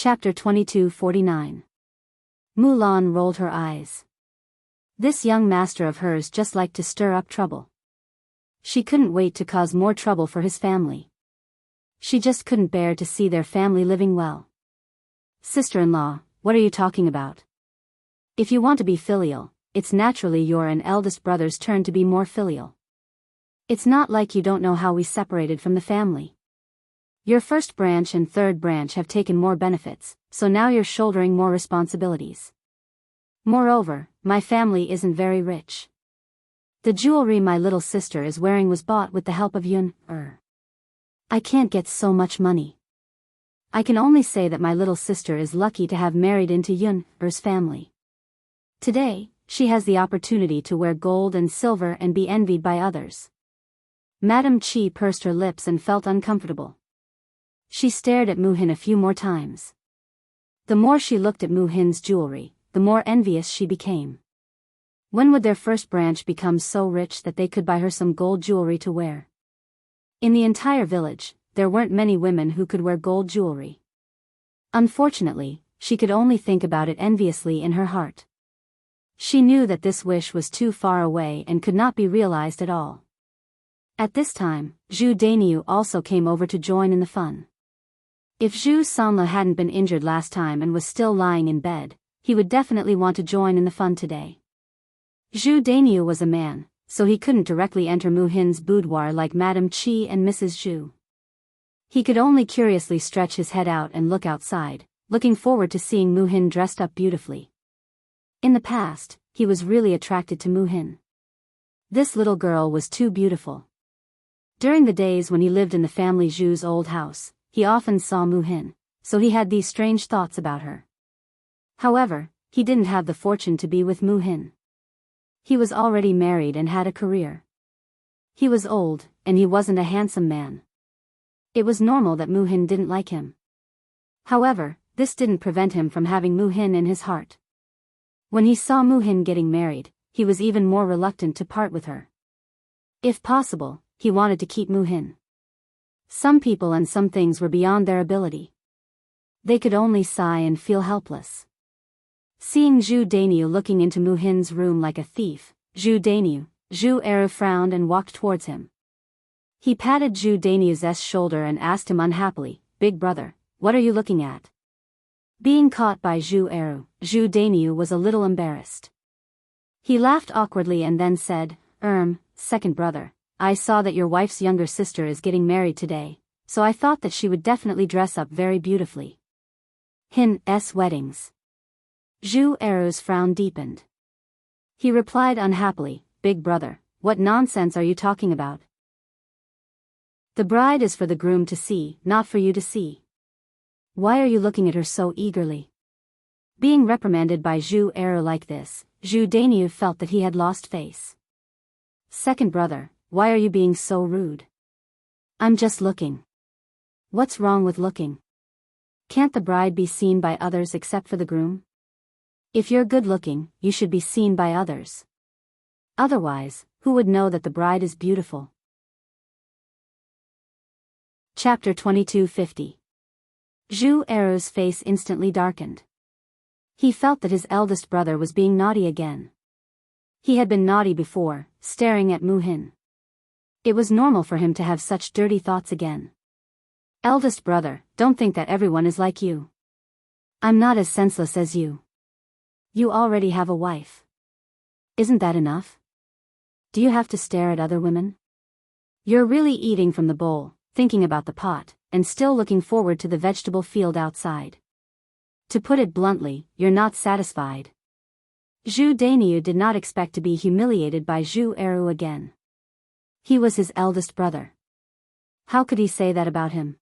Chapter 2249. Mulan rolled her eyes. This young master of hers just liked to stir up trouble. She couldn't wait to cause more trouble for his family. She just couldn't bear to see their family living well. Sister-in-law, what are you talking about? If you want to be filial, it's naturally your and eldest brother's turn to be more filial. It's not like you don't know how we separated from the family. Your first branch and third branch have taken more benefits, so now you're shouldering more responsibilities. Moreover, my family isn't very rich. The jewelry my little sister is wearing was bought with the help of Yun. I can't get so much money. I can only say that my little sister is lucky to have married into Yun's family. Today, she has the opportunity to wear gold and silver and be envied by others. Madame Chi pursed her lips and felt uncomfortable. She stared at Mu Hin a few more times. The more she looked at Mu Hin's jewelry, the more envious she became. When would their first branch become so rich that they could buy her some gold jewelry to wear? In the entire village, there weren't many women who could wear gold jewelry. Unfortunately, she could only think about it enviously in her heart. She knew that this wish was too far away and could not be realized at all. At this time, Zhu Dainiu also came over to join in the fun. If Zhu Sanla hadn't been injured last time and was still lying in bed, he would definitely want to join in the fun today. Zhu Dainiu was a man, so he couldn't directly enter Mu Hin's boudoir like Madame Chi and Mrs. Zhu. He could only curiously stretch his head out and look outside, looking forward to seeing Mu Hin dressed up beautifully. In the past, he was really attracted to Mu Hin. This little girl was too beautiful. During the days when he lived in the family Zhu's old house, he often saw Mu Hin, so he had these strange thoughts about her. However, he didn't have the fortune to be with Mu Hin. He was already married and had a career. He was old, and he wasn't a handsome man. It was normal that Mu Hin didn't like him. However, this didn't prevent him from having Mu Hin in his heart. When he saw Mu Hin getting married, he was even more reluctant to part with her. If possible, he wanted to keep Mu Hin. Some people and some things were beyond their ability. They could only sigh and feel helpless. Seeing Zhu Dainiu looking into Mu Hin's room like a thief, Zhu Eru frowned and walked towards him. He patted Zhu Dainiu's shoulder and asked him unhappily, "Big brother, what are you looking at?" Being caught by Zhu Eru, Zhu Dainiu was a little embarrassed. He laughed awkwardly and then said, Second brother, I saw that your wife's younger sister is getting married today, so I thought that she would definitely dress up very beautifully. Hin's weddings. Zhu Eru's frown deepened. He replied unhappily, "Big brother, what nonsense are you talking about? The bride is for the groom to see, not for you to see. Why are you looking at her so eagerly?" Being reprimanded by Zhu Eru like this, Zhu Dainiu felt that he had lost face. "Second brother, why are you being so rude? I'm just looking." "What's wrong with looking? Can't the bride be seen by others except for the groom? If you're good looking, you should be seen by others. Otherwise, who would know that the bride is beautiful?" Chapter 2250. Zhu Eru's face instantly darkened. He felt that his eldest brother was being naughty again. He had been naughty before, staring at Mu Hin. It was normal for him to have such dirty thoughts again. "Eldest brother, don't think that everyone is like you. I'm not as senseless as you. You already have a wife. Isn't that enough? Do you have to stare at other women? You're really eating from the bowl, thinking about the pot, and still looking forward to the vegetable field outside. To put it bluntly, you're not satisfied." Zhu Dainiu did not expect to be humiliated by Zhu Eru again. He was his eldest brother. How could he say that about him?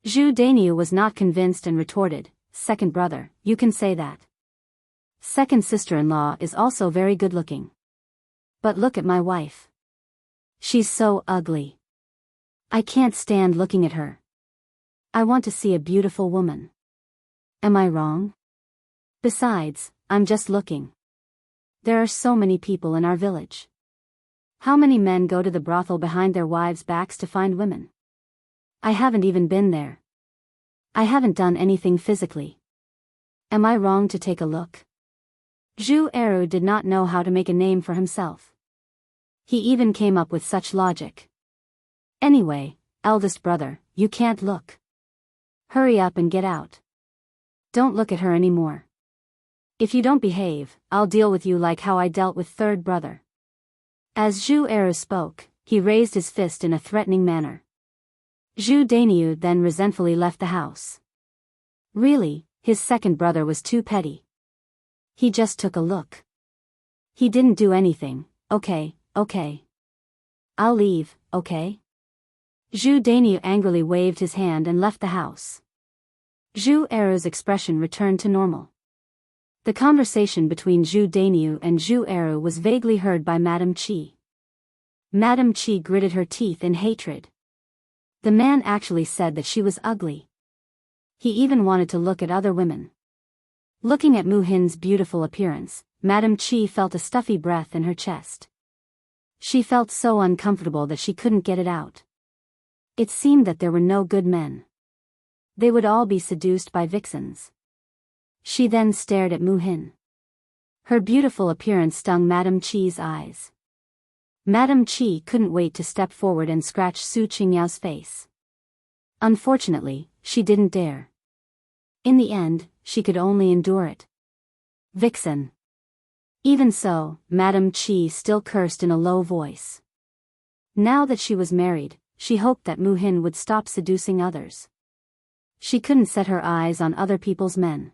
Zhu Dainiu was not convinced and retorted, "Second brother, you can say that. Second sister-in-law is also very good-looking. But look at my wife. She's so ugly. I can't stand looking at her. I want to see a beautiful woman. Am I wrong? Besides, I'm just looking. There are so many people in our village. How many men go to the brothel behind their wives' backs to find women? I haven't even been there. I haven't done anything physically. Am I wrong to take a look? Zhu Eru did not know how to make a name for himself. He even came up with such logic. Anyway, eldest brother, you can't look. Hurry up and get out. Don't look at her anymore. If you don't behave, I'll deal with you like how I dealt with third brother. As Zhu Eru spoke, he raised his fist in a threatening manner. Zhu Dainiu then resentfully left the house. Really, his second brother was too petty. He just took a look. He didn't do anything. Okay. I'll leave, okay? Zhu Dainiu angrily waved his hand and left the house. Zhu Eru's expression returned to normal. The conversation between Zhu Dainiu and Zhu Eru was vaguely heard by Madame Qi. Madame Qi gritted her teeth in hatred. The man actually said that she was ugly. He even wanted to look at other women. Looking at Mu Hin's beautiful appearance, Madame Qi felt a stuffy breath in her chest. She felt so uncomfortable that she couldn't get it out. It seemed that there were no good men. They would all be seduced by vixens. She then stared at Mu Hin. Her beautiful appearance stung Madame Qi's eyes. Madame Qi couldn't wait to step forward and scratch Su Qingyao's face. Unfortunately, she didn't dare. In the end, she could only endure it. Vixen. Even so, Madame Qi still cursed in a low voice. Now that she was married, she hoped that Mu Hin would stop seducing others. She couldn't set her eyes on other people's men.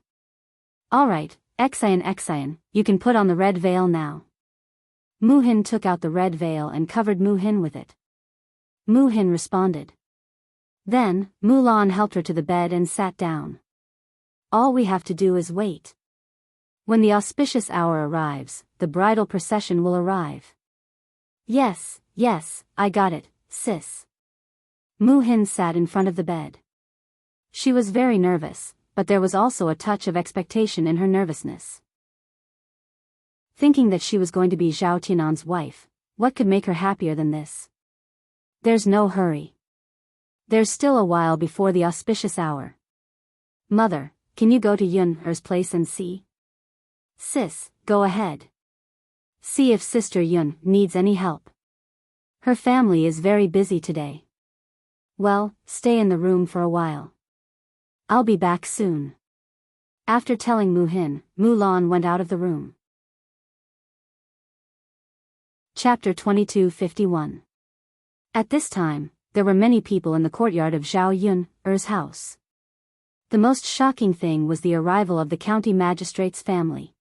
Alright, Xian, you can put on the red veil now. Mu Hin took out the red veil and covered Mu Hin with it. Mu Hin responded. Then, Mulan helped her to the bed and sat down. All we have to do is wait. When the auspicious hour arrives, the bridal procession will arrive. Yes, I got it, sis. Mu Hin sat in front of the bed. She was very nervous, but there was also a touch of expectation in her nervousness. Thinking that she was going to be Zhao Tianan's wife, what could make her happier than this? There's no hurry. There's still a while before the auspicious hour. Mother, can you go to Yun Er's place and see? Sis, go ahead. See if Sister Yun needs any help. Her family is very busy today. Well, stay in the room for a while. I'll be back soon. After telling Mu Hin, Mulan went out of the room. Chapter 22:51. At this time, there were many people in the courtyard of Zhao Yun Er's house. The most shocking thing was the arrival of the county magistrate's family.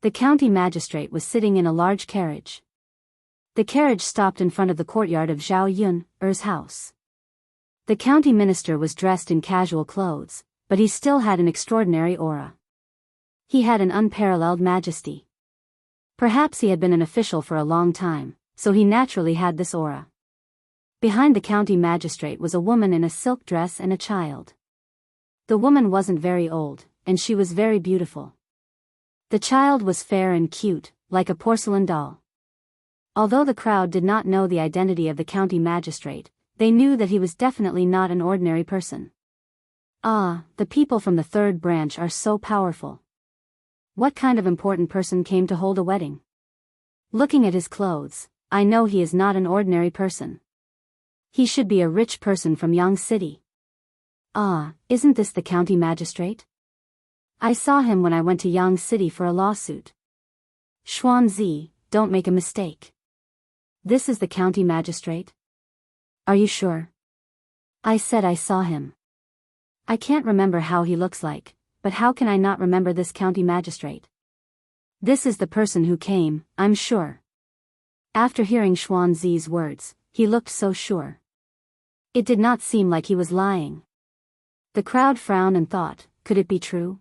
The county magistrate was sitting in a large carriage. The carriage stopped in front of the courtyard of Zhao Yun Er's house. The county minister was dressed in casual clothes, but he still had an extraordinary aura. He had an unparalleled majesty. Perhaps he had been an official for a long time, so he naturally had this aura. Behind the county magistrate was a woman in a silk dress and a child. The woman wasn't very old, and she was very beautiful. The child was fair and cute, like a porcelain doll. Although the crowd did not know the identity of the county magistrate, they knew that he was definitely not an ordinary person. Ah, the people from the third branch are so powerful. What kind of important person came to hold a wedding? Looking at his clothes, I know he is not an ordinary person. He should be a rich person from Yang City. Ah, isn't this the county magistrate? I saw him when I went to Yang City for a lawsuit. Xuanzi, don't make a mistake. This is the county magistrate? Are you sure? I said I saw him. I can't remember how he looks like, but how can I not remember this county magistrate? This is the person who came, I'm sure. After hearing Xuanzi's words, he looked so sure. It did not seem like he was lying. The crowd frowned and thought, could it be true?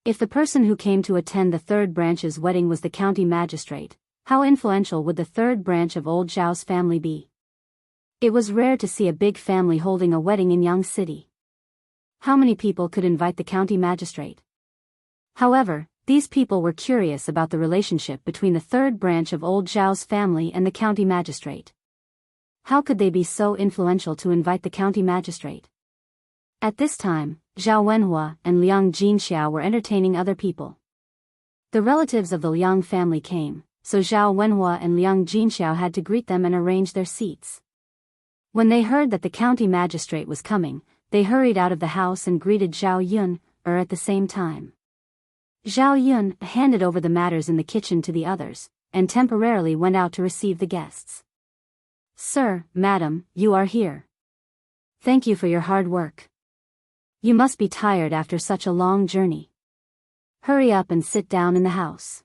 If the person who came to attend the third branch's wedding was the county magistrate, how influential would the third branch of old Zhao's family be? It was rare to see a big family holding a wedding in Yang City. How many people could invite the county magistrate? However, these people were curious about the relationship between the third branch of old Zhao's family and the county magistrate. How could they be so influential to invite the county magistrate? At this time, Zhao Wenhua and Liang Jinxiao were entertaining other people. The relatives of the Liang family came, so Zhao Wenhua and Liang Jinxiao had to greet them and arrange their seats. When they heard that the county magistrate was coming, they hurried out of the house and greeted Zhao Yun, at the same time. Zhao Yun handed over the matters in the kitchen to the others, and temporarily went out to receive the guests. "Sir, madam, you are here. Thank you for your hard work. You must be tired after such a long journey. Hurry up and sit down in the house.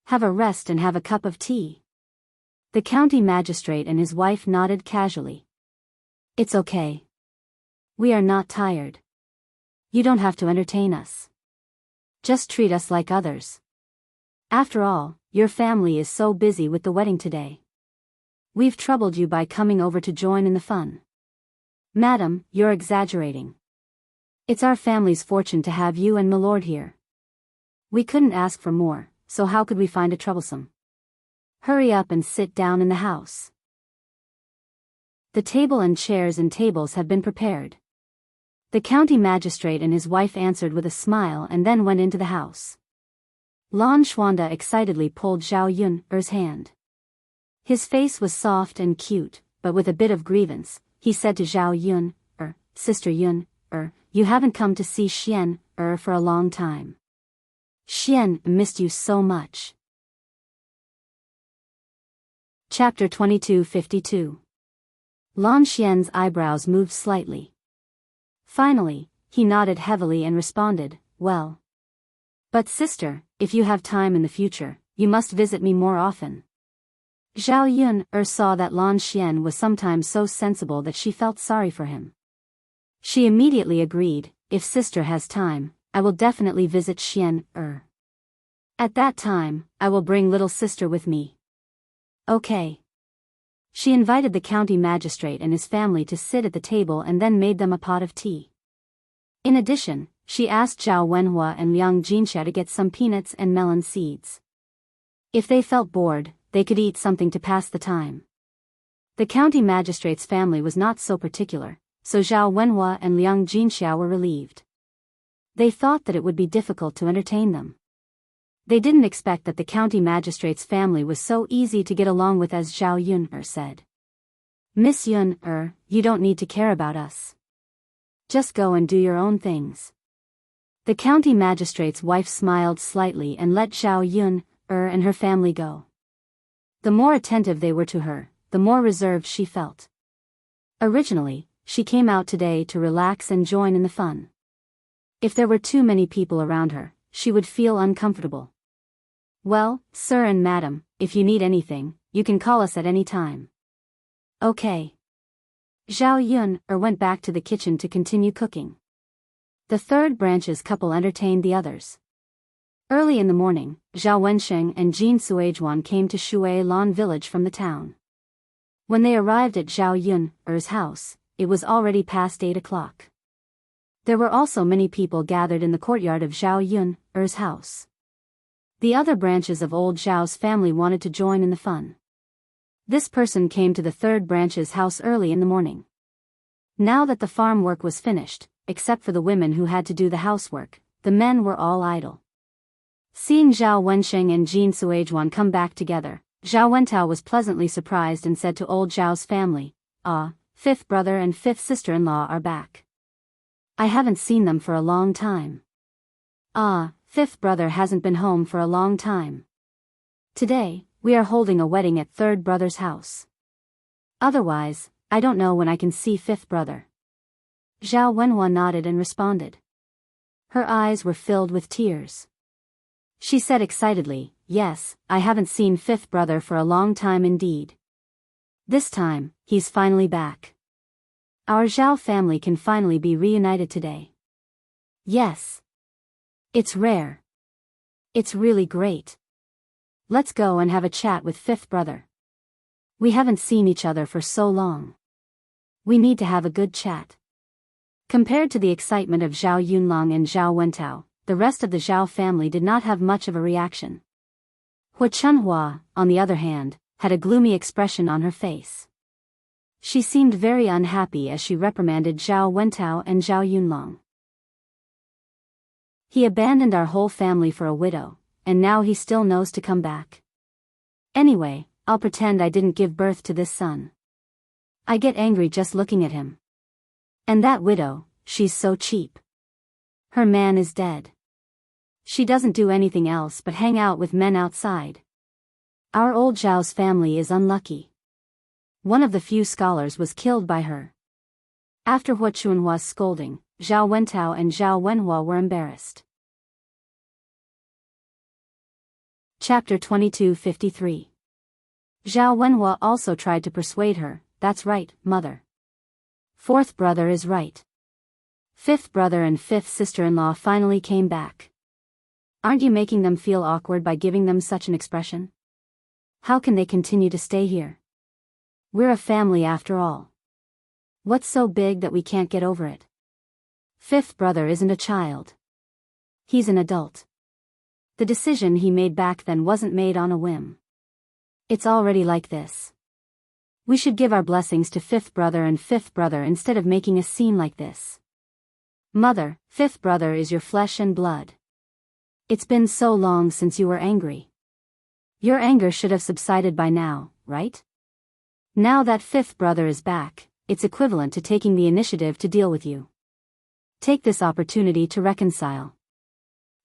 Have a rest and have a cup of tea." The county magistrate and his wife nodded casually. "It's okay. We are not tired. You don't have to entertain us. Just treat us like others. After all, your family is so busy with the wedding today. We've troubled you by coming over to join in the fun." "Madam, you're exaggerating. It's our family's fortune to have you and Milord here. We couldn't ask for more, so how could we find it troublesome? Hurry up and sit down in the house. The table and chairs and tables have been prepared." The county magistrate and his wife answered with a smile and then went into the house. Lan Xuanda excitedly pulled Zhao Yun's hand. His face was soft and cute, but with a bit of grievance, he said to Zhao Yun, "Sister Yun, you haven't come to see Xian, for a long time. Xian missed you so much." Chapter 2252. Lan Xian's eyebrows moved slightly. Finally, he nodded heavily and responded, "Well. But sister, if you have time in the future, you must visit me more often." Zhao Yun saw that Lan Xian was sometimes so sensible that she felt sorry for him. She immediately agreed, "If sister has time, I will definitely visit Xian. At that time, I will bring little sister with me." "Okay." She invited the county magistrate and his family to sit at the table and then made them a pot of tea. In addition, she asked Zhao Wenhua and Liang Jinxiao to get some peanuts and melon seeds. If they felt bored, they could eat something to pass the time. The county magistrate's family was not so particular, so Zhao Wenhua and Liang Jinxiao were relieved. They thought that it would be difficult to entertain them. They didn't expect that the county magistrate's family was so easy to get along with, as Zhao Yun said. "Miss Yun, you don't need to care about us. Just go and do your own things." The county magistrate's wife smiled slightly and let Zhao Yun, and her family go. The more attentive they were to her, the more reserved she felt. Originally, she came out today to relax and join in the fun. If there were too many people around her, she would feel uncomfortable. "Well, sir and madam, if you need anything, you can call us at any time." "Okay." Zhao Yun went back to the kitchen to continue cooking. The third branch's couple entertained the others. Early in the morning, Zhao Wensheng and Jin Suizhuan came to Shui Lan village from the town. When they arrived at Zhao Yun's house, it was already past 8 o'clock. There were also many people gathered in the courtyard of Zhao Yun's house. The other branches of old Zhao's family wanted to join in the fun. This person came to the third branch's house early in the morning. Now that the farm work was finished, except for the women who had to do the housework, the men were all idle. Seeing Zhao Wensheng and Jin Suizhuan come back together, Zhao Wentao was pleasantly surprised and said to old Zhao's family, "Ah, fifth brother and fifth sister-in-law are back. I haven't seen them for a long time." "Ah, fifth brother hasn't been home for a long time. Today, we are holding a wedding at third brother's house. Otherwise, I don't know when I can see fifth brother." Zhao Wenhua nodded and responded. Her eyes were filled with tears. She said excitedly, "Yes, I haven't seen fifth brother for a long time indeed. This time, he's finally back. Our Zhao family can finally be reunited today. Yes. It's rare. It's really great. Let's go and have a chat with fifth brother. We haven't seen each other for so long. We need to have a good chat." Compared to the excitement of Zhao Yunlong and Zhao Wentao, the rest of the Zhao family did not have much of a reaction. Hua Chunhua, on the other hand, had a gloomy expression on her face. She seemed very unhappy as she reprimanded Zhao Wentao and Zhao Yunlong. He abandoned our whole family for a widow, and now he still knows to come back. Anyway, I'll pretend I didn't give birth to this son. I get angry just looking at him. And that widow, she's so cheap. Her man is dead. She doesn't do anything else but hang out with men outside. Our old Zhao's family is unlucky. One of the few scholars was killed by her. After Hua Chunhua's scolding, Zhao Wentao and Zhao Wenhua were embarrassed. Chapter 2253. Zhao Wenhua also tried to persuade her, "That's right, mother. Fourth brother is right." Fifth brother and fifth sister-in-law finally came back. Aren't you making them feel awkward by giving them such an expression? How can they continue to stay here? We're a family after all. What's so big that we can't get over it? Fifth brother isn't a child. He's an adult. The decision he made back then wasn't made on a whim. It's already like this. We should give our blessings to fifth brother and fifth brother instead of making a scene like this. Mother, fifth brother is your flesh and blood. It's been so long since you were angry. Your anger should have subsided by now, right? Now that fifth brother is back, it's equivalent to taking the initiative to deal with you. Take this opportunity to reconcile.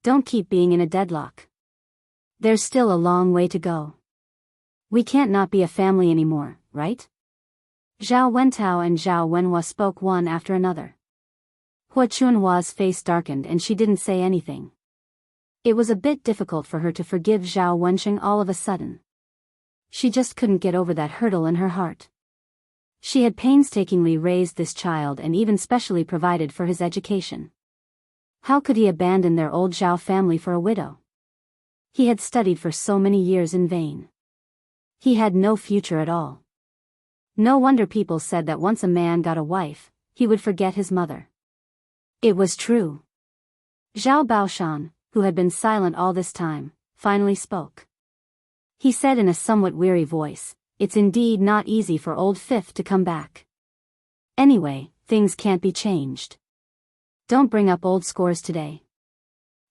Don't keep being in a deadlock. There's still a long way to go. We can't not be a family anymore, right? Zhao Wentao and Zhao Wenhua spoke one after another. Hua Chunhua's face darkened and she didn't say anything. It was a bit difficult for her to forgive Zhao Wensheng all of a sudden. She just couldn't get over that hurdle in her heart. She had painstakingly raised this child and even specially provided for his education. How could he abandon their old Zhao family for a widow? He had studied for so many years in vain. He had no future at all. No wonder people said that once a man got a wife, he would forget his mother. It was true. Zhao Baoshan, who had been silent all this time, finally spoke. He said in a somewhat weary voice, "It's indeed not easy for old Fifth to come back. Anyway, things can't be changed. Don't bring up old scores today.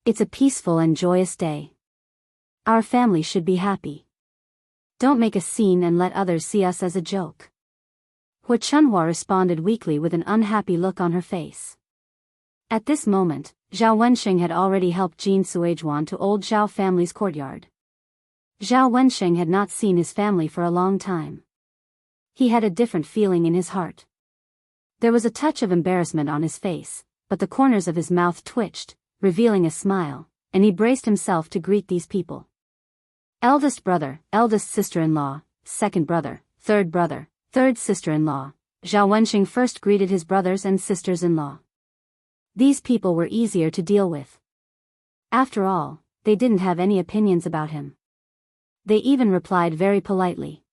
It's a peaceful and joyous day. Our family should be happy. Don't make a scene and let others see us as a joke." Hua Chunhua responded weakly with an unhappy look on her face. At this moment, Zhao Wensheng had already helped Jin Suizhuan to old Zhao family's courtyard. Zhao Wensheng had not seen his family for a long time. He had a different feeling in his heart. There was a touch of embarrassment on his face, but the corners of his mouth twitched, revealing a smile, and he braced himself to greet these people. Eldest brother, eldest sister-in-law, second brother, third sister-in-law. Zhao Wensheng first greeted his brothers and sisters-in-law. These people were easier to deal with. After all, they didn't have any opinions about him. They even replied very politely.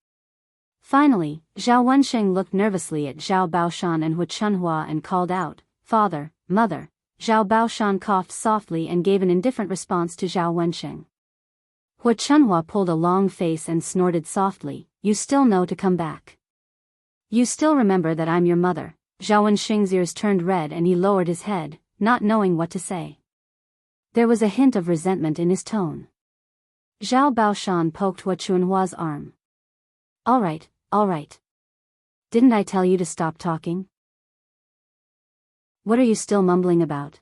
Finally, Zhao Wensheng looked nervously at Zhao Baoshan and Hua Chunhua and called out, "Father, mother." Zhao Baoshan coughed softly and gave an indifferent response to Zhao Wensheng. Hua Chunhua pulled a long face and snorted softly, "You still know to come back. You still remember that I'm your mother." Zhao Wensheng's ears turned red and he lowered his head, not knowing what to say. There was a hint of resentment in his tone. Zhao Baoshan poked Hua Chunhua's arm. All right. Didn't I tell you to stop talking? What are you still mumbling about?"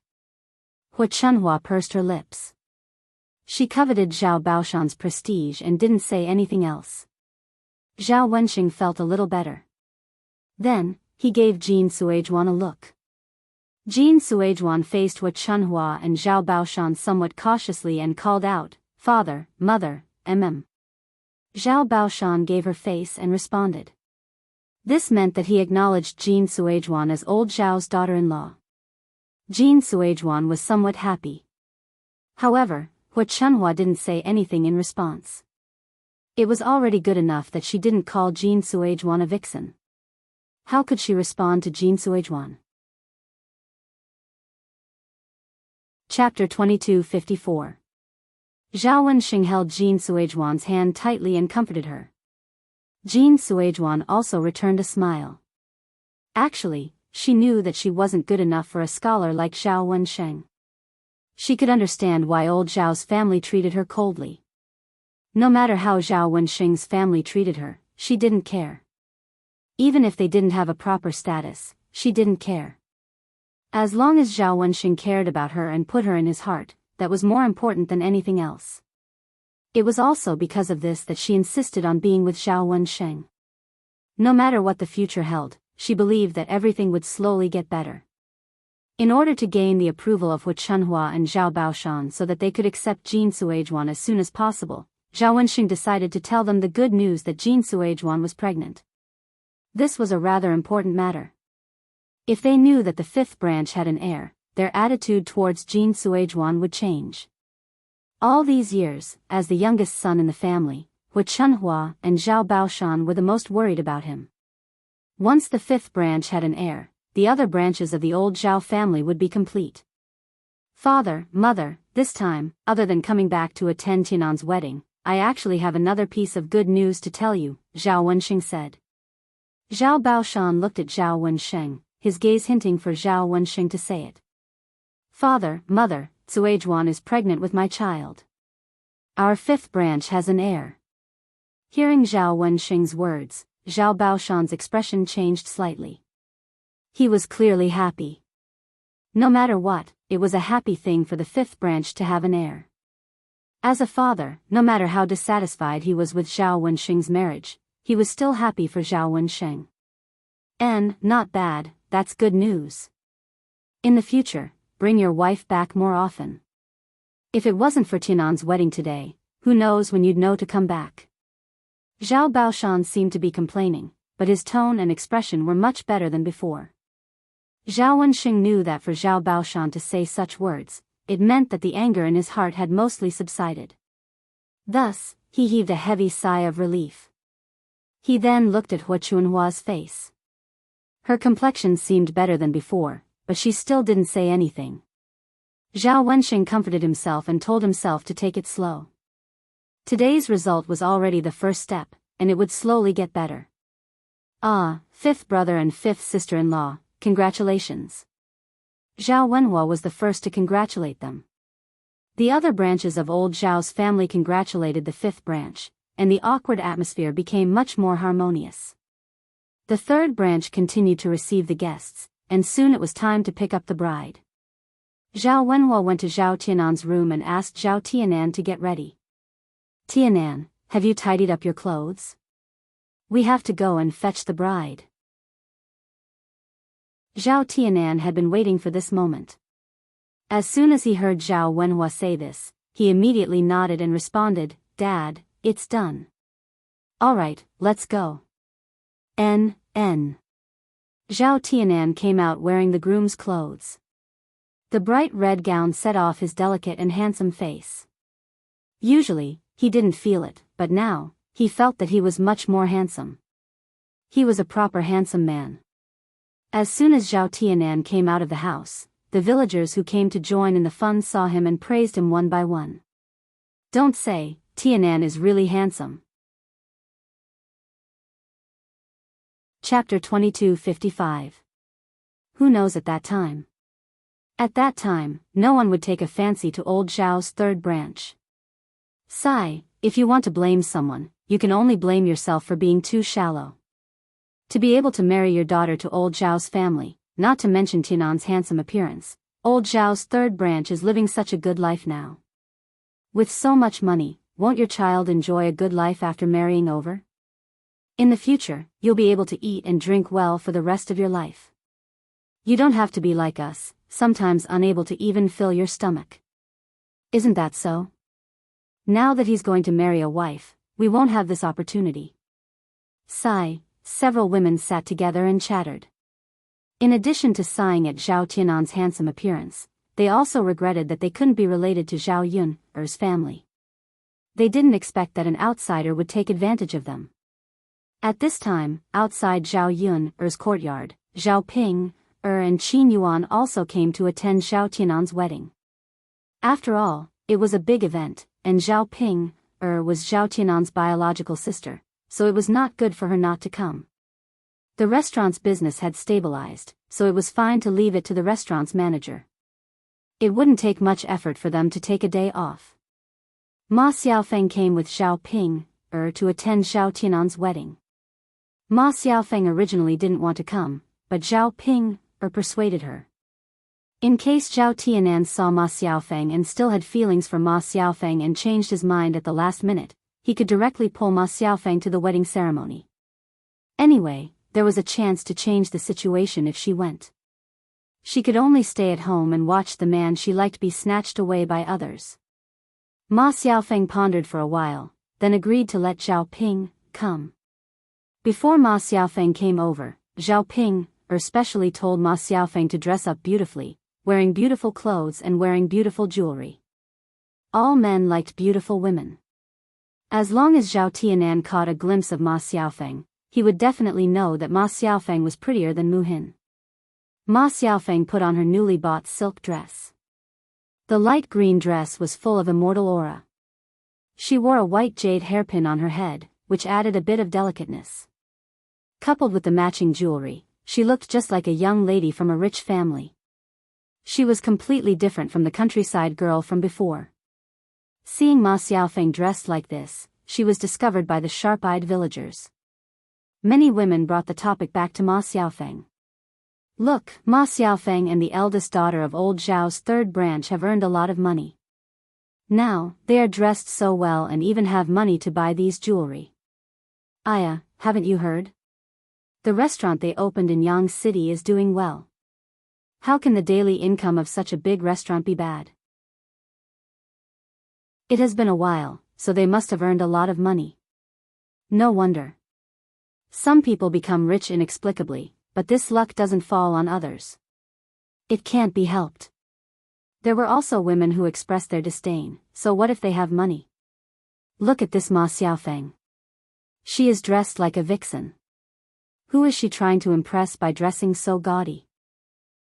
Hua Chunhua pursed her lips. She coveted Zhao Baoshan's prestige and didn't say anything else. Zhao Wensheng felt a little better. Then, he gave Jin Suizhuan a look. Jin Suizhuan faced Hua Chunhua and Zhao Baoshan somewhat cautiously and called out, "Father, mother, mm." Zhao Baoshan gave her face and responded. This meant that he acknowledged Jin Suizhuan as old Zhao's daughter-in-law. Jin Suizhuan was somewhat happy. However, Hua Chunhua didn't say anything in response. It was already good enough that she didn't call Jin Suizhuan a vixen. How could she respond to Jin Suizhuan? Chapter 2254. Zhao Wensheng held Jin Suizhuan's hand tightly and comforted her. Jin Suizhuan also returned a smile. Actually, she knew that she wasn't good enough for a scholar like Zhao Wensheng. She could understand why old Zhao's family treated her coldly. No matter how Zhao Wensheng's family treated her, she didn't care. Even if they didn't have a proper status, she didn't care. As long as Zhao Wensheng cared about her and put her in his heart, that was more important than anything else. It was also because of this that she insisted on being with Zhao Wensheng. No matter what the future held, she believed that everything would slowly get better. In order to gain the approval of Hu Chunhua and Zhao Baoshan so that they could accept Jin Suizhuan as soon as possible, Zhao Wensheng decided to tell them the good news that Jin Suizhuan was pregnant. This was a rather important matter. If they knew that the fifth branch had an heir, their attitude towards Jin Suizhuan would change. All these years, as the youngest son in the family, Hu Chunhua and Zhao Baoshan were the most worried about him. Once the fifth branch had an heir, the other branches of the old Zhao family would be complete. Father, mother, this time, other than coming back to attend Tianan's wedding, I actually have another piece of good news to tell you, Zhao Wensheng said. Zhao Baoshan looked at Zhao Wensheng, his gaze hinting for Zhao Wensheng to say it. Father, mother, Suizhuan is pregnant with my child. Our fifth branch has an heir. Hearing Zhao Wensheng's words, Zhao Baoshan's expression changed slightly. He was clearly happy. No matter what, it was a happy thing for the fifth branch to have an heir. As a father, no matter how dissatisfied he was with Zhao Wensheng's marriage, he was still happy for Zhao Wensheng. And, not bad, that's good news. In the future, bring your wife back more often. If it wasn't for Tianan's wedding today, who knows when you'd know to come back. Zhao Baoshan seemed to be complaining, but his tone and expression were much better than before. Zhao Wensheng knew that for Zhao Baoshan to say such words, it meant that the anger in his heart had mostly subsided. Thus, he heaved a heavy sigh of relief. He then looked at Hu Chunhua's face. Her complexion seemed better than before, but she still didn't say anything. Zhao Wensheng comforted himself and told himself to take it slow. Today's result was already the first step, and it would slowly get better. Ah, fifth brother and fifth sister-in-law, congratulations. Zhao Wenhua was the first to congratulate them. The other branches of old Zhao's family congratulated the fifth branch, and the awkward atmosphere became much more harmonious. The third branch continued to receive the guests, and soon it was time to pick up the bride. Zhao Wenhua went to Zhao Tianan's room and asked Zhao Tianan to get ready. Tianan, have you tidied up your clothes? We have to go and fetch the bride. Zhao Tianan had been waiting for this moment. As soon as he heard Zhao Wenhua say this, he immediately nodded and responded, Dad, it's done. All right, let's go. N. Zhao Tianan came out wearing the groom's clothes. The bright red gown set off his delicate and handsome face. Usually, he didn't feel it, but now, he felt that he was much more handsome. He was a proper handsome man. As soon as Zhao Tianan came out of the house, the villagers who came to join in the fun saw him and praised him one by one. Don't say, Tianan is really handsome. Chapter 22:55. Who knows at that time? At that time, no one would take a fancy to old Zhao's third branch. Sigh, if you want to blame someone, you can only blame yourself for being too shallow. To be able to marry your daughter to old Zhao's family, not to mention Tianan's handsome appearance, old Zhao's third branch is living such a good life now. With so much money, won't your child enjoy a good life after marrying over? In the future, you'll be able to eat and drink well for the rest of your life. You don't have to be like us, sometimes unable to even fill your stomach. Isn't that so? Now that he's going to marry a wife, we won't have this opportunity. Sigh, several women sat together and chattered. In addition to sighing at Zhao Tianan's handsome appearance, they also regretted that they couldn't be related to Zhao Yun's family. They didn't expect that an outsider would take advantage of them. At this time, outside Zhao Yun's courtyard, Zhao Ping and Qin Yuan also came to attend Zhao Tianan's wedding. After all, it was a big event, and Zhao Ping was Zhao Tianan's biological sister, so it was not good for her not to come. The restaurant's business had stabilized, so it was fine to leave it to the restaurant's manager. It wouldn't take much effort for them to take a day off. Ma Xiaofeng came with Zhao Ping, to attend Zhao Tianan's wedding. Ma Xiaofeng originally didn't want to come, but Zhao Ping, persuaded her. In case Zhao Tianan saw Ma Xiaofeng and still had feelings for Ma Xiaofeng and changed his mind at the last minute, he could directly pull Ma Xiaofeng to the wedding ceremony. Anyway, there was a chance to change the situation if she went. She could only stay at home and watch the man she liked be snatched away by others. Ma Xiaofeng pondered for a while, then agreed to let Zhao Ping come. Before Ma Xiaofeng came over, Zhao Ping, specially told Ma Xiaofeng to dress up beautifully, wearing beautiful clothes and wearing beautiful jewelry. All men liked beautiful women. As long as Zhao Tianan caught a glimpse of Ma Xiaofeng, he would definitely know that Ma Xiaofeng was prettier than Mu Hin. Ma Xiaofeng put on her newly bought silk dress. The light green dress was full of immortal aura. She wore a white jade hairpin on her head, which added a bit of delicateness. Coupled with the matching jewelry, she looked just like a young lady from a rich family. She was completely different from the countryside girl from before. Seeing Ma Xiaofeng dressed like this, she was discovered by the sharp-eyed villagers. Many women brought the topic back to Ma Xiaofeng. Look, Ma Xiaofeng and the eldest daughter of old Zhao's third branch have earned a lot of money. Now, they are dressed so well and even have money to buy these jewelry. Aya, haven't you heard? The restaurant they opened in Yang City is doing well. How can the daily income of such a big restaurant be bad? It has been a while, so they must have earned a lot of money. No wonder. Some people become rich inexplicably, but this luck doesn't fall on others. It can't be helped. There were also women who expressed their disdain, so what if they have money? Look at this Ma Xiaofeng. She is dressed like a vixen. Who is she trying to impress by dressing so gaudy?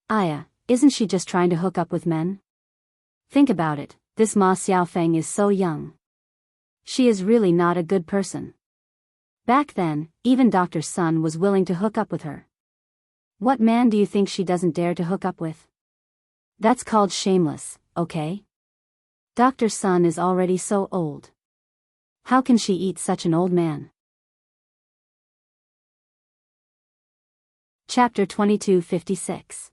Aya, isn't she just trying to hook up with men? Think about it, this Ma Xiaofeng is so young. She is really not a good person. Back then, even Dr. Sun was willing to hook up with her. What man do you think she doesn't dare to hook up with? That's called shameless, okay? Dr. Sun is already so old. How can she eat such an old man? Chapter 2256.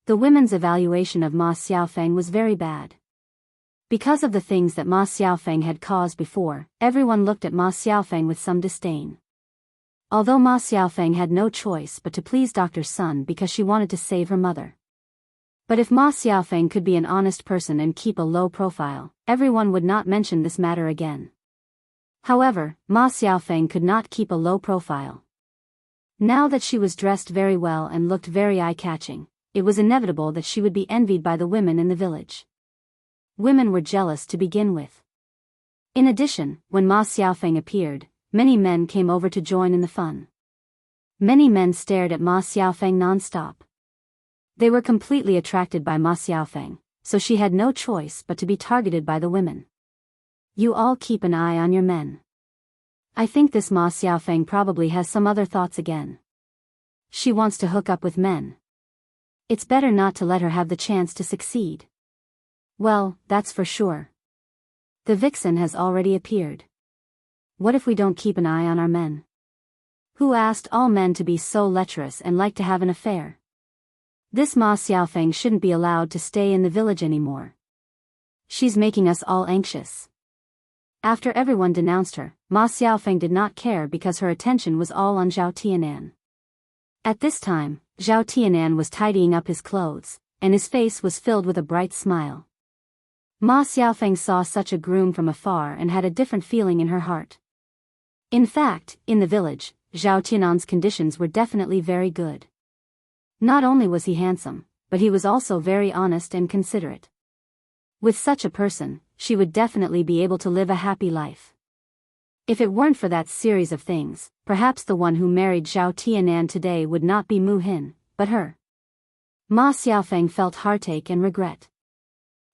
The women's evaluation of Ma Xiaofeng was very bad. Because of the things that Ma Xiaofeng had caused before, everyone looked at Ma Xiaofeng with some disdain. Although Ma Xiaofeng had no choice but to please Dr. Sun because she wanted to save her mother. But if Ma Xiaofeng could be an honest person and keep a low profile, everyone would not mention this matter again. However, Ma Xiaofeng could not keep a low profile. Now that she was dressed very well and looked very eye-catching, it was inevitable that she would be envied by the women in the village. Women were jealous to begin with. In addition, when Ma Xiaofeng appeared, many men came over to join in the fun. Many men stared at Ma Xiaofeng non-stop. They were completely attracted by Ma Xiaofeng, so she had no choice but to be targeted by the women. You all keep an eye on your men. I think this Ma Xiaofeng probably has some other thoughts again. She wants to hook up with men. It's better not to let her have the chance to succeed. Well, that's for sure. The vixen has already appeared. What if we don't keep an eye on our men? Who asked all men to be so lecherous and like to have an affair? This Ma Xiaofeng shouldn't be allowed to stay in the village anymore. She's making us all anxious. After everyone denounced her, Ma Xiaofeng did not care because her attention was all on Zhao Tianan. At this time, Zhao Tianan was tidying up his clothes, and his face was filled with a bright smile. Ma Xiaofeng saw such a groom from afar and had a different feeling in her heart. In fact, in the village, Zhao Tianan's conditions were definitely very good. Not only was he handsome, but he was also very honest and considerate. With such a person, she would definitely be able to live a happy life. If it weren't for that series of things, perhaps the one who married Zhao Tianan today would not be Mu Hin, but her. Ma Xiaofeng felt heartache and regret.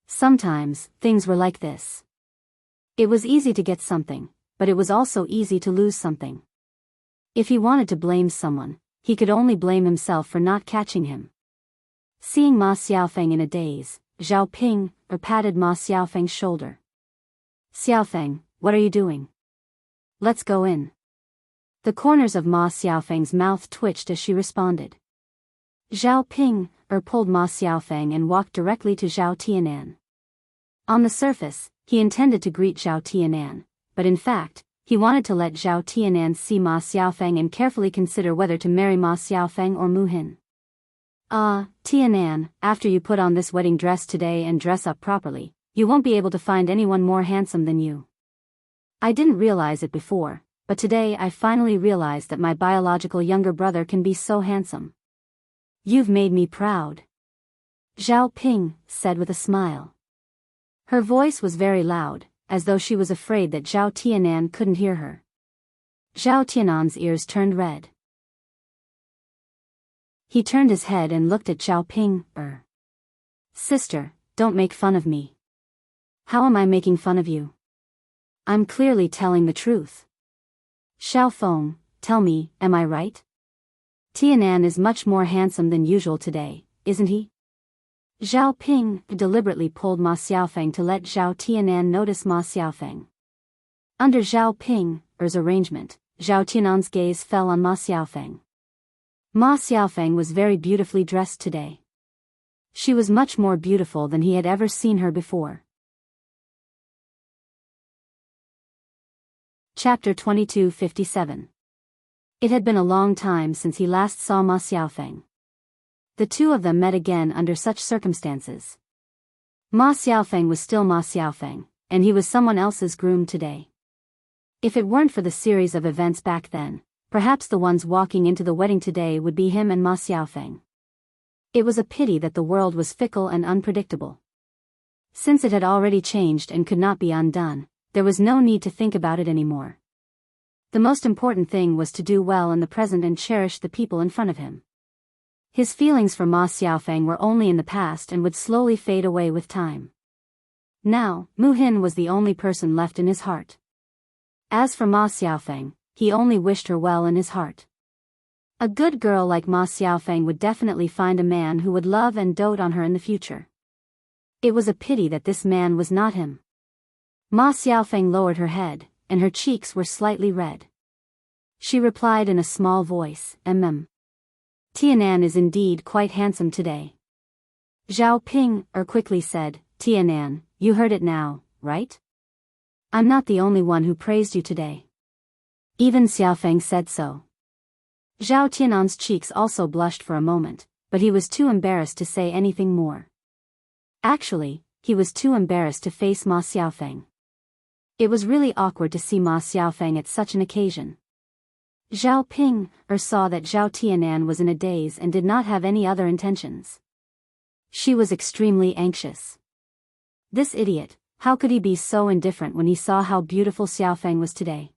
Sometimes, things were like this. It was easy to get something, but it was also easy to lose something. If he wanted to blame someone, he could only blame himself for not catching him. Seeing Ma Xiaofeng in a daze, Zhao Ping patted Ma Xiaofeng's shoulder. Xiaofeng, what are you doing? Let's go in. The corners of Ma Xiaofeng's mouth twitched as she responded. Zhao Ping pulled Ma Xiaofeng and walked directly to Zhao Tianan. On the surface, he intended to greet Zhao Tianan, but in fact, he wanted to let Zhao Tianan see Ma Xiaofeng and carefully consider whether to marry Ma Xiaofeng or Mu Hin. Tianan, after you put on this wedding dress today and dress up properly, you won't be able to find anyone more handsome than you. I didn't realize it before, but today I finally realized that my biological younger brother can be so handsome. You've made me proud. Zhao Ping said with a smile. Her voice was very loud, as though she was afraid that Zhao Tianan couldn't hear her. Zhao Tianan's ears turned red. He turned his head and looked at Zhao Ping. Sister, don't make fun of me. How am I making fun of you? I'm clearly telling the truth. Xiaofeng, tell me, am I right? Tianan is much more handsome than usual today, isn't he? Zhao Ping deliberately pulled Ma Xiaofeng to let Zhao Tianan notice Ma Xiaofeng. Under Zhao Ping's arrangement, Zhao Tianan's gaze fell on Ma Xiaofeng. Ma Xiaofeng was very beautifully dressed today. She was much more beautiful than he had ever seen her before. Chapter 2257. It had been a long time since he last saw Ma Xiaofeng. The two of them met again under such circumstances. Ma Xiaofeng was still Ma Xiaofeng, and he was someone else's groom today. If it weren't for the series of events back then, perhaps the ones walking into the wedding today would be him and Ma Xiaofeng. It was a pity that the world was fickle and unpredictable. Since it had already changed and could not be undone, there was no need to think about it anymore. The most important thing was to do well in the present and cherish the people in front of him. His feelings for Ma Xiaofeng were only in the past and would slowly fade away with time. Now, Mu Hin was the only person left in his heart. As for Ma Xiaofeng, he only wished her well in his heart. A good girl like Ma Xiaofeng would definitely find a man who would love and dote on her in the future. It was a pity that this man was not him. Ma Xiaofeng lowered her head, and her cheeks were slightly red. She replied in a small voice, Tianan is indeed quite handsome today. Zhao Ping quickly said, Tianan, you heard it now, right? I'm not the only one who praised you today. Even Xiaofeng said so. Zhao Tianan's cheeks also blushed for a moment, but he was too embarrassed to say anything more. Actually, he was too embarrassed to face Ma Xiaofeng. It was really awkward to see Ma Xiaofeng at such an occasion. Zhao Ping saw that Zhao Tianan was in a daze and did not have any other intentions. She was extremely anxious. This idiot, how could he be so indifferent when he saw how beautiful Xiaofeng was today?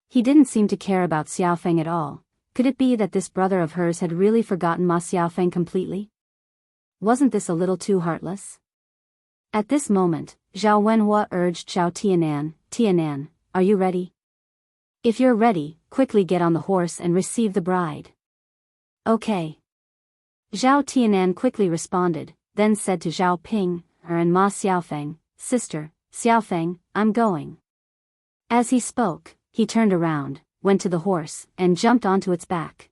He didn't seem to care about Xiaofeng at all. Could it be that this brother of hers had really forgotten Ma Xiaofeng completely? Wasn't this a little too heartless? At this moment, Zhao Wenhua urged Zhao Tianan, Tianan, are you ready? If you're ready, quickly get on the horse and receive the bride. Okay. Zhao Tianan quickly responded, then said to Zhao Ping and Ma Xiaofeng, Sister, Xiaofeng, I'm going. As he spoke, he turned around, went to the horse, and jumped onto its back.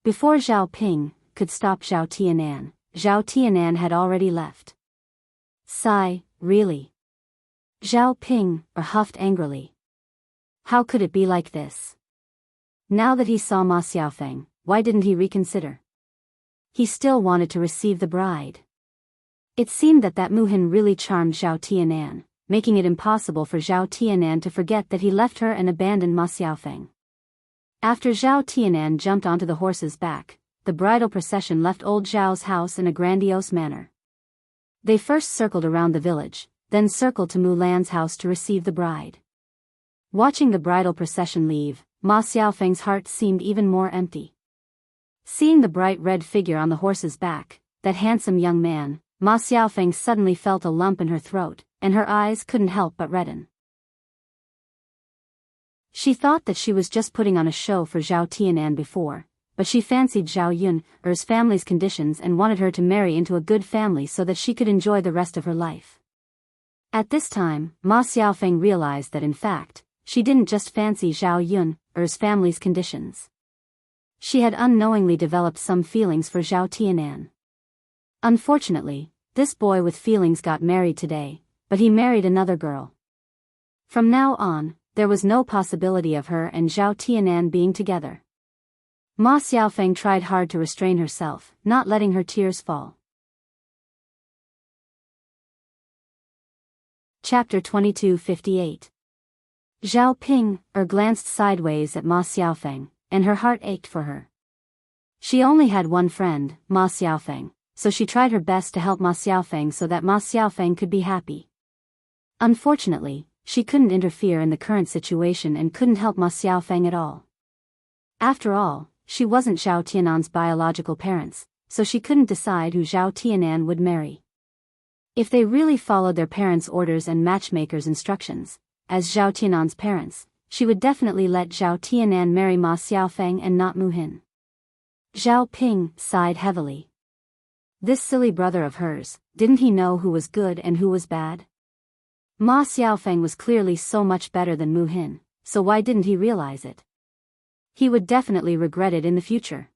Before Zhao Ping could stop Zhao Tianan had already left. Sigh, really? Zhao Ping huffed angrily. How could it be like this? Now that he saw Ma Xiaofeng, why didn't he reconsider? He still wanted to receive the bride. It seemed that Mu Hin really charmed Zhao Tianan, making it impossible for Zhao Tianan to forget that he left her and abandoned Ma Xiaofeng. After Zhao Tianan jumped onto the horse's back, the bridal procession left old Zhao's house in a grandiose manner. They first circled around the village, then circled to Mu Lan's house to receive the bride. Watching the bridal procession leave, Ma Xiaofeng's heart seemed even more empty. Seeing the bright red figure on the horse's back, that handsome young man, Ma Xiaofeng suddenly felt a lump in her throat, and her eyes couldn't help but redden. She thought that she was just putting on a show for Zhao Tianan before, but she fancied Zhao Yun's family's conditions and wanted her to marry into a good family so that she could enjoy the rest of her life. At this time, Ma Xiaofeng realized that in fact, she didn't just fancy Zhao Yun's family's conditions. She had unknowingly developed some feelings for Zhao Tianan. Unfortunately, this boy with feelings got married today, but he married another girl. From now on, there was no possibility of her and Zhao Tianan being together. Ma Xiaofeng tried hard to restrain herself, not letting her tears fall. Chapter 2258. Zhao Ping glanced sideways at Ma Xiaofeng, and her heart ached for her. She only had one friend, Ma Xiaofeng, so she tried her best to help Ma Xiaofeng so that Ma Xiaofeng could be happy. Unfortunately, she couldn't interfere in the current situation and couldn't help Ma Xiaofeng at all. After all, she wasn't Zhao Tianan's biological parents, so she couldn't decide who Zhao Tianan would marry. If they really followed their parents' orders and matchmakers' instructions, as Zhao Tianan's parents, she would definitely let Zhao Tianan marry Ma Xiaofeng and not Mu Hin. Zhao Ping sighed heavily. This silly brother of hers, didn't he know who was good and who was bad? Ma Xiaofeng was clearly so much better than Mu Hin, so why didn't he realize it? He would definitely regret it in the future.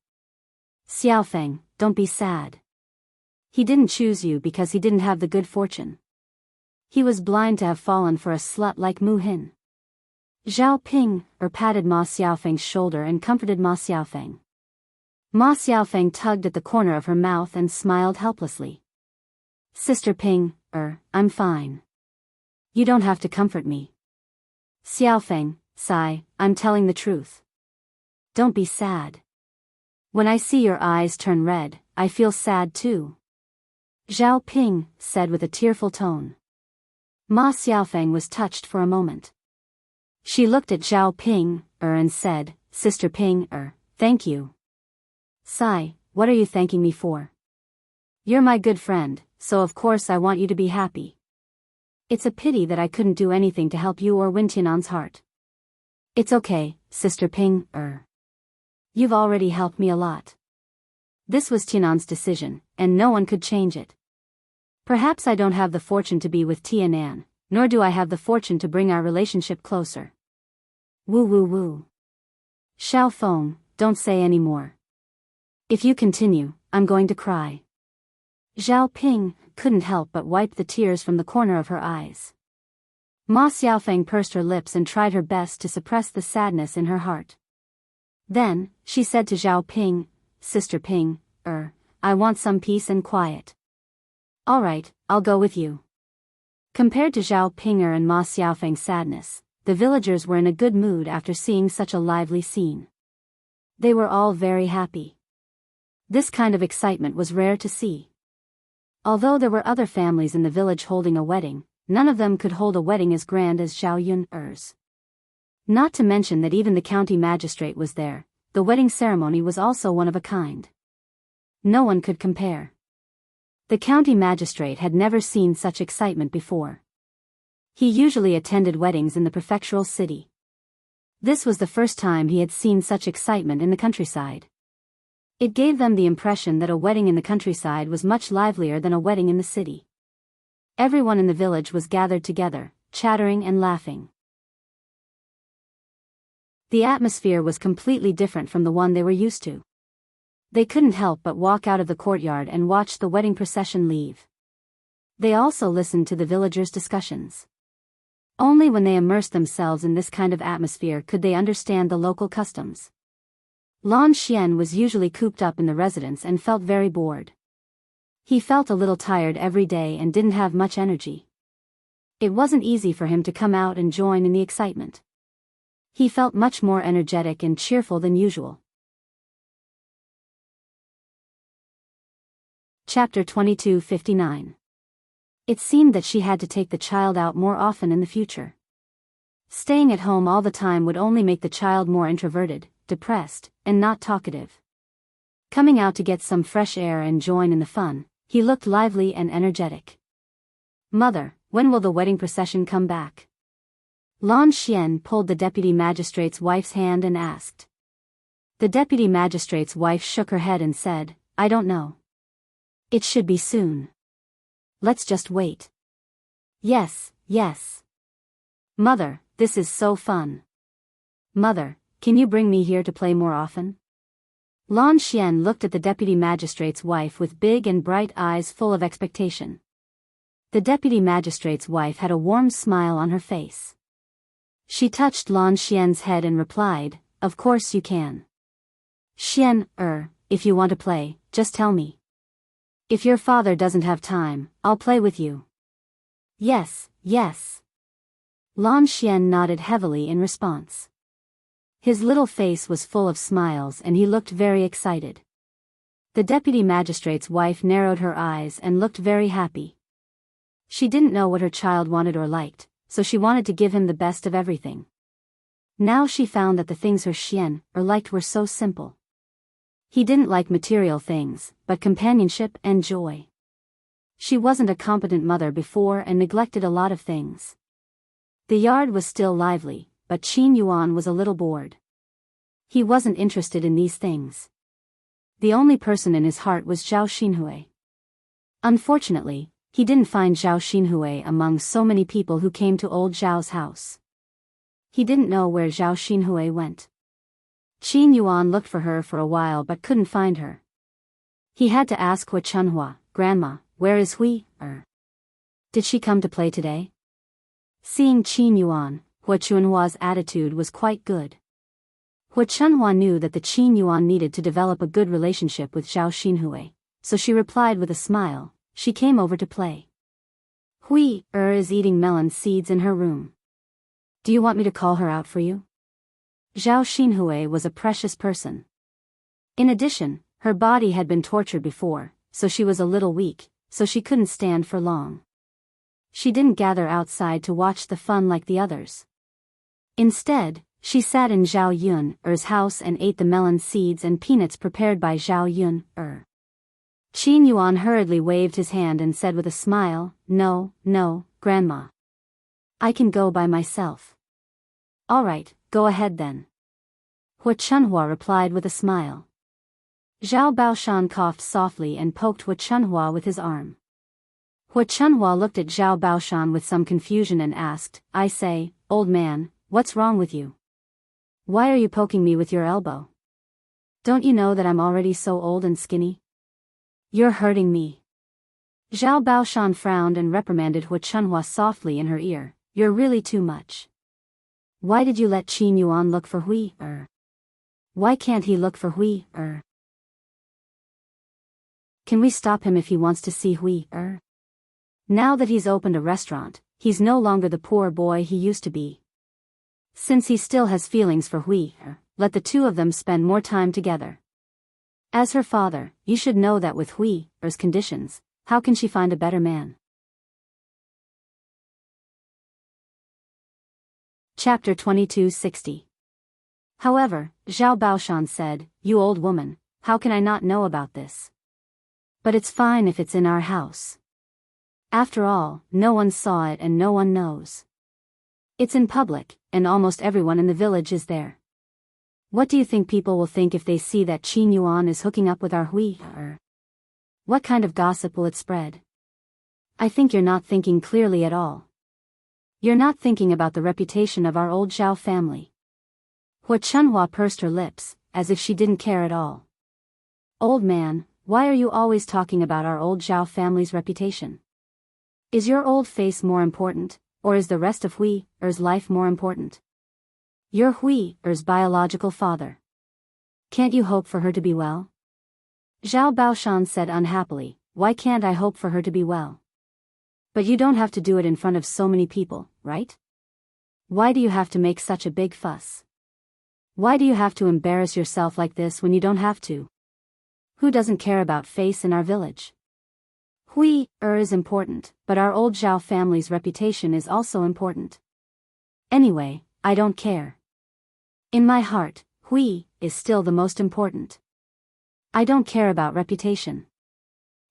Xiaofeng, don't be sad. He didn't choose you because he didn't have the good fortune. He was blind to have fallen for a slut like Mu Hin. Zhao Ping patted Ma Xiaofeng's shoulder and comforted Ma Xiaofeng. Ma Xiaofeng tugged at the corner of her mouth and smiled helplessly. Sister Ping, I'm fine. You don't have to comfort me. Xiaofeng, sigh, I'm telling the truth. Don't be sad. When I see your eyes turn red, I feel sad too. Zhao Ping said with a tearful tone. Ma Xiaofeng was touched for a moment. She looked at Zhao Ping and said, Sister Ping thank you. Sigh, what are you thanking me for? You're my good friend, so of course I want you to be happy. It's a pity that I couldn't do anything to help you or win Tianan's heart. It's okay, Sister Ping You've already helped me a lot. This was Tianan's decision, and no one could change it. Perhaps I don't have the fortune to be with Tianan, nor do I have the fortune to bring our relationship closer. Woo woo woo. Xiao Feng, don't say any more. If you continue, I'm going to cry. Zhao Ping couldn't help but wipe the tears from the corner of her eyes. Ma Xiaofeng pursed her lips and tried her best to suppress the sadness in her heart. Then, she said to Zhao Ping, Sister Ping, I want some peace and quiet. All right, I'll go with you. Compared to Zhao Ping and Ma Xiaofeng's sadness, the villagers were in a good mood after seeing such a lively scene. They were all very happy. This kind of excitement was rare to see. Although there were other families in the village holding a wedding, none of them could hold a wedding as grand as Zhao Yun's. Not to mention that even the county magistrate was there. The wedding ceremony was also one of a kind. No one could compare. The county magistrate had never seen such excitement before. He usually attended weddings in the prefectural city. This was the first time he had seen such excitement in the countryside. It gave them the impression that a wedding in the countryside was much livelier than a wedding in the city. Everyone in the village was gathered together, chattering and laughing. The atmosphere was completely different from the one they were used to. They couldn't help but walk out of the courtyard and watch the wedding procession leave. They also listened to the villagers' discussions. Only when they immersed themselves in this kind of atmosphere could they understand the local customs. Lan Xian was usually cooped up in the residence and felt very bored. He felt a little tired every day and didn't have much energy. It wasn't easy for him to come out and join in the excitement. He felt much more energetic and cheerful than usual. Chapter 2259. It seemed that she had to take the child out more often in the future. Staying at home all the time would only make the child more introverted, depressed, and not talkative. Coming out to get some fresh air and join in the fun, he looked lively and energetic. Mother, when will the wedding procession come back? Lan Xian pulled the deputy magistrate's wife's hand and asked. The deputy magistrate's wife shook her head and said, I don't know. It should be soon. Let's just wait. Yes, yes. Mother, this is so fun. Mother, can you bring me here to play more often? Lan Xian looked at the deputy magistrate's wife with big and bright eyes full of expectation. The deputy magistrate's wife had a warm smile on her face. She touched Lan Xian's head and replied, Of course you can. Xian, if you want to play, just tell me. If your father doesn't have time, I'll play with you. Yes, yes. Lan Xian nodded heavily in response. His little face was full of smiles and he looked very excited. The deputy magistrate's wife narrowed her eyes and looked very happy. She didn't know what her child wanted or liked, so she wanted to give him the best of everything. Now she found that the things her Xian liked were so simple. He didn't like material things, but companionship and joy. She wasn't a competent mother before and neglected a lot of things. The yard was still lively, but Qin Yuan was a little bored. He wasn't interested in these things. The only person in his heart was Zhao Xinhui. Unfortunately, he didn't find Zhao Xinhui among so many people who came to old Zhao's house. He didn't know where Zhao Xinhui went. Qin Yuan looked for her for a while but couldn't find her. He had to ask Hua Chunhua, Grandma, where is Hui? Did she come to play today? Seeing Qin Yuan, Hua Chunhua's attitude was quite good. Hua Chunhua knew that the Qin Yuan needed to develop a good relationship with Zhao Xinhui, so she replied with a smile, she came over to play. Hui is eating melon seeds in her room. Do you want me to call her out for you? Zhao Xinhui was a precious person. In addition, her body had been tortured before, so she was a little weak, so she couldn't stand for long. She didn't gather outside to watch the fun like the others. Instead, she sat in Zhao Yun's house and ate the melon seeds and peanuts prepared by Zhao Yun. Qin Yuan hurriedly waved his hand and said with a smile, No, Grandma. I can go by myself. All right, go ahead then. Hua Chunhua replied with a smile. Zhao Baoshan coughed softly and poked Hua Chunhua with his arm. Hua Chunhua looked at Zhao Baoshan with some confusion and asked, I say, old man, what's wrong with you? Why are you poking me with your elbow? Don't you know that I'm already so old and skinny? You're hurting me. Zhao Baoshan frowned and reprimanded Hua Chunhua softly in her ear, You're really too much. Why did you let Qin Yuan look for Hui? Why can't he look for Hui? Can we stop him if he wants to see Hui? Now that he's opened a restaurant, he's no longer the poor boy he used to be. Since he still has feelings for Hui, let the two of them spend more time together. As her father, you should know that with Hui's conditions, how can she find a better man? Chapter 2260. However, Zhao Baoshan said, You old woman, how can I not know about this? But it's fine if it's in our house. After all, no one saw it and no one knows. It's in public, and almost everyone in the village is there. What do you think people will think if they see that Qin Yuan is hooking up with our Hui? What kind of gossip will it spread? I think you're not thinking clearly at all. You're not thinking about the reputation of our old Zhao family. Hua Chunhua pursed her lips, as if she didn't care at all. Old man, why are you always talking about our old Zhao family's reputation? Is your old face more important, or is the rest of Hui's life more important? You're Hui's biological father. Can't you hope for her to be well? Zhao Baoshan said unhappily, Why can't I hope for her to be well? But you don't have to do it in front of so many people, right? Why do you have to make such a big fuss? Why do you have to embarrass yourself like this when you don't have to? Who doesn't care about face in our village? Hui is important, but our old Zhao family's reputation is also important. Anyway, I don't care. In my heart, Hui is still the most important. I don't care about reputation.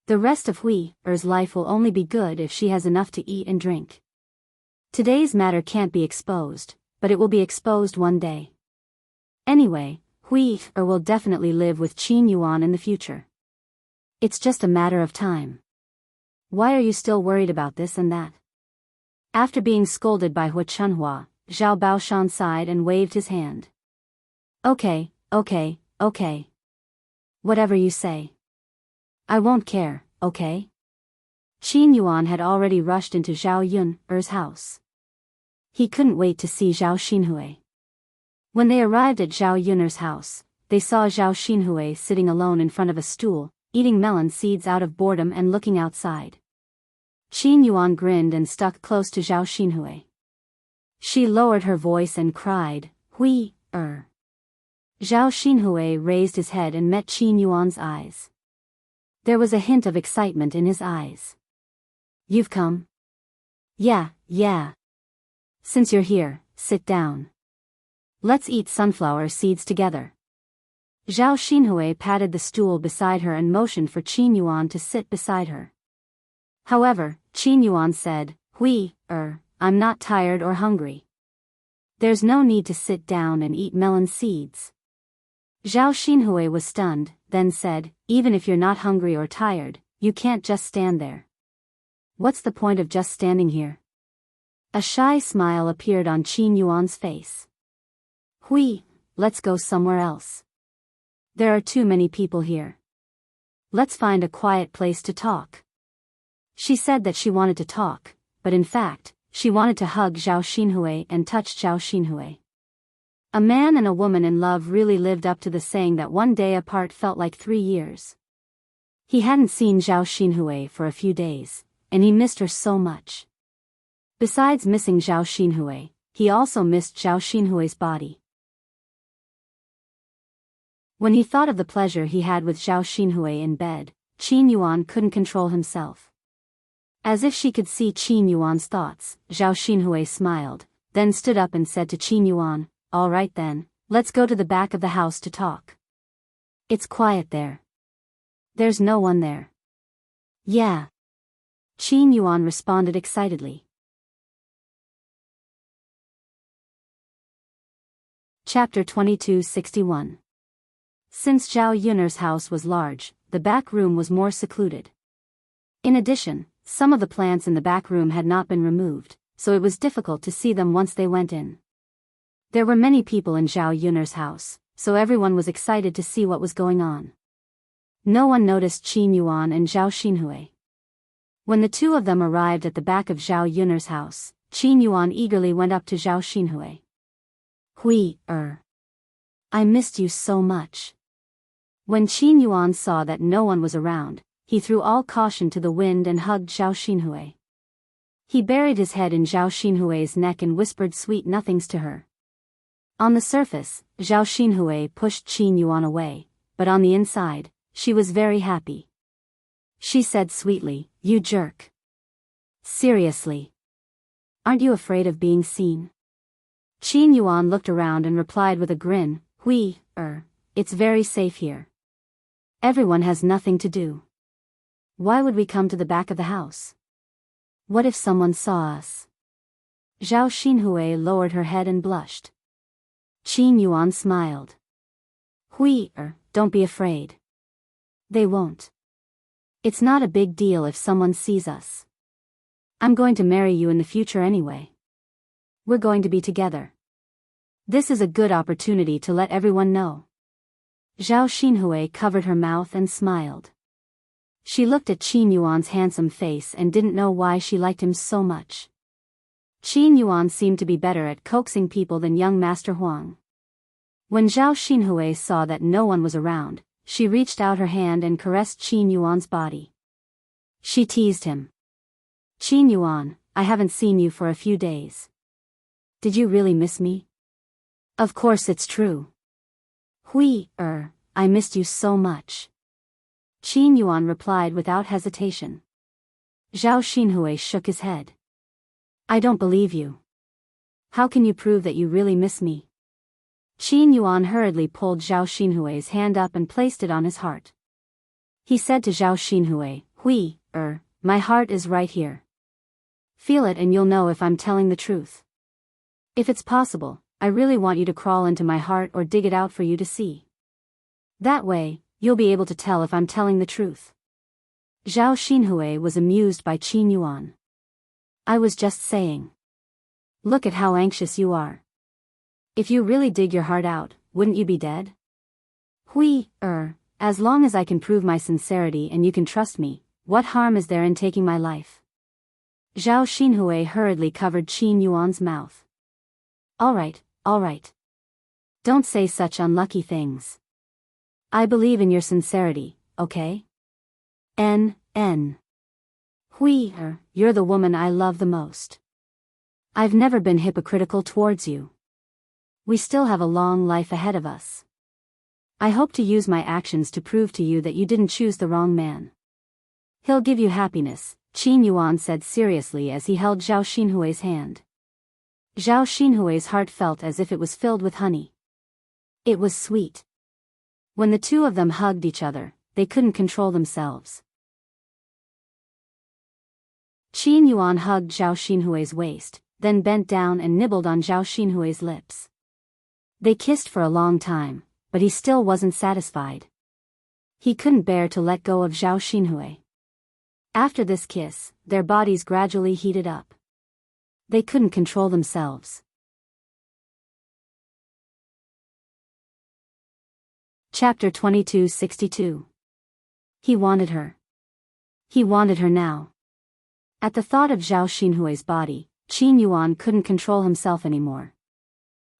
The rest of Hui's life will only be good if she has enough to eat and drink. Today's matter can't be exposed, but it will be exposed one day. Anyway, Hui Er will definitely live with Qin Yuan in the future. It's just a matter of time. Why are you still worried about this and that? After being scolded by Hu Chunhua, Zhao Baoshan sighed and waved his hand. Okay. Whatever you say. I won't care, okay? Qin Yuan had already rushed into Zhao Yun Er's house. He couldn't wait to see Zhao Xinhui. When they arrived at Zhao Yun'er's house, they saw Zhao Xinhui sitting alone in front of a stool, eating melon seeds out of boredom and looking outside. Qin Yuan grinned and stuck close to Zhao Xinhui. She lowered her voice and cried, Hui Er. Zhao Xinhui raised his head and met Qin Yuan's eyes. There was a hint of excitement in his eyes. You've come? Yeah. Since you're here, sit down. Let's eat sunflower seeds together. Zhao Xinhui patted the stool beside her and motioned for Qin Yuan to sit beside her. However, Qin Yuan said, Hui Er, I'm not tired or hungry. There's no need to sit down and eat melon seeds. Zhao Xinhui was stunned, then said, even if you're not hungry or tired, you can't just stand there. What's the point of just standing here? A shy smile appeared on Qin Yuan's face. Hui, let's go somewhere else. There are too many people here. Let's find a quiet place to talk. She said that she wanted to talk, but in fact, she wanted to hug Zhao Xinhui and touch Zhao Xinhui. A man and a woman in love really lived up to the saying that one day apart felt like 3 years. He hadn't seen Zhao Xinhui for a few days, and he missed her so much. Besides missing Zhao Xinhui, he also missed Zhao Xinhui's body. When he thought of the pleasure he had with Zhao Xinhui in bed, Qin Yuan couldn't control himself. As if she could see Qin Yuan's thoughts, Zhao Xinhui smiled, then stood up and said to Qin Yuan, all right then, let's go to the back of the house to talk. It's quiet there. There's no one there. Yeah. Qin Yuan responded excitedly. Chapter 2261. Since Zhao Yun'er's house was large, the back room was more secluded. In addition, some of the plants in the back room had not been removed, so it was difficult to see them once they went in. There were many people in Zhao Yun'er's house, so everyone was excited to see what was going on. No one noticed Qin Yuan and Zhao Xinhui. When the two of them arrived at the back of Zhao Yun'er's house, Qin Yuan eagerly went up to Zhao Xinhui. Hui Er. I missed you so much. When Qin Yuan saw that no one was around, he threw all caution to the wind and hugged Zhao Xinhui. He buried his head in Zhao Xinhui's neck and whispered sweet nothings to her. On the surface, Zhao Xinhui pushed Qin Yuan away, but on the inside, she was very happy. She said sweetly, you jerk. Seriously. Aren't you afraid of being seen? Qin Yuan looked around and replied with a grin, Hui Er, it's very safe here. Everyone has nothing to do. Why would we come to the back of the house? What if someone saw us? Zhao Xinhui lowered her head and blushed. Qin Yuan smiled. Hui Er, don't be afraid. They won't. It's not a big deal if someone sees us. I'm going to marry you in the future anyway. We're going to be together. This is a good opportunity to let everyone know. Zhao Xinhui covered her mouth and smiled. She looked at Qin Yuan's handsome face and didn't know why she liked him so much. Qin Yuan seemed to be better at coaxing people than young Master Huang. When Zhao Xinhui saw that no one was around, she reached out her hand and caressed Qin Yuan's body. She teased him. Qin Yuan, I haven't seen you for a few days. Did you really miss me? Of course it's true. Hui Er, I missed you so much. Qin Yuan replied without hesitation. Zhao Xinhui shook his head. I don't believe you. How can you prove that you really miss me? Qin Yuan hurriedly pulled Zhao Xinhui's hand up and placed it on his heart. He said to Zhao Xinhui, Hui Er, my heart is right here. Feel it and you'll know if I'm telling the truth. If it's possible, I really want you to crawl into my heart or dig it out for you to see. That way, you'll be able to tell if I'm telling the truth. Zhao Xinhui was amused by Qin Yuan. I was just saying. Look at how anxious you are. If you really dig your heart out, wouldn't you be dead? As long as I can prove my sincerity and you can trust me, what harm is there in taking my life? Zhao Xinhui hurriedly covered Qin Yuan's mouth. All right. Don't say such unlucky things. I believe in your sincerity, okay? You're the woman I love the most. I've never been hypocritical towards you. We still have a long life ahead of us. I hope to use my actions to prove to you that you didn't choose the wrong man. He'll give you happiness, Qin Yuan said seriously as he held Zhao Xinhui's hand. Zhao Xinhui's heart felt as if it was filled with honey. It was sweet. When the two of them hugged each other, they couldn't control themselves. Qin Yuan hugged Zhao Xinhui's waist, then bent down and nibbled on Zhao Xinhui's lips. They kissed for a long time, but he still wasn't satisfied. He couldn't bear to let go of Zhao Xinhui. After this kiss, their bodies gradually heated up. They couldn't control themselves. Chapter 2262. He wanted her. He wanted her now. At the thought of Zhao Xinhui's body, Qin Yuan couldn't control himself anymore.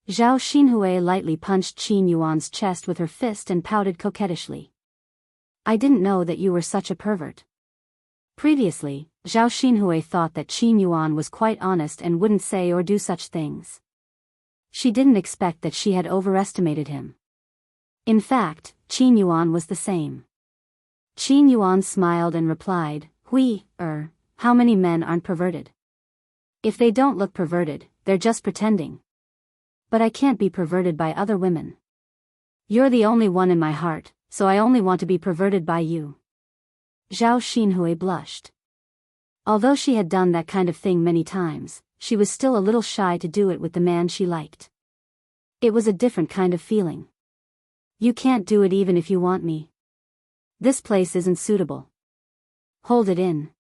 Zhao Xinhui lightly punched Qin Yuan's chest with her fist and pouted coquettishly. I didn't know that you were such a pervert. Previously, Zhao Xinhui thought that Qin Yuan was quite honest and wouldn't say or do such things. She didn't expect that she had overestimated him. In fact, Qin Yuan was the same. Qin Yuan smiled and replied, how many men aren't perverted? If they don't look perverted, they're just pretending. But I can't be perverted by other women. You're the only one in my heart, so I only want to be perverted by you. Zhao Xinhui blushed. Although she had done that kind of thing many times, she was still a little shy to do it with the man she liked. It was a different kind of feeling. You can't do it even if you want me. This place isn't suitable. Hold it in.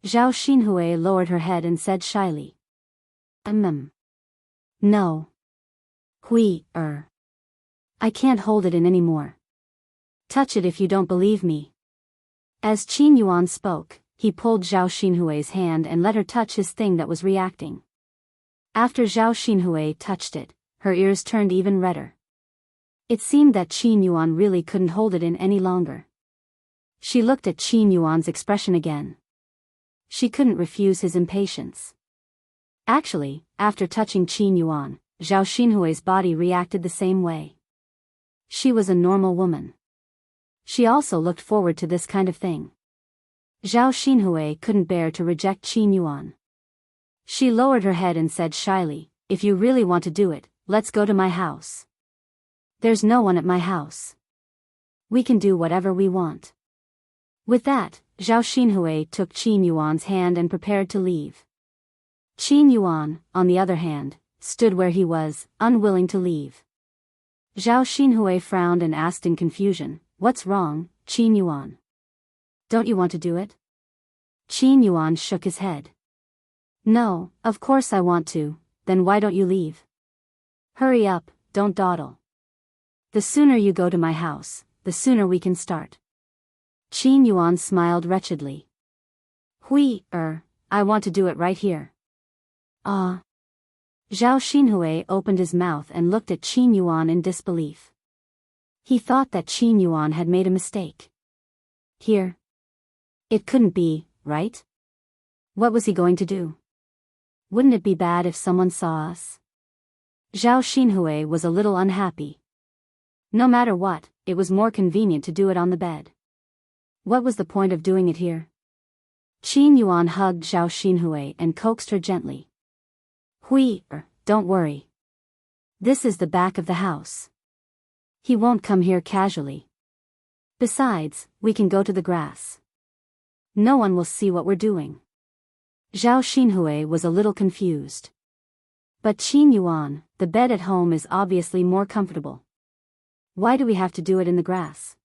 Zhao Xinhui lowered her head and said shyly. No. I can't hold it in anymore. Touch it if you don't believe me. As Qin Yuan spoke, he pulled Zhao Xinhui's hand and let her touch his thing that was reacting. After Zhao Xinhui touched it, her ears turned even redder. It seemed that Qin Yuan really couldn't hold it in any longer. She looked at Qin Yuan's expression again. She couldn't refuse his impatience. Actually, after touching Qin Yuan, Zhao Xinhui's body reacted the same way. She was a normal woman. She also looked forward to this kind of thing. Zhao Xinhui couldn't bear to reject Qin Yuan. She lowered her head and said shyly, if you really want to do it, let's go to my house. There's no one at my house. We can do whatever we want. With that, Zhao Xinhui took Qin Yuan's hand and prepared to leave. Qin Yuan, on the other hand, stood where he was, unwilling to leave. Zhao Xinhui frowned and asked in confusion, what's wrong, Qin Yuan? Don't you want to do it? Qin Yuan shook his head. No, of course I want to, then why don't you leave? Hurry up, don't dawdle. The sooner you go to my house, the sooner we can start. Qin Yuan smiled wretchedly. I want to do it right here. Ah. Zhao Xinhui opened his mouth and looked at Qin Yuan in disbelief. He thought that Qin Yuan had made a mistake. Here. It couldn't be, right? What was he going to do? Wouldn't it be bad if someone saw us? Zhao Xinhui was a little unhappy. No matter what, it was more convenient to do it on the bed. What was the point of doing it here? Qin Yuan hugged Zhao Xinhui and coaxed her gently. Don't worry. This is the back of the house. He won't come here casually. Besides, we can go to the grass. No one will see what we're doing. Zhao Xinhui was a little confused. But Qin Yuan, the bed at home is obviously more comfortable. Why do we have to do it in the grass?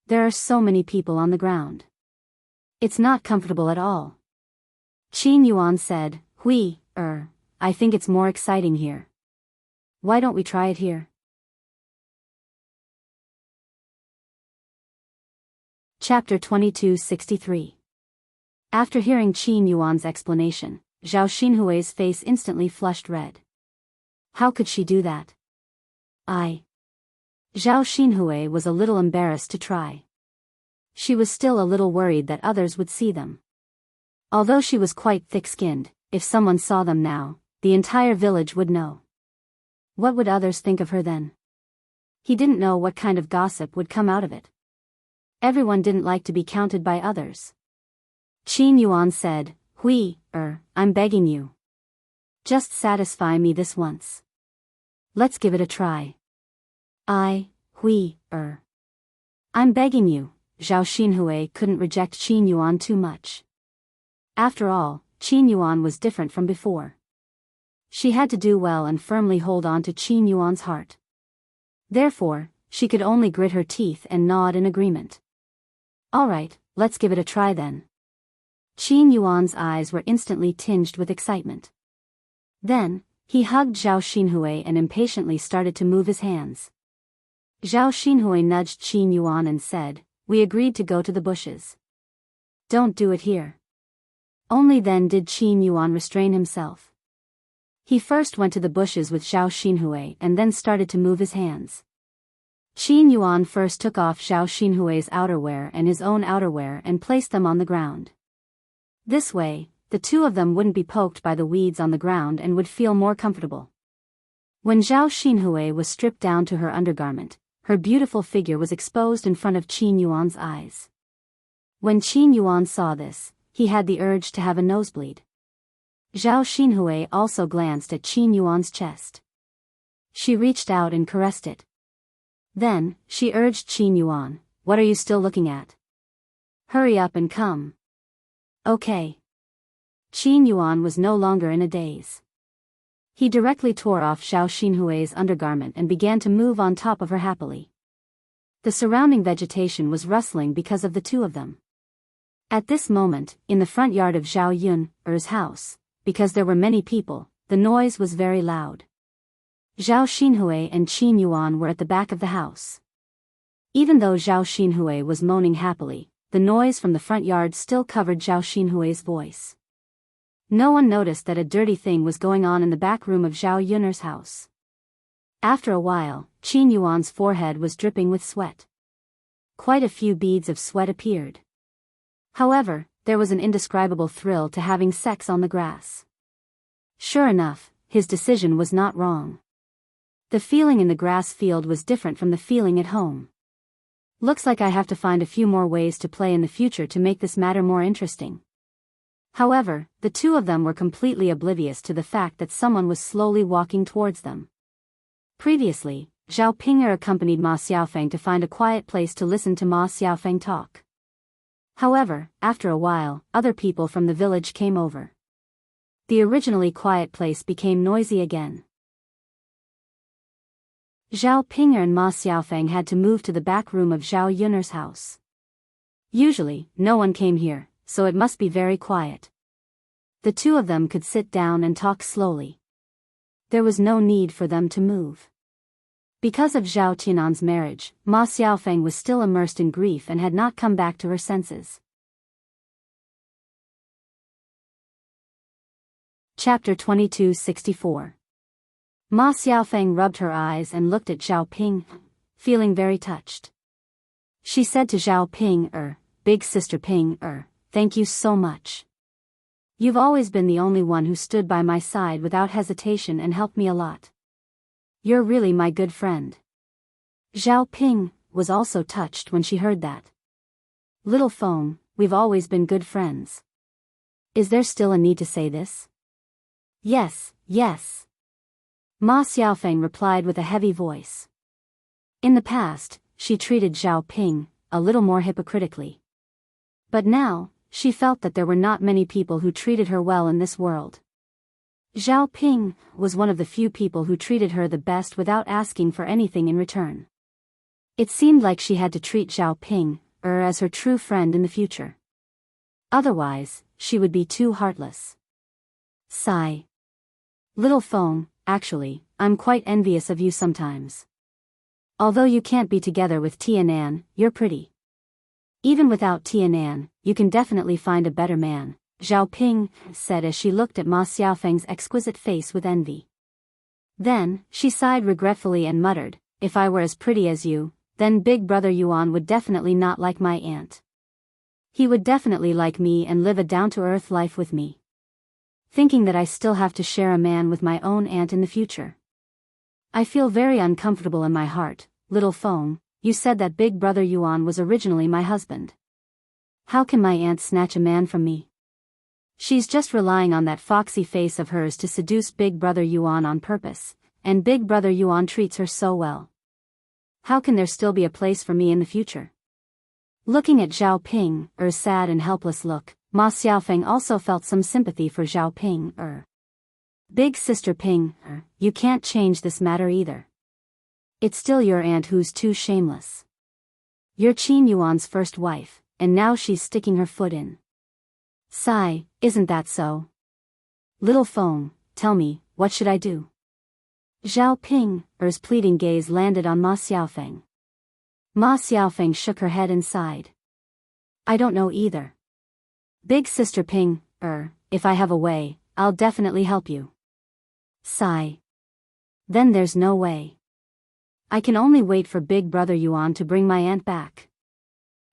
There are so many people on the ground. It's not comfortable at all. Qin Yuan said, I think it's more exciting here. Why don't we try it here? Chapter 2263. After hearing Qin Yuan's explanation, Zhao Xinhui's face instantly flushed red. How could she do that? Zhao Xinhui was a little embarrassed to try. She was still a little worried that others would see them. Although she was quite thick-skinned, if someone saw them now, the entire village would know. What would others think of her then? He didn't know what kind of gossip would come out of it. Everyone didn't like to be counted by others. Qin Yuan said, I'm begging you. Just satisfy me this once. Let's give it a try. I'm begging you. Zhao Xinhui couldn't reject Qin Yuan too much. After all, Qin Yuan was different from before. She had to do well and firmly hold on to Qin Yuan's heart. Therefore, she could only grit her teeth and nod in agreement. All right, let's give it a try then. Qin Yuan's eyes were instantly tinged with excitement. Then, he hugged Zhao Xinhui and impatiently started to move his hands. Zhao Xinhui nudged Qin Yuan and said, We agreed to go to the bushes. Don't do it here. Only then did Qin Yuan restrain himself. He first went to the bushes with Zhao Xinhui and then started to move his hands. Qin Yuan first took off Zhao Xinhui's outerwear and his own outerwear and placed them on the ground. This way, the two of them wouldn't be poked by the weeds on the ground and would feel more comfortable. When Zhao Xinhui was stripped down to her undergarment, her beautiful figure was exposed in front of Qin Yuan's eyes. When Qin Yuan saw this, he had the urge to have a nosebleed. Zhao Xinhui also glanced at Qin Yuan's chest. She reached out and caressed it. Then, she urged Qin Yuan, What are you still looking at? Hurry up and come. Okay. Qin Yuan was no longer in a daze. He directly tore off Zhao Xinhui's undergarment and began to move on top of her happily. The surrounding vegetation was rustling because of the two of them. At this moment, in the front yard of Zhao Yun's house, because there were many people, the noise was very loud. Zhao Xinhui and Qin Yuan were at the back of the house. Even though Zhao Xinhui was moaning happily, the noise from the front yard still covered Zhao Xinhui's voice. No one noticed that a dirty thing was going on in the back room of Zhao Yun's house. After a while, Qin Yuan's forehead was dripping with sweat. Quite a few beads of sweat appeared. However, there was an indescribable thrill to having sex on the grass. Sure enough, his decision was not wrong. The feeling in the grass field was different from the feeling at home. Looks like I have to find a few more ways to play in the future to make this matter more interesting. However, the two of them were completely oblivious to the fact that someone was slowly walking towards them. Previously, Zhao Ping'er accompanied Ma Xiaofeng to find a quiet place to listen to Ma Xiaofeng talk. However, after a while, other people from the village came over. The originally quiet place became noisy again. Zhao Ping'er and Ma Xiaofeng had to move to the back room of Zhao Yun's house. Usually, no one came here, so it must be very quiet. The two of them could sit down and talk slowly. There was no need for them to move. Because of Zhao Tianan's marriage, Ma Xiaofeng was still immersed in grief and had not come back to her senses. Chapter 2264. Ma Xiaofeng rubbed her eyes and looked at Zhao Ping, feeling very touched. She said to Zhao Ping, Big sister Ping, thank you so much. You've always been the only one who stood by my side without hesitation and helped me a lot. You're really my good friend. Zhao Ping was also touched when she heard that. Little Feng, we've always been good friends. Is there still a need to say this? Yes, yes. Ma Xiaofeng replied with a heavy voice. In the past, she treated Zhao Ping a little more hypocritically. But now, she felt that there were not many people who treated her well in this world. Zhao Ping was one of the few people who treated her the best without asking for anything in return. It seemed like she had to treat Zhao Ping as her true friend in the future. Otherwise, she would be too heartless. Sigh. Little Feng, actually, I'm quite envious of you sometimes. Although you can't be together with Tianan, you're pretty. Even without Tianan, you can definitely find a better man, Zhao Ping said as she looked at Ma Xiaofeng's exquisite face with envy. Then, she sighed regretfully and muttered, if I were as pretty as you, then Big Brother Yuan would definitely not like my aunt. He would definitely like me and live a down-to-earth life with me. Thinking that I still have to share a man with my own aunt in the future. I feel very uncomfortable in my heart. Little Feng, you said that Big Brother Yuan was originally my husband. How can my aunt snatch a man from me? She's just relying on that foxy face of hers to seduce Big Brother Yuan on purpose, and Big Brother Yuan treats her so well. How can there still be a place for me in the future? Looking at Zhao Ping's sad and helpless look, Ma Xiaofeng also felt some sympathy for Zhao Ping. Big Sister Ping, you can't change this matter either. It's still your aunt who's too shameless. You're Qin Yuan's first wife, and now she's sticking her foot in. Sigh, isn't that so? Little Feng, tell me, what should I do? Zhao Ping's pleading gaze landed on Ma Xiaofeng. Ma Xiaofeng shook her head and sighed. I don't know either. Big Sister Ping, if I have a way, I'll definitely help you. Sigh. Then there's no way. I can only wait for Big Brother Yuan to bring my aunt back.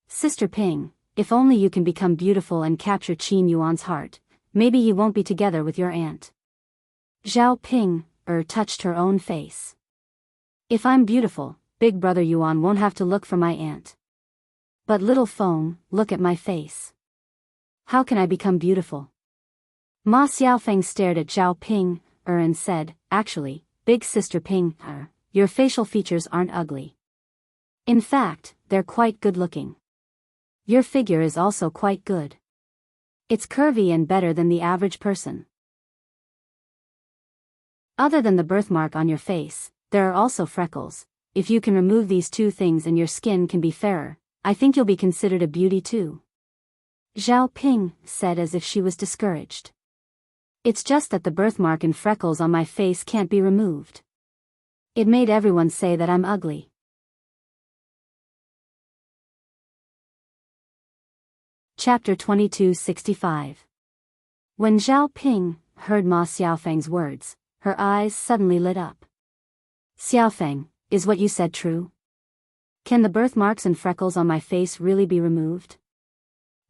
Sister Ping, if only you can become beautiful and capture Qin Yuan's heart, maybe he won't be together with your aunt. Zhao Ping touched her own face. If I'm beautiful, Big Brother Yuan won't have to look for my aunt. But Little Feng, look at my face. How can I become beautiful? Ma Xiaofeng stared at Zhao Ping and said, actually, Big Sister Ping, your facial features aren't ugly. In fact, they're quite good-looking. Your figure is also quite good. It's curvy and better than the average person. Other than the birthmark on your face, there are also freckles. If you can remove these two things and your skin can be fairer, I think you'll be considered a beauty too. Zhao Ping said as if she was discouraged. It's just that the birthmark and freckles on my face can't be removed. It made everyone say that I'm ugly. Chapter 2265. When Zhao Ping heard Ma Xiaofeng's words, her eyes suddenly lit up. Xiaofeng, is what you said true? Can the birthmarks and freckles on my face really be removed?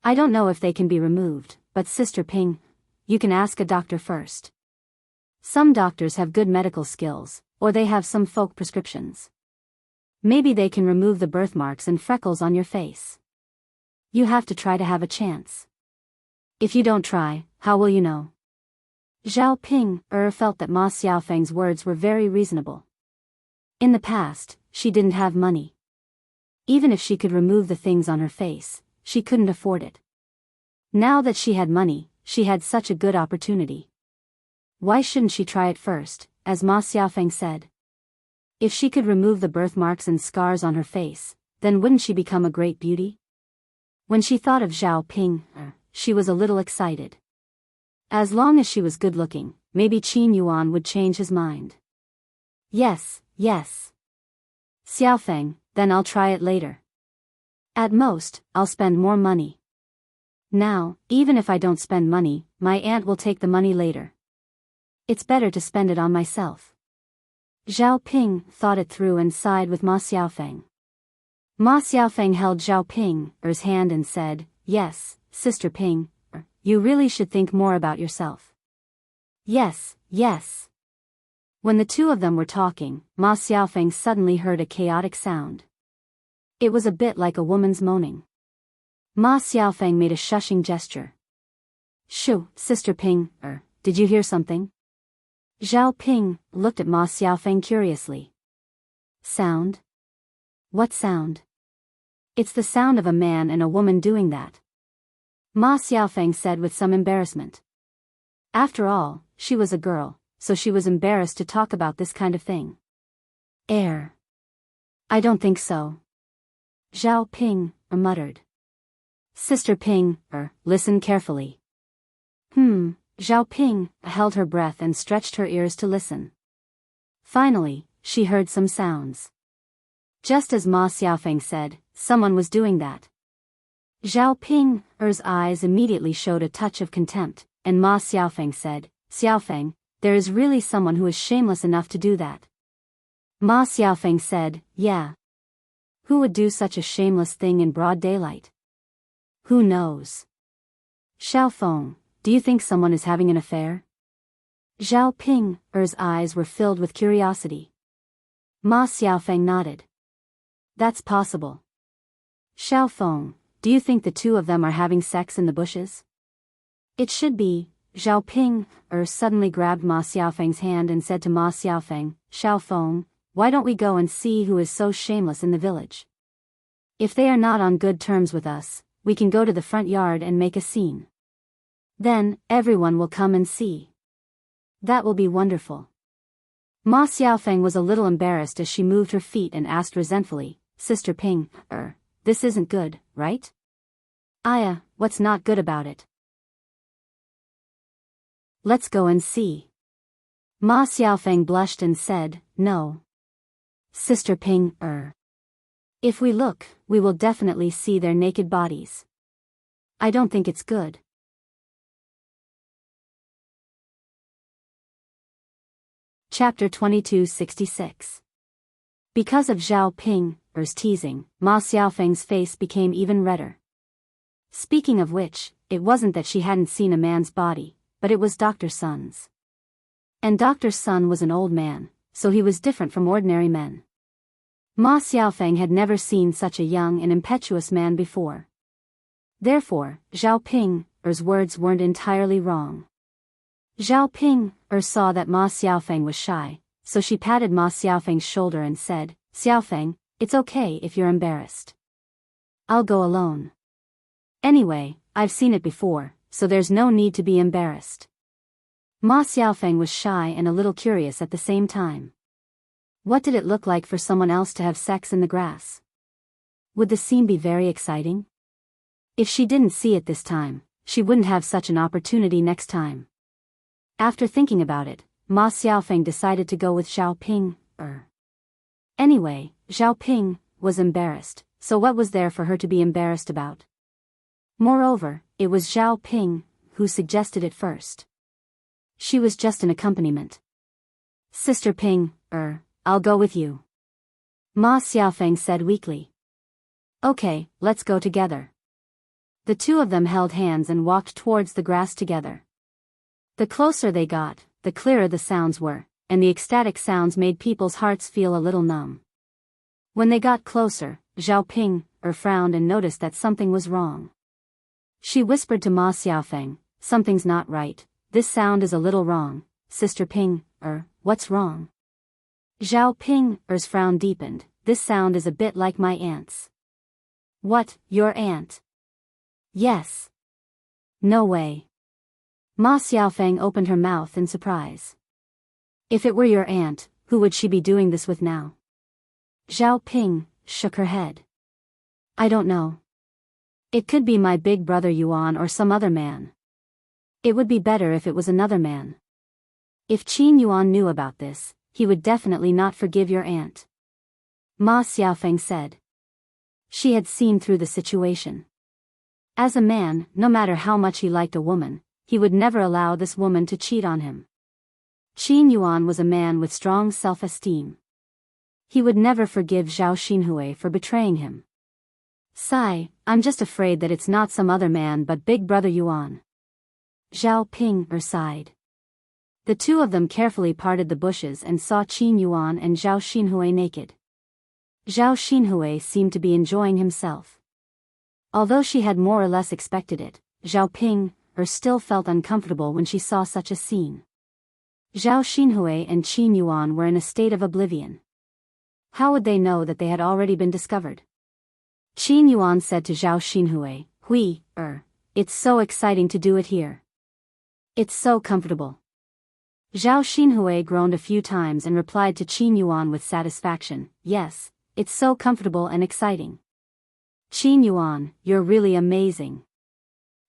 I don't know if they can be removed, but Sister Ping, you can ask a doctor first. Some doctors have good medical skills, or they have some folk prescriptions. Maybe they can remove the birthmarks and freckles on your face. You have to try to have a chance. If you don't try, how will you know? Zhao Ping felt that Ma Xiaofeng's words were very reasonable. In the past, she didn't have money. Even if she could remove the things on her face, she couldn't afford it. Now that she had money, she had such a good opportunity. Why shouldn't she try it first, as Ma Xiaofeng said? If she could remove the birthmarks and scars on her face, then wouldn't she become a great beauty? When she thought of Zhao Ping, she was a little excited. As long as she was good-looking, maybe Qin Yuan would change his mind. Yes. Xiaofeng, then I'll try it later. At most, I'll spend more money. Now, even if I don't spend money, my aunt will take the money later. It's better to spend it on myself. Zhao Ping thought it through and sighed with Ma Xiaofeng. Ma Xiaofeng held Zhao Ping's hand and said, yes, Sister Ping, you really should think more about yourself. Yes. When the two of them were talking, Ma Xiaofeng suddenly heard a chaotic sound. It was a bit like a woman's moaning. Ma Xiaofeng made a shushing gesture. Shoo, Sister Ping, did you hear something? Zhao Ping looked at Ma Xiaofeng curiously. Sound? What sound? It's the sound of a man and a woman doing that. Ma Xiaofeng said with some embarrassment. After all, she was a girl, so she was embarrassed to talk about this kind of thing. I don't think so. Zhao Ping muttered. Sister Ping, listen carefully. Zhao Ping held her breath and stretched her ears to listen. Finally, she heard some sounds. Just as Ma Xiaofeng said, someone was doing that. Zhao Ping's eyes immediately showed a touch of contempt, and Ma Xiaofeng said, Xiaofeng, there is really someone who is shameless enough to do that. Ma Xiaofeng said, yeah. Who would do such a shameless thing in broad daylight? Who knows? Xiaofeng, do you think someone is having an affair? Zhao Ping's eyes were filled with curiosity. Ma Xiaofeng nodded. That's possible. Xiaofeng, do you think the two of them are having sex in the bushes? It should be. Zhao Ping suddenly grabbed Ma Xiaofeng's hand and said to Ma Xiaofeng, Xiaofeng, why don't we go and see who is so shameless in the village? If they are not on good terms with us, we can go to the front yard and make a scene. Then, everyone will come and see. That will be wonderful. Ma Xiaofeng was a little embarrassed as she moved her feet and asked resentfully, Sister Ping, this isn't good, right? Aya, what's not good about it? Let's go and see. Ma Xiaofeng blushed and said, no. Sister Ping, if we look, we will definitely see their naked bodies. I don't think it's good. Chapter 2266. Because of Zhao Ping's teasing, Ma Xiaofeng's face became even redder. Speaking of which, it wasn't that she hadn't seen a man's body, but it was Dr. Sun's. And Dr. Sun was an old man, so he was different from ordinary men. Ma Xiaofeng had never seen such a young and impetuous man before. Therefore, Zhao Ping's words weren't entirely wrong. Zhao Ping saw that Ma Xiaofeng was shy, so she patted Ma Xiaofeng's shoulder and said, Xiaofeng, it's okay if you're embarrassed. I'll go alone. Anyway, I've seen it before, so there's no need to be embarrassed. Ma Xiaofeng was shy and a little curious at the same time. What did it look like for someone else to have sex in the grass? Would the scene be very exciting? If she didn't see it this time, she wouldn't have such an opportunity next time. After thinking about it, Ma Xiaofeng decided to go with Zhao Ping. Anyway, Zhao Ping was embarrassed, so what was there for her to be embarrassed about? Moreover, it was Zhao Ping who suggested it first. She was just an accompaniment. Sister Ping, I'll go with you. Ma Xiaofeng said weakly. Okay, let's go together. The two of them held hands and walked towards the grass together. The closer they got, the clearer the sounds were, and the ecstatic sounds made people's hearts feel a little numb. When they got closer, Zhao Ping frowned and noticed that something was wrong. She whispered to Ma Xiaofeng, something's not right, this sound is a little wrong. Sister Ping, what's wrong? Zhao Ping's frown deepened, this sound is a bit like my aunt's. What, your aunt? Yes. No way. Ma Xiaofeng opened her mouth in surprise. If it were your aunt, who would she be doing this with now? Zhao Ping shook her head. I don't know. It could be my big brother Yuan or some other man. It would be better if it was another man. If Qin Yuan knew about this, he would definitely not forgive your aunt. Ma Xiaofeng said. She had seen through the situation. As a man, no matter how much he liked a woman, he would never allow this woman to cheat on him. Qin Yuan was a man with strong self-esteem. He would never forgive Zhao Xinhui for betraying him. Sigh, I'm just afraid that it's not some other man but Big Brother Yuan. Zhao Ping sighed. The two of them carefully parted the bushes and saw Qin Yuan and Zhao Xinhui naked. Zhao Xinhui seemed to be enjoying himself. Although she had more or less expected it, Zhao Ping still felt uncomfortable when she saw such a scene. Zhao Xinhui and Qin Yuan were in a state of oblivion. How would they know that they had already been discovered? Qin Yuan said to Zhao Xinhui, it's so exciting to do it here. It's so comfortable. Zhao Xinhui groaned a few times and replied to Qin Yuan with satisfaction, "Yes, it's so comfortable and exciting. Qin Yuan, you're really amazing.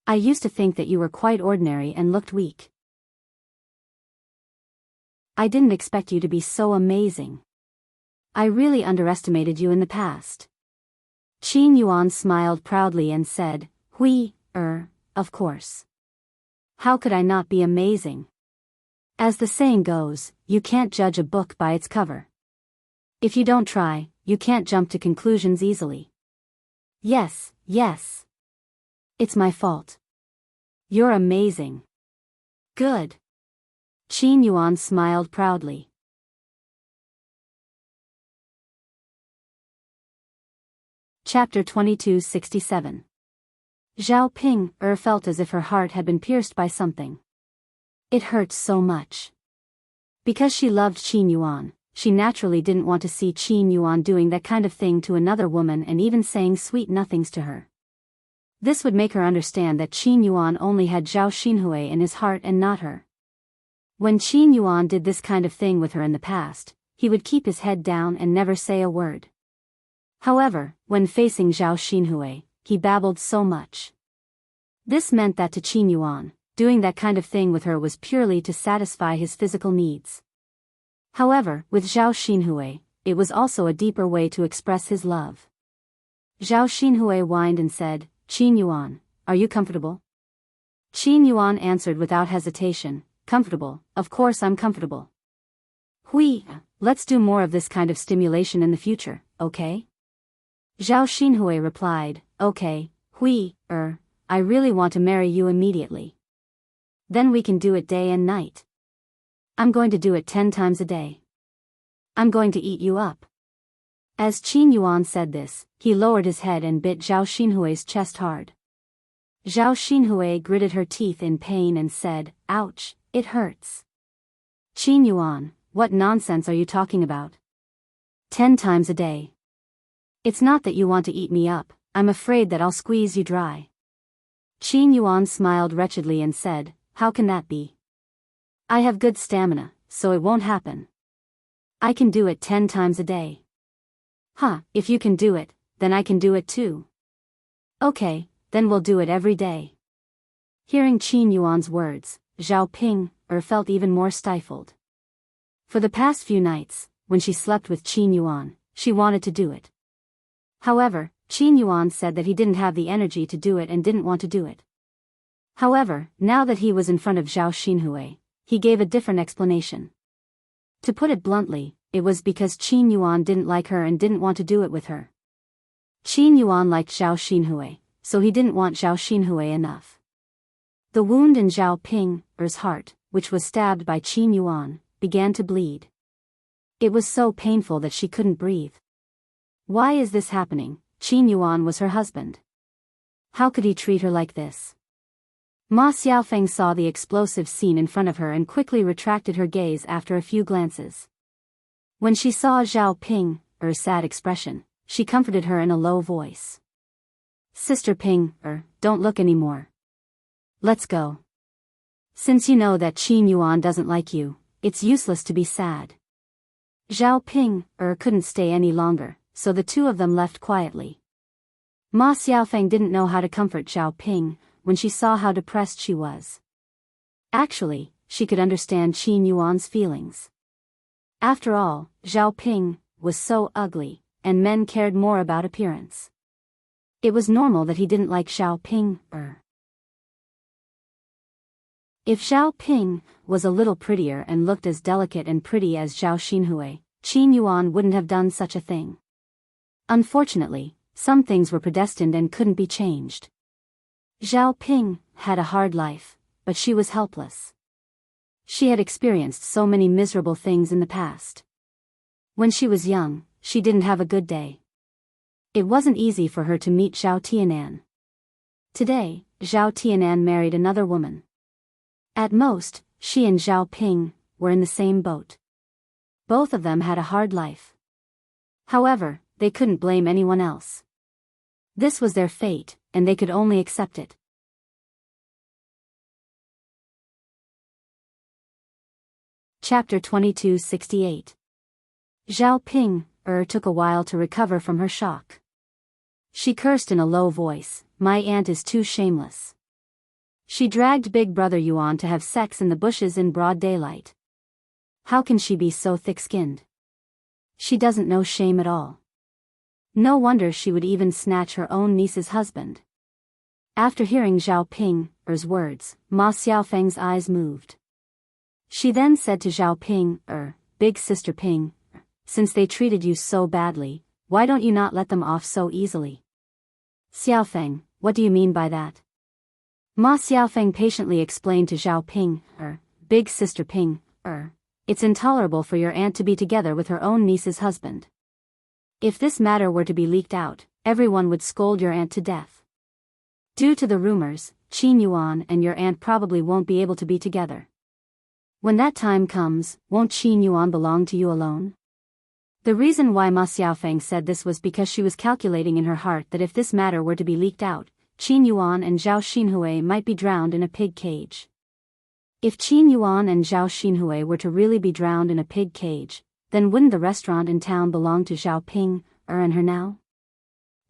I used to think that you were quite ordinary and looked weak. I didn't expect you to be so amazing. I really underestimated you in the past." Qin Yuan smiled proudly and said, Of course. How could I not be amazing? As the saying goes, you can't judge a book by its cover. If you don't try, you can't jump to conclusions easily. Yes. It's my fault. You're amazing. Good. Qin Yuan smiled proudly. Chapter 2267. Zhao Ping felt as if her heart had been pierced by something. It hurt so much. Because she loved Qin Yuan, she naturally didn't want to see Qin Yuan doing that kind of thing to another woman and even saying sweet nothings to her. This would make her understand that Qin Yuan only had Zhao Xinhui in his heart and not her. When Qin Yuan did this kind of thing with her in the past, he would keep his head down and never say a word. However, when facing Zhao Xinhui, he babbled so much. This meant that to Qin Yuan, doing that kind of thing with her was purely to satisfy his physical needs. However, with Zhao Xinhui, it was also a deeper way to express his love. Zhao Xinhui whined and said, "Qin Yuan, are you comfortable?" Qin Yuan answered without hesitation, "Comfortable, of course I'm comfortable. Let's do more of this kind of stimulation in the future, okay?" Zhao Xinhui replied, "Okay, I really want to marry you immediately. Then we can do it day and night. I'm going to do it 10 times a day. I'm going to eat you up." As Qin Yuan said this, he lowered his head and bit Zhao Xinhui's chest hard. Zhao Xinhui gritted her teeth in pain and said, "Ouch, it hurts." "Qin Yuan, what nonsense are you talking about? 10 times a day. It's not that you want to eat me up, I'm afraid that I'll squeeze you dry." Qin Yuan smiled wretchedly and said, "How can that be? I have good stamina, so it won't happen. I can do it 10 times a day." If you can do it, then I can do it too." "Okay, then we'll do it every day." Hearing Qin Yuan's words, Zhao Ping felt even more stifled. For the past few nights, when she slept with Qin Yuan, she wanted to do it. However, Qin Yuan said that he didn't have the energy to do it and didn't want to do it. However, now that he was in front of Zhao Xinhui, he gave a different explanation. To put it bluntly, it was because Qin Yuan didn't like her and didn't want to do it with her. Qin Yuan liked Zhao Xinhui, so he didn't want Zhao Xinhui enough. The wound in Zhao Ping's heart, which was stabbed by Qin Yuan, began to bleed. It was so painful that she couldn't breathe. Why is this happening? Qin Yuan was her husband. How could he treat her like this? Ma Xiaofeng saw the explosive scene in front of her and quickly retracted her gaze after a few glances. When she saw Zhao Ping's sad expression, she comforted her in a low voice. "Sister Ping, don't look anymore. Let's go. Since you know that Qin Yuan doesn't like you, it's useless to be sad." Zhao Ping couldn't stay any longer, so the two of them left quietly. Ma Xiaofeng didn't know how to comfort Zhao Ping when she saw how depressed she was. Actually, she could understand Qin Yuan's feelings. After all, Zhao Ping was so ugly, and men cared more about appearance. It was normal that he didn't like Zhao Ping. If Zhao Ping was a little prettier and looked as delicate and pretty as Zhao Xinhui, Qin Yuan wouldn't have done such a thing. Unfortunately, some things were predestined and couldn't be changed. Zhao Ping had a hard life, but she was helpless. She had experienced so many miserable things in the past. When she was young, she didn't have a good day. It wasn't easy for her to meet Zhao Tianan. Today, Zhao Tianan married another woman. At most, she and Zhao Ping were in the same boat. Both of them had a hard life. However, they couldn't blame anyone else. This was their fate, and they could only accept it. Chapter 2268. Zhao Ping took a while to recover from her shock. She cursed in a low voice, "My aunt is too shameless. She dragged Big Brother Yuan to have sex in the bushes in broad daylight. How can she be so thick-skinned? She doesn't know shame at all. No wonder she would even snatch her own niece's husband." After hearing Zhao Ping's words, Ma Xiaofeng's eyes moved. She then said to Zhao Ping, "Big Sister Ping, since they treated you so badly, why don't you not let them off so easily?" "Xiaofeng, what do you mean by that?" Ma Xiaofeng patiently explained to Zhao Ping, "Big Sister Ping, it's intolerable for your aunt to be together with her own niece's husband. If this matter were to be leaked out, everyone would scold your aunt to death. Due to the rumors, Qin Yuan and your aunt probably won't be able to be together. When that time comes, won't Qin Yuan belong to you alone?" The reason why Ma Xiaofeng said this was because she was calculating in her heart that if this matter were to be leaked out, Qin Yuan and Zhao Xinhui might be drowned in a pig cage. If Qin Yuan and Zhao Xinhui were to really be drowned in a pig cage, then wouldn't the restaurant in town belong to Zhao Ping and her now?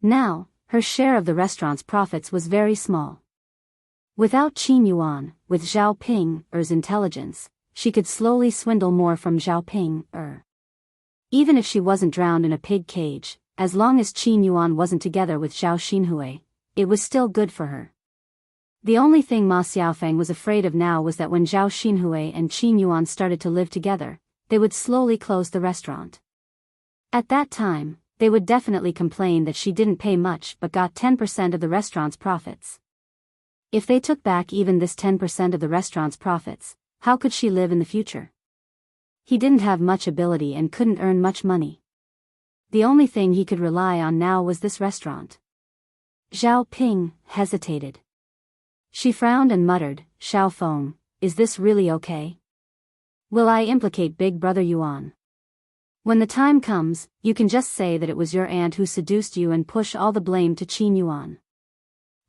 Now, her share of the restaurant's profits was very small. Without Qin Yuan, with Zhao Ping's intelligence, she could slowly swindle more from Zhao Ping. Even if she wasn't drowned in a pig cage, as long as Qin Yuan wasn't together with Zhao Xinhui, it was still good for her. The only thing Ma Xiaofeng was afraid of now was that when Zhao Xinhui and Qin Yuan started to live together, they would slowly close the restaurant. At that time, they would definitely complain that she didn't pay much but got 10% of the restaurant's profits. If they took back even this 10% of the restaurant's profits, how could she live in the future? He didn't have much ability and couldn't earn much money. The only thing he could rely on now was this restaurant. Zhao Ping hesitated. She frowned and muttered, "Xiao Feng, is this really okay? Will I implicate Big Brother Yuan? When the time comes, you can just say that it was your aunt who seduced you and push all the blame to Qin Yuan."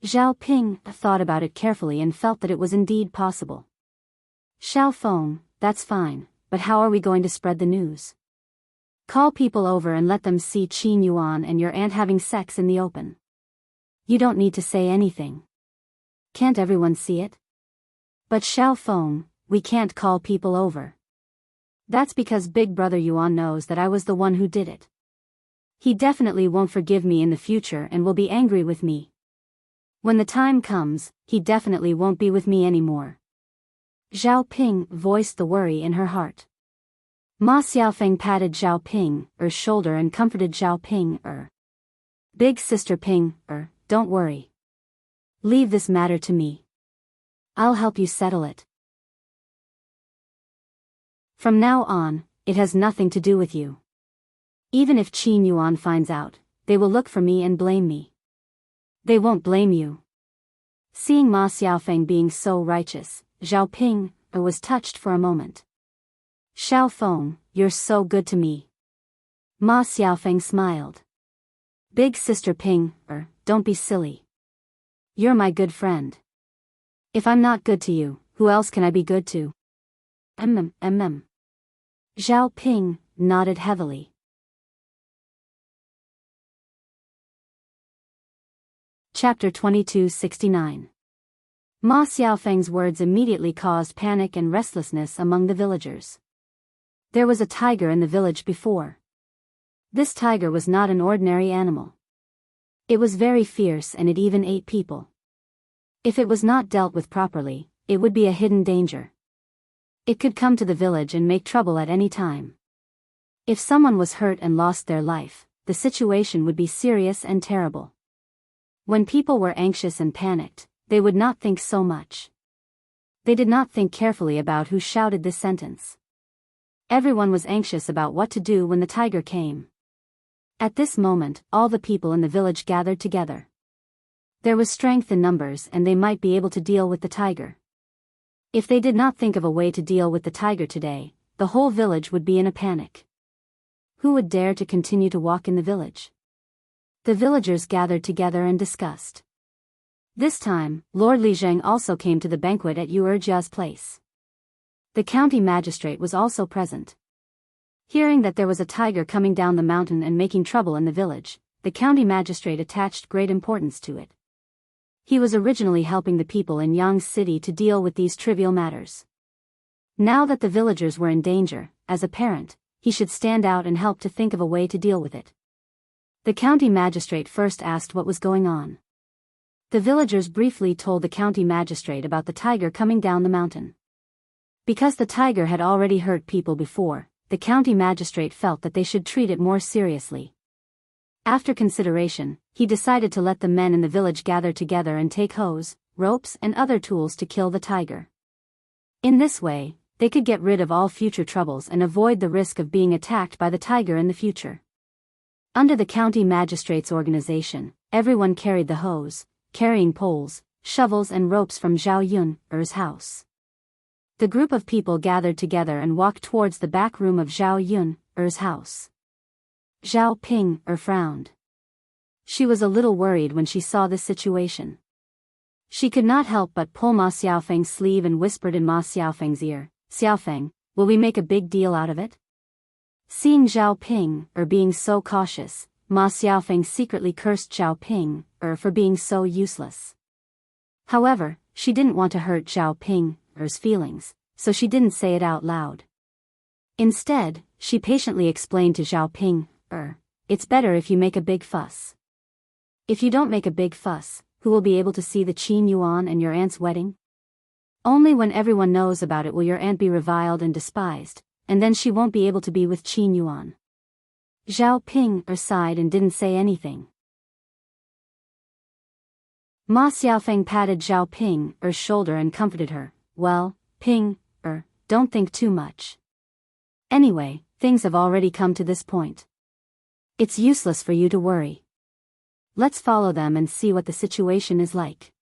Zhao Ping thought about it carefully and felt that it was indeed possible. "Xiao Feng, that's fine, but how are we going to spread the news? Call people over and let them see Qin Yuan and your aunt having sex in the open. You don't need to say anything. Can't everyone see it?" "But Xiao Feng, we can't call people over. That's because Big Brother Yuan knows that I was the one who did it. He definitely won't forgive me in the future and will be angry with me. When the time comes, he definitely won't be with me anymore." Zhao Ping voiced the worry in her heart. Ma Xiaofeng patted Zhao Ping's shoulder and comforted Zhao Ping. "Big Sister Ping, don't worry. Leave this matter to me. I'll help you settle it. From now on, it has nothing to do with you. Even if Qin Yuan finds out, they will look for me and blame me. They won't blame you." Seeing Ma Xiaofeng being so righteous, Zhao Ping was touched for a moment. "Xiao Feng, you're so good to me." Ma Xiaofeng smiled. "Big Sister Ping, don't be silly. You're my good friend. If I'm not good to you, who else can I be good to?" Zhao Ping nodded heavily. Chapter 2269. Ma Xiaofeng's words immediately caused panic and restlessness among the villagers. There was a tiger in the village before. This tiger was not an ordinary animal. It was very fierce and it even ate people. If it was not dealt with properly, it would be a hidden danger. It could come to the village and make trouble at any time. If someone was hurt and lost their life, the situation would be serious and terrible. When people were anxious and panicked, they would not think so much. They did not think carefully about who shouted this sentence. Everyone was anxious about what to do when the tiger came. At this moment, all the people in the village gathered together. There was strength in numbers and they might be able to deal with the tiger. If they did not think of a way to deal with the tiger today, the whole village would be in a panic. Who would dare to continue to walk in the village? The villagers gathered together and discussed. This time, Lord Li Zheng also came to the banquet at Yu Erjia's place. The county magistrate was also present. Hearing that there was a tiger coming down the mountain and making trouble in the village, the county magistrate attached great importance to it. He was originally helping the people in Yang's city to deal with these trivial matters. Now that the villagers were in danger, as a parent, he should stand out and help to think of a way to deal with it. The county magistrate first asked what was going on. The villagers briefly told the county magistrate about the tiger coming down the mountain. Because the tiger had already hurt people before, the county magistrate felt that they should treat it more seriously. After consideration, he decided to let the men in the village gather together and take hoes, ropes and other tools to kill the tiger. In this way, they could get rid of all future troubles and avoid the risk of being attacked by the tiger in the future. Under the county magistrate's organization, everyone carried the hoes, carrying poles, shovels and ropes from Zhao Yun's house. The group of people gathered together and walked towards the back room of Zhao Yun's house. Zhao Ping frowned. She was a little worried when she saw this situation. She could not help but pull Ma Xiaofeng's sleeve and whispered in Ma Xiaofeng's ear, "Xiaofeng, will we make a big deal out of it?" Seeing Zhao Ping being so cautious, Ma Xiaofeng secretly cursed Zhao Ping for being so useless. However, she didn't want to hurt Zhao Ping's feelings, so she didn't say it out loud. Instead, she patiently explained to Zhao Ping, "It's better if you make a big fuss. If you don't make a big fuss, who will be able to see the Qin Yuan and your aunt's wedding? Only when everyone knows about it will your aunt be reviled and despised, and then she won't be able to be with Qin Yuan." Zhao Ping sighed and didn't say anything. Ma Xiaofeng patted Zhao Ping's shoulder and comforted her, "Well, Ping, don't think too much. Anyway, things have already come to this point. It's useless for you to worry. Let's follow them and see what the situation is like."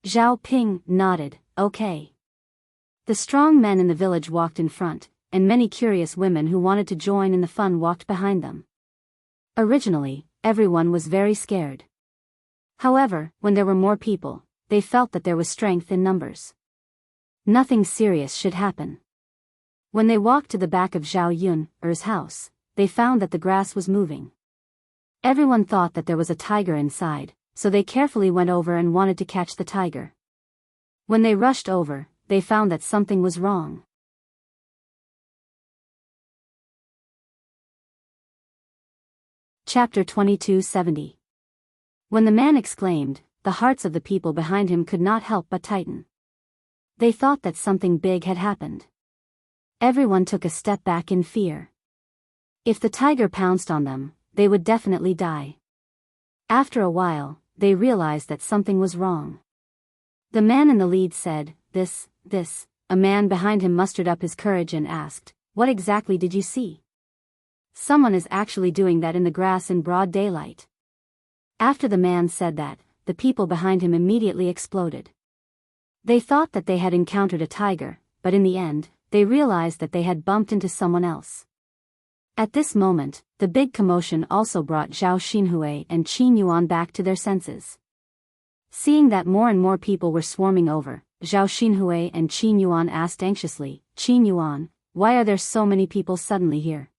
Zhao Ping nodded, "Okay." The strong men in the village walked in front, and many curious women who wanted to join in the fun walked behind them. Originally, everyone was very scared. However, when there were more people, they felt that there was strength in numbers. Nothing serious should happen. When they walked to the back of Zhao Yun's house, they found that the grass was moving. Everyone thought that there was a tiger inside, so they carefully went over and wanted to catch the tiger. When they rushed over, they found that something was wrong. Chapter 2270. When the man exclaimed, the hearts of the people behind him could not help but tighten. They thought that something big had happened. Everyone took a step back in fear. If the tiger pounced on them, they would definitely die. After a while, they realized that something was wrong. The man in the lead said, This. A man behind him mustered up his courage and asked, "What exactly did you see?" "Someone is actually doing that in the grass in broad daylight." After the man said that, the people behind him immediately exploded. They thought that they had encountered a tiger, but in the end, they realized that they had bumped into someone else. At this moment, the big commotion also brought Zhao Xinhui and Qin Yuan back to their senses. Seeing that more and more people were swarming over, Zhao Xinhui and Qin Yuan asked anxiously, "Qin Yuan, why are there so many people suddenly here?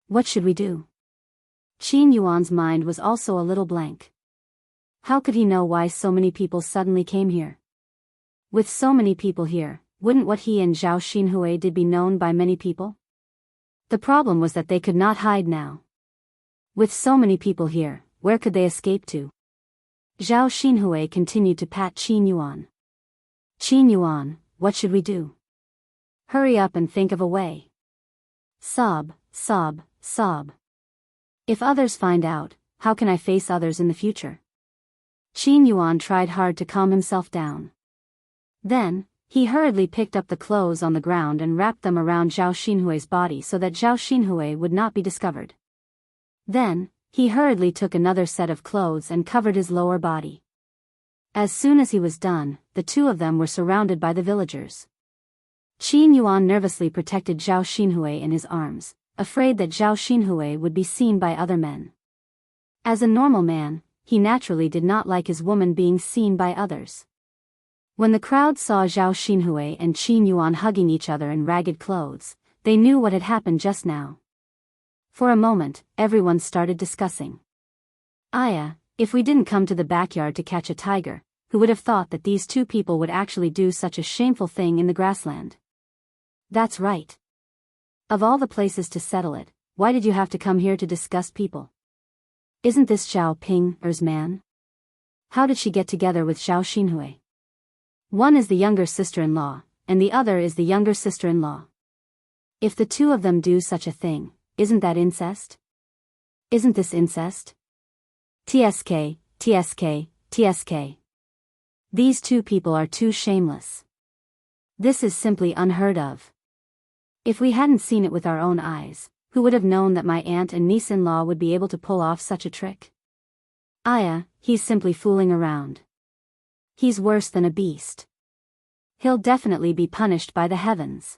What should we do?" Qin Yuan's mind was also a little blank. How could he know why so many people suddenly came here? With so many people here, wouldn't what he and Zhao Xinhui did be known by many people? The problem was that they could not hide now. With so many people here, where could they escape to? Zhao Xinhui continued to pat Qin Yuan. "Qin Yuan, what should we do? Hurry up and think of a way." Sob. "If others find out, how can I face others in the future?" Qin Yuan tried hard to calm himself down. Then, he hurriedly picked up the clothes on the ground and wrapped them around Zhao Xinhui's body so that Zhao Xinhui would not be discovered. Then, he hurriedly took another set of clothes and covered his lower body. As soon as he was done, the two of them were surrounded by the villagers. Qin Yuan nervously protected Zhao Xinhui in his arms, afraid that Zhao Xinhui would be seen by other men. As a normal man, he naturally did not like his woman being seen by others. When the crowd saw Zhao Xinhui and Qin Yuan hugging each other in ragged clothes, they knew what had happened just now. For a moment, everyone started discussing. Aya, if we didn't come to the backyard to catch a tiger, who would have thought that these two people would actually do such a shameful thing in the grassland? That's right. Of all the places to settle it, why did you have to come here to discuss people? Isn't this Zhao Ping's man? How did she get together with Zhao Xinhui? One is the younger sister-in-law, and the other is the younger sister-in-law. If the two of them do such a thing, isn't that incest? Isn't this incest? TSK, TSK, TSK. These two people are too shameless. This is simply unheard of. If we hadn't seen it with our own eyes, who would have known that my aunt and niece-in-law would be able to pull off such a trick? Aya, he's simply fooling around. He's worse than a beast. He'll definitely be punished by the heavens.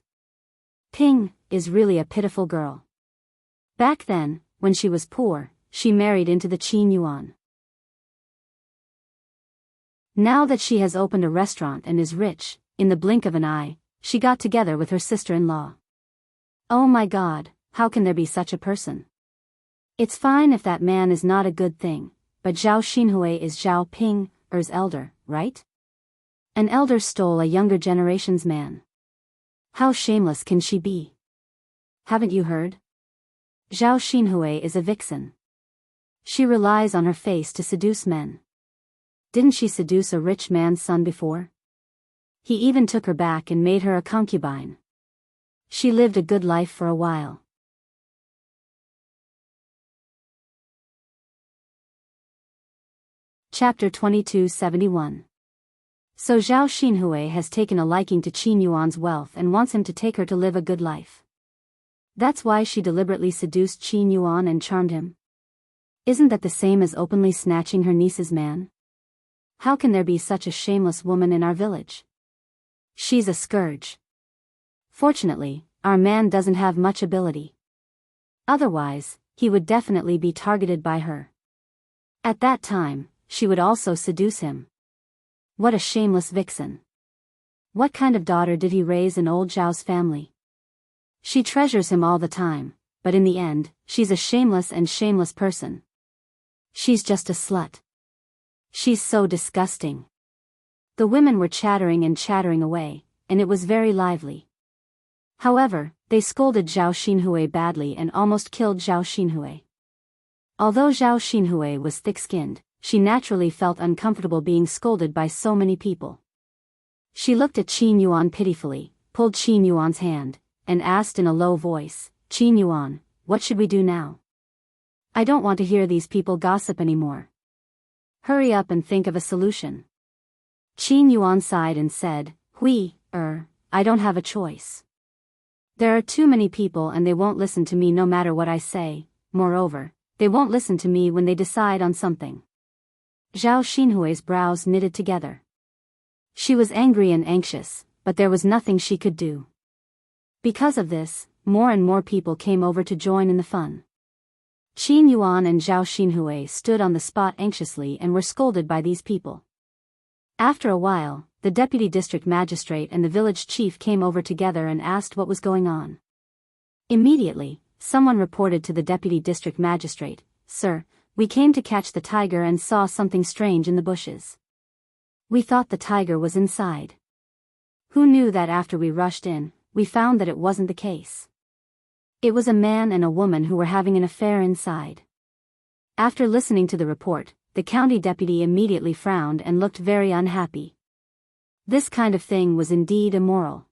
Ping is really a pitiful girl. Back then, when she was poor, she married into the Qin Yuan. Now that she has opened a restaurant and is rich, in the blink of an eye, she got together with her sister-in-law. Oh my God, how can there be such a person? It's fine if that man is not a good thing, but Zhao Xinhui is Zhao Ping's elder, right? An elder stole a younger generation's man. How shameless can she be? Haven't you heard? Zhao Xinhui is a vixen. She relies on her face to seduce men. Didn't she seduce a rich man's son before? He even took her back and made her a concubine. She lived a good life for a while. Chapter 2271. So Zhao Xinhui has taken a liking to Qin Yuan's wealth and wants him to take her to live a good life. That's why she deliberately seduced Qin Yuan and charmed him. Isn't that the same as openly snatching her niece's man? How can there be such a shameless woman in our village? She's a scourge. Fortunately, our man doesn't have much ability. Otherwise, he would definitely be targeted by her. At that time, she would also seduce him. What a shameless vixen. What kind of daughter did he raise in old Zhao's family? She treasures him all the time, but in the end, she's a shameless person. She's just a slut. She's so disgusting. The women were chattering and chattering away, and it was very lively. However, they scolded Zhao Xinhui badly and almost killed Zhao Xinhui. Although Zhao Xinhui was thick-skinned, she naturally felt uncomfortable being scolded by so many people. She looked at Qin Yuan pitifully, pulled Qin Yuan's hand, and asked in a low voice, "Qin Yuan, what should we do now? I don't want to hear these people gossip anymore. Hurry up and think of a solution." Qin Yuan sighed and said, I don't have a choice. There are too many people and they won't listen to me no matter what I say. Moreover, they won't listen to me when they decide on something." Zhao Xinhui's brows knitted together. She was angry and anxious, but there was nothing she could do. Because of this, more and more people came over to join in the fun. Qin Yuan and Zhao Xinhui stood on the spot anxiously and were scolded by these people. After a while, the deputy district magistrate and the village chief came over together and asked what was going on. Immediately, someone reported to the deputy district magistrate, "Sir, we came to catch the tiger and saw something strange in the bushes. We thought the tiger was inside. Who knew that after we rushed in, we found that it wasn't the case. It was a man and a woman who were having an affair inside." After listening to the report, the county deputy immediately frowned and looked very unhappy. This kind of thing was indeed immoral.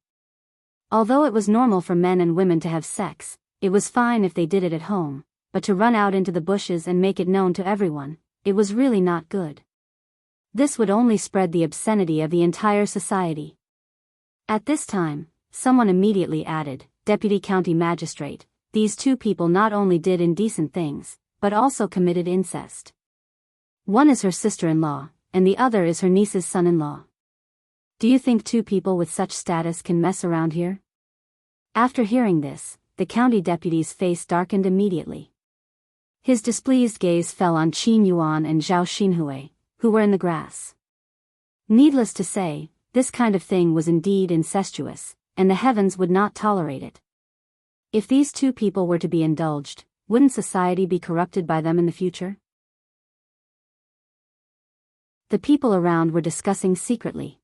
Although it was normal for men and women to have sex, it was fine if they did it at home, but to run out into the bushes and make it known to everyone, it was really not good. This would only spread the obscenity of the entire society. At this time, someone immediately added, "Deputy County Magistrate, these two people not only did indecent things, but also committed incest. One is her sister-in-law, and the other is her niece's son-in-law. Do you think two people with such status can mess around here?" After hearing this, the county deputy's face darkened immediately. His displeased gaze fell on Qin Yuan and Zhao Xinhui, who were in the grass. Needless to say, this kind of thing was indeed incestuous, and the heavens would not tolerate it. If these two people were to be indulged, wouldn't society be corrupted by them in the future? The people around were discussing secretly.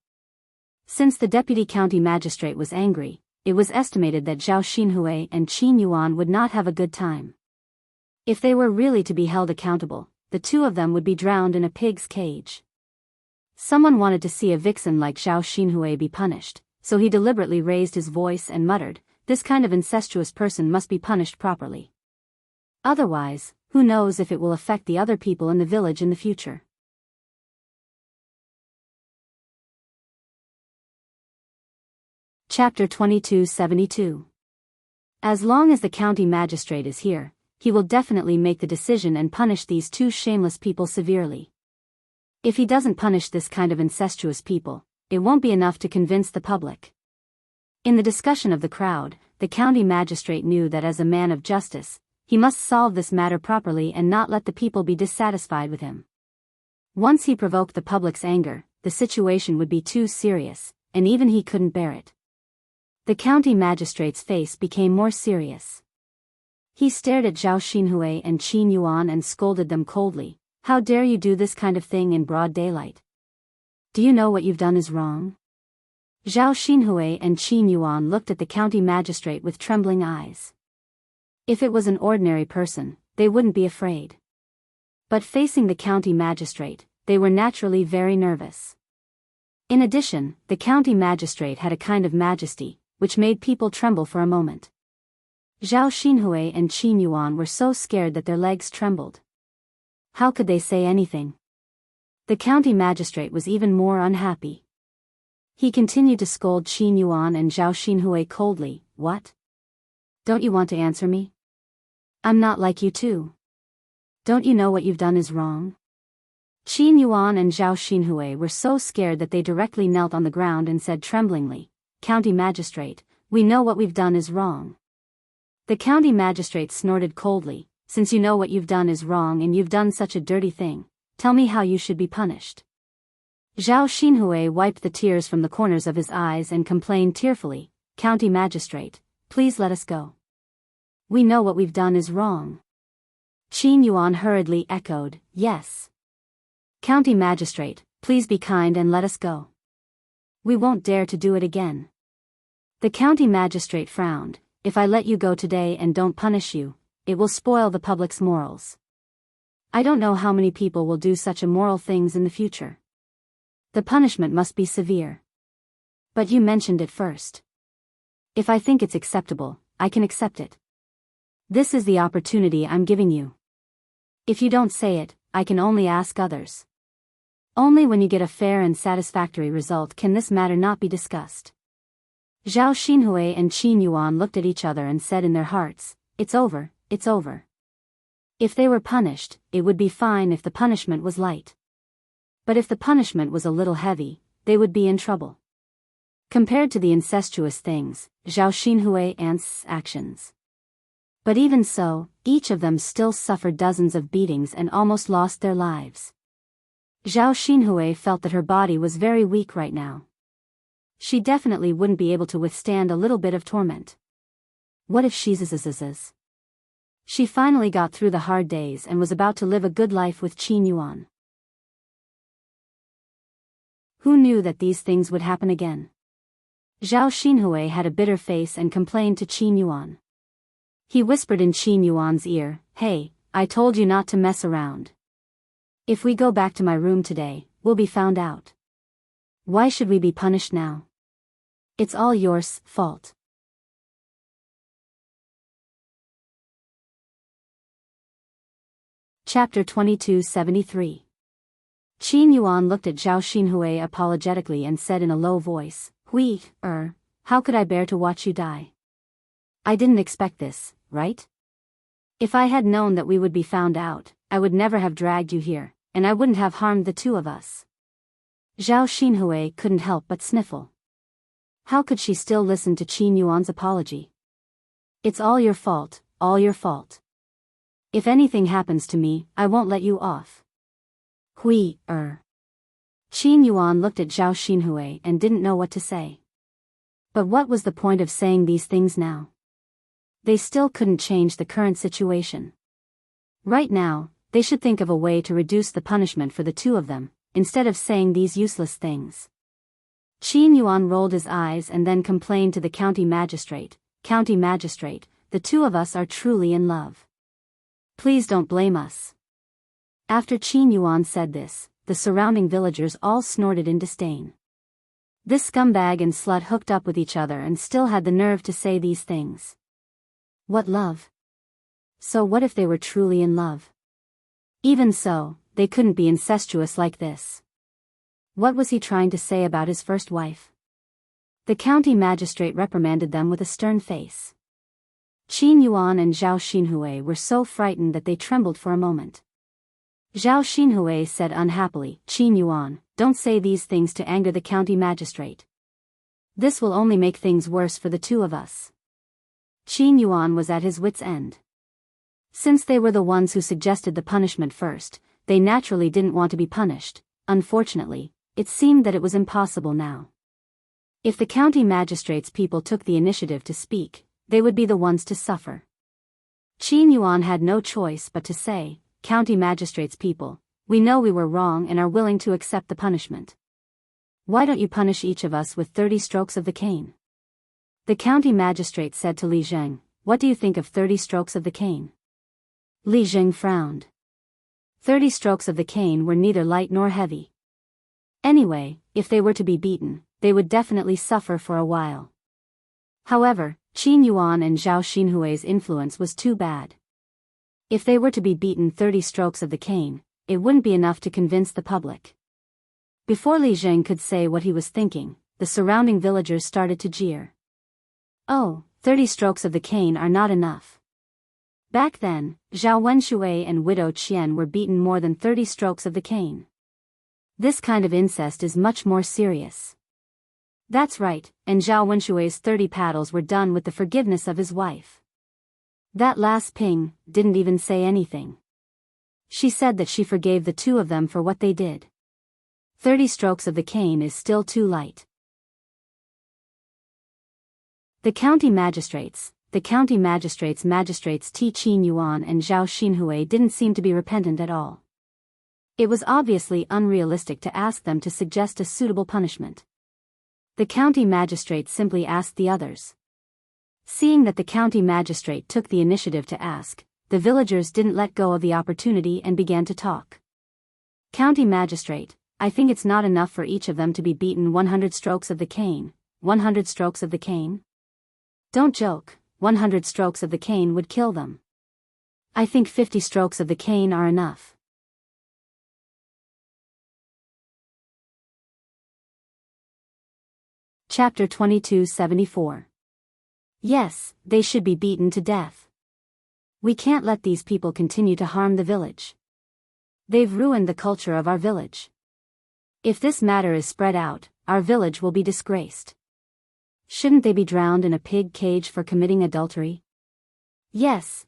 Since the deputy county magistrate was angry, it was estimated that Zhao Xinhui and Qin Yuan would not have a good time. If they were really to be held accountable, the two of them would be drowned in a pig's cage. Someone wanted to see a vixen like Zhao Xinhui be punished, so he deliberately raised his voice and muttered, "This kind of incestuous person must be punished properly. Otherwise, who knows if it will affect the other people in the village in the future." Chapter 2272. As long as the county magistrate is here, he will definitely make the decision and punish these two shameless people severely. If he doesn't punish this kind of incestuous people, it won't be enough to convince the public. In the discussion of the crowd, the county magistrate knew that as a man of justice, he must solve this matter properly and not let the people be dissatisfied with him. Once he provoked the public's anger, the situation would be too serious, and even he couldn't bear it. The county magistrate's face became more serious. He stared at Zhao Xinhui and Qin Yuan and scolded them coldly. "How dare you do this kind of thing in broad daylight? Do you know what you've done is wrong?" Zhao Xinhui and Qin Yuan looked at the county magistrate with trembling eyes. If it was an ordinary person, they wouldn't be afraid. But facing the county magistrate, they were naturally very nervous. In addition, the county magistrate had a kind of majesty, which made people tremble for a moment. Zhao Xinhui and Qin Yuan were so scared that their legs trembled. How could they say anything? The county magistrate was even more unhappy. He continued to scold Qin Yuan and Zhao Xinhui coldly. "What? Don't you want to answer me? I'm not like you too. Don't you know what you've done is wrong?" Qin Yuan and Zhao Xinhui were so scared that they directly knelt on the ground and said tremblingly, "County magistrate, we know what we've done is wrong." The county magistrate snorted coldly, "Since you know what you've done is wrong and you've done such a dirty thing, tell me how you should be punished." Zhao Xinhui wiped the tears from the corners of his eyes and complained tearfully, "County magistrate, please let us go. We know what we've done is wrong." Qin Yuan hurriedly echoed, "Yes. County magistrate, please be kind and let us go. We won't dare to do it again." The county magistrate frowned, "If I let you go today and don't punish you, it will spoil the public's morals. I don't know how many people will do such immoral things in the future. The punishment must be severe. But you mentioned it first. If I think it's acceptable, I can accept it. This is the opportunity I'm giving you. If you don't say it, I can only ask others. Only when you get a fair and satisfactory result can this matter not be discussed." Zhao Xinhui and Qin Yuan looked at each other and said in their hearts, "It's over, it's over." If they were punished, it would be fine if the punishment was light. But if the punishment was a little heavy, they would be in trouble. Compared to the incestuous things, Zhao Xinhui Ant's actions. But even so, each of them still suffered dozens of beatings and almost lost their lives. Zhao Xinhui felt that her body was very weak right now. She definitely wouldn't be able to withstand a little bit of torment. What if she's. She finally got through the hard days and was about to live a good life with Qin Yuan. Who knew that these things would happen again? Zhao Xinhui had a bitter face and complained to Qin Yuan. He whispered in Qin Yuan's ear, "Hey, I told you not to mess around. If we go back to my room today, we'll be found out. Why should we be punished now? It's all your fault." Chapter 2273. Qin Yuan looked at Zhao Xinhui apologetically and said in a low voice, How could I bear to watch you die? I didn't expect this, right? If I had known that we would be found out, I would never have dragged you here, and I wouldn't have harmed the two of us." Zhao Xinhui couldn't help but sniffle. How could she still listen to Qin Yuan's apology? "It's all your fault, all your fault. If anything happens to me, I won't let you off." Qin Yuan looked at Zhao Xinhui and didn't know what to say. But what was the point of saying these things now? They still couldn't change the current situation. Right now, they should think of a way to reduce the punishment for the two of them, instead of saying these useless things. Qin Yuan rolled his eyes and then complained to the county magistrate, "County magistrate, the two of us are truly in love. Please don't blame us." After Qin Yuan said this, the surrounding villagers all snorted in disdain. This scumbag and slut hooked up with each other and still had the nerve to say these things. What love? So what if they were truly in love? Even so, they couldn't be incestuous like this. What was he trying to say about his first wife? The county magistrate reprimanded them with a stern face. Qin Yuan and Zhao Xinhui were so frightened that they trembled for a moment. Zhao Xinhui said unhappily, "Qin Yuan, don't say these things to anger the county magistrate. This will only make things worse for the two of us." Qin Yuan was at his wit's end. Since they were the ones who suggested the punishment first, they naturally didn't want to be punished. Unfortunately, it seemed that it was impossible now. If the county magistrate's people took the initiative to speak, they would be the ones to suffer. Qin Yuan had no choice but to say, "County magistrate's people, we know we were wrong and are willing to accept the punishment. Why don't you punish each of us with 30 strokes of the cane?" The county magistrate said to Li Zheng, "What do you think of 30 strokes of the cane?" Li Zheng frowned. 30 strokes of the cane were neither light nor heavy. Anyway, if they were to be beaten, they would definitely suffer for a while. However, Qin Yuan and Zhao Xinhui's influence was too bad. If they were to be beaten 30 strokes of the cane, it wouldn't be enough to convince the public. Before Li Zheng could say what he was thinking, the surrounding villagers started to jeer. "Oh, 30 strokes of the cane are not enough." Back then, Zhao Wenshui and Widow Qian were beaten more than 30 strokes of the cane. This kind of incest is much more serious. That's right, and Zhao Wenshui's 30 paddles were done with the forgiveness of his wife. That last Ping didn't even say anything. She said that she forgave the two of them for what they did. 30 strokes of the cane is still too light. The county magistrates T. Qin Yuan and Zhao Xinhui didn't seem to be repentant at all. It was obviously unrealistic to ask them to suggest a suitable punishment. The county magistrate simply asked the others. Seeing that the county magistrate took the initiative to ask, the villagers didn't let go of the opportunity and began to talk. "County magistrate, I think it's not enough for each of them to be beaten 100 strokes of the cane. 100 strokes of the cane? Don't joke, 100 strokes of the cane would kill them. I think 50 strokes of the cane are enough." Chapter 2274. Yes, they should be beaten to death. We can't let these people continue to harm the village. They've ruined the culture of our village. If this matter is spread out, our village will be disgraced. Shouldn't they be drowned in a pig cage for committing adultery? Yes,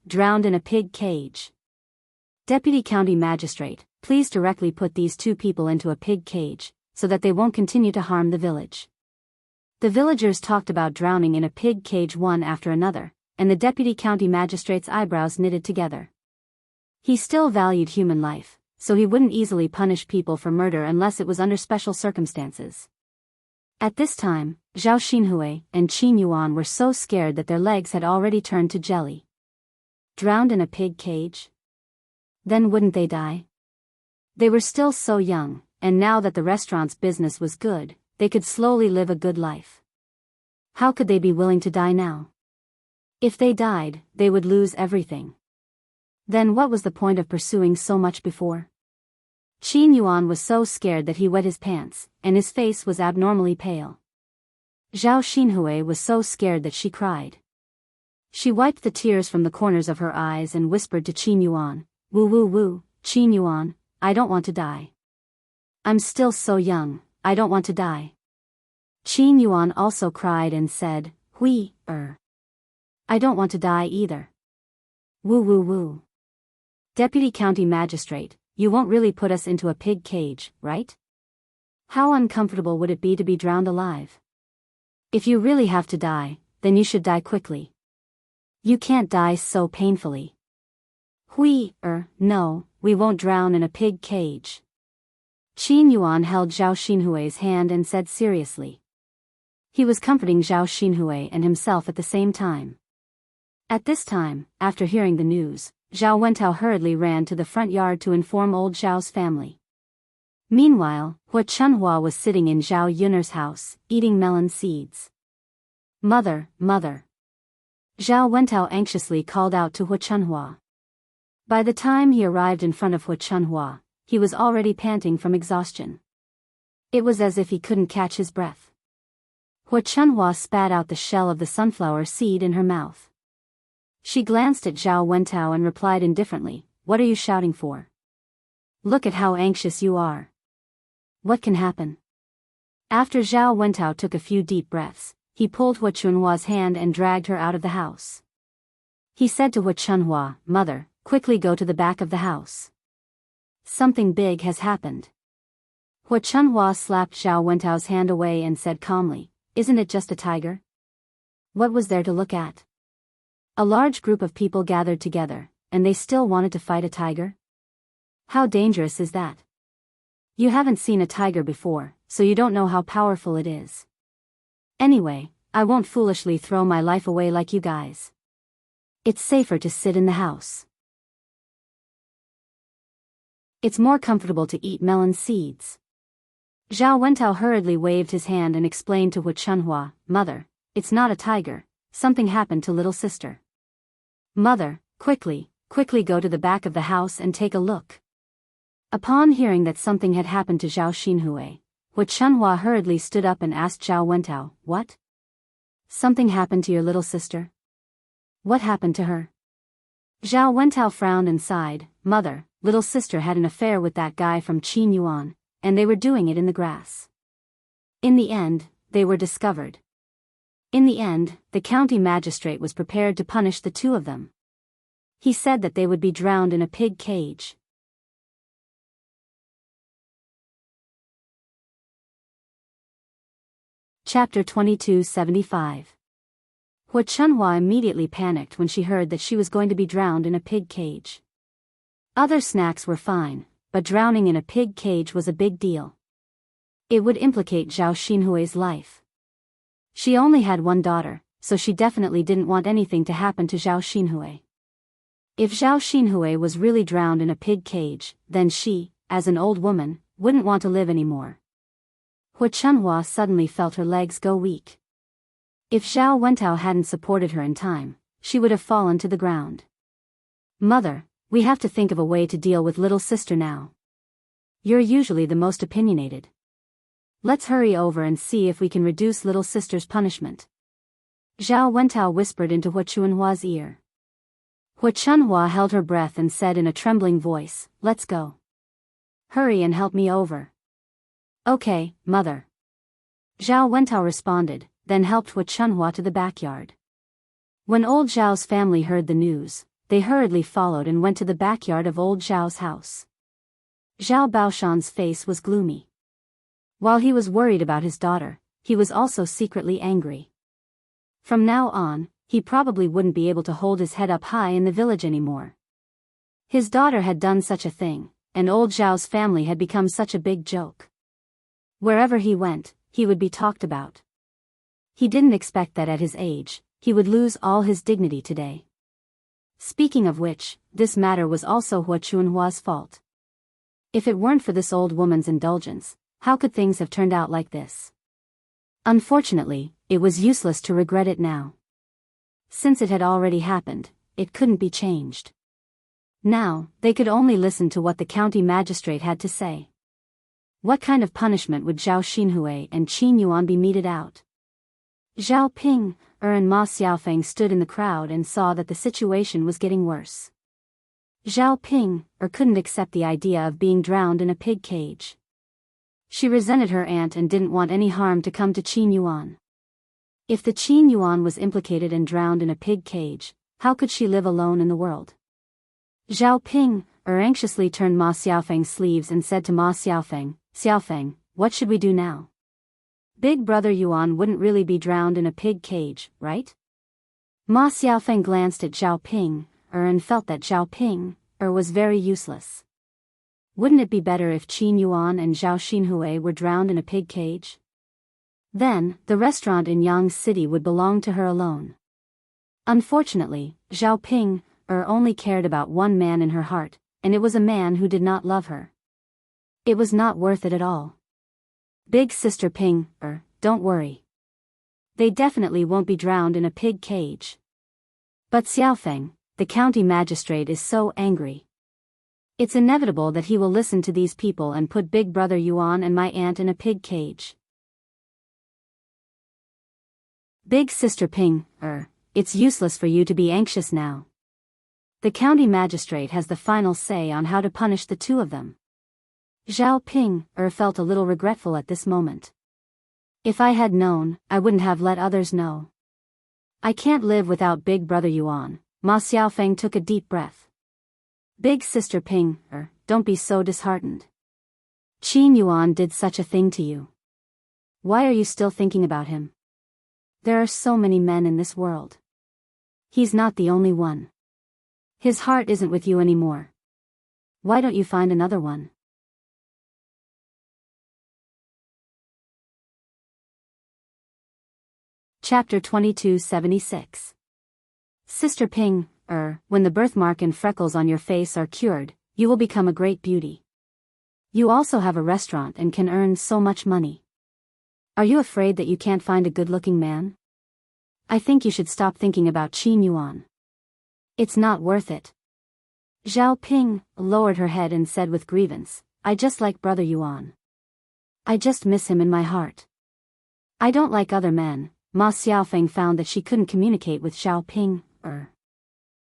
drowned in a pig cage. Deputy County Magistrate, please directly put these two people into a pig cage, so that they won't continue to harm the village. The villagers talked about drowning in a pig cage one after another, and the Deputy County Magistrate's eyebrows knitted together. He still valued human life, so he wouldn't easily punish people for murder unless it was under special circumstances. At this time, Zhao Xinhui and Qin Yuan were so scared that their legs had already turned to jelly. Drowned in a pig cage? Then wouldn't they die? They were still so young, and now that the restaurant's business was good, they could slowly live a good life. How could they be willing to die now? If they died, they would lose everything. Then what was the point of pursuing so much before? Qin Yuan was so scared that he wet his pants, and his face was abnormally pale. Zhao Xinhui was so scared that she cried. She wiped the tears from the corners of her eyes and whispered to Qin Yuan, Woo, Qin Yuan, I don't want to die. I'm still so young, I don't want to die." Qin Yuan also cried and said, I don't want to die either. Woo. Deputy County Magistrate, you won't really put us into a pig cage, right? How uncomfortable would it be to be drowned alive? If you really have to die, then you should die quickly. You can't die so painfully. No, we won't drown in a pig cage. Qin Yuan held Zhao Xinhui's hand and said seriously. He was comforting Zhao Xinhui and himself at the same time. At this time, after hearing the news, Zhao Wentao hurriedly ran to the front yard to inform old Zhao's family. Meanwhile, Hua Chunhua was sitting in Zhao Yun'er's house, eating melon seeds. Mother, mother. Zhao Wentao anxiously called out to Hua Chunhua. By the time he arrived in front of Hua Chunhua, he was already panting from exhaustion. It was as if he couldn't catch his breath. Hua Chunhua spat out the shell of the sunflower seed in her mouth. She glanced at Zhao Wentao and replied indifferently, "What are you shouting for? Look at how anxious you are. What can happen?" After Zhao Wentao took a few deep breaths, he pulled Hua Chunhua's hand and dragged her out of the house. He said to Hua Chunhua, "Mother, quickly go to the back of the house. Something big has happened." Hua Chunhua slapped Zhao Wentao's hand away and said calmly, "Isn't it just a tiger? What was there to look at?" A large group of people gathered together, and they still wanted to fight a tiger? How dangerous is that? You haven't seen a tiger before, so you don't know how powerful it is. Anyway, I won't foolishly throw my life away like you guys. It's safer to sit in the house. It's more comfortable to eat melon seeds. Zhao Wentao hurriedly waved his hand and explained to Hua Chunhua, "Mother, it's not a tiger, something happened to little sister. Mother, quickly go to the back of the house and take a look." Upon hearing that something had happened to Zhao Xinhui, Hua Chunhua hurriedly stood up and asked Zhao Wentao, "What? Something happened to your little sister? What happened to her?" Zhao Wentao frowned and sighed, "Mother, little sister had an affair with that guy from Qin Yuan, and they were doing it in the grass. In the end, they were discovered. In the end, the county magistrate was prepared to punish the two of them. He said that they would be drowned in a pig cage." Chapter 2275. Hua Chunhua immediately panicked when she heard that she was going to be drowned in a pig cage. Other snacks were fine, but drowning in a pig cage was a big deal. It would implicate Zhao Xinhui's life. She only had one daughter, so she definitely didn't want anything to happen to Zhao Xinhui. If Zhao Xinhui was really drowned in a pig cage, then she, as an old woman, wouldn't want to live anymore. Hua Chunhua suddenly felt her legs go weak. If Zhao Wentao hadn't supported her in time, she would have fallen to the ground. "Mother, we have to think of a way to deal with little sister now. You're usually the most opinionated. Let's hurry over and see if we can reduce little sister's punishment." Zhao Wentao whispered into Hua Chunhua's ear. Hua Chunhua held her breath and said in a trembling voice, "Let's go. Hurry and help me over." "Okay, mother." Zhao Wentao responded, then helped Hua Chunhua to the backyard. When old Zhao's family heard the news, they hurriedly followed and went to the backyard of old Zhao's house. Zhao Baoshan's face was gloomy. While he was worried about his daughter, he was also secretly angry. From now on, he probably wouldn't be able to hold his head up high in the village anymore. His daughter had done such a thing, and old Zhao's family had become such a big joke. Wherever he went, he would be talked about. He didn't expect that at his age, he would lose all his dignity today. Speaking of which, this matter was also Hua Chunhua's fault. If it weren't for this old woman's indulgence, how could things have turned out like this? Unfortunately, it was useless to regret it now. Since it had already happened, it couldn't be changed. Now, they could only listen to what the county magistrate had to say. What kind of punishment would Zhao Xinhui and Qin Yuan be meted out? Zhao Ping, and Ma Xiaofeng stood in the crowd and saw that the situation was getting worse. Zhao Ping, couldn't accept the idea of being drowned in a pig cage. She resented her aunt and didn't want any harm to come to Qin Yuan. If the Qin Yuan was implicated and drowned in a pig cage, how could she live alone in the world? Zhao Ping, anxiously turned Ma Xiaofeng's sleeves and said to Ma Xiaofeng, "Xiaofeng, what should we do now? Big Brother Yuan wouldn't really be drowned in a pig cage, right?" Ma Xiaofeng glanced at Zhao Ping, and felt that Zhao Ping, was very useless. Wouldn't it be better if Qin Yuan and Zhao Xinhui were drowned in a pig cage? Then, the restaurant in Yang City would belong to her alone. Unfortunately, Zhao Ping, only cared about one man in her heart, and it was a man who did not love her. It was not worth it at all. Big Sister Ping, don't worry. They definitely won't be drowned in a pig cage. But Xiaofeng, the county magistrate, is so angry. It's inevitable that he will listen to these people and put Big Brother Yuan and my aunt in a pig cage. Big Sister Ping, it's useless for you to be anxious now. The county magistrate has the final say on how to punish the two of them. Zhao Ping, felt a little regretful at this moment. If I had known, I wouldn't have let others know. I can't live without Big Brother Yuan. Ma Xiaofeng took a deep breath. Big Sister Ping, don't be so disheartened. Qin Yuan did such a thing to you. Why are you still thinking about him? There are so many men in this world. He's not the only one. His heart isn't with you anymore. Why don't you find another one? Chapter 2276. Sister Ping, when the birthmark and freckles on your face are cured, you will become a great beauty. You also have a restaurant and can earn so much money. Are you afraid that you can't find a good-looking man? I think you should stop thinking about Qin Yuan. It's not worth it. Zhao Ping lowered her head and said with grievance, I just like Brother Yuan. I just miss him in my heart. I don't like other men. Ma Xiaofeng found that she couldn't communicate with Zhao Ping,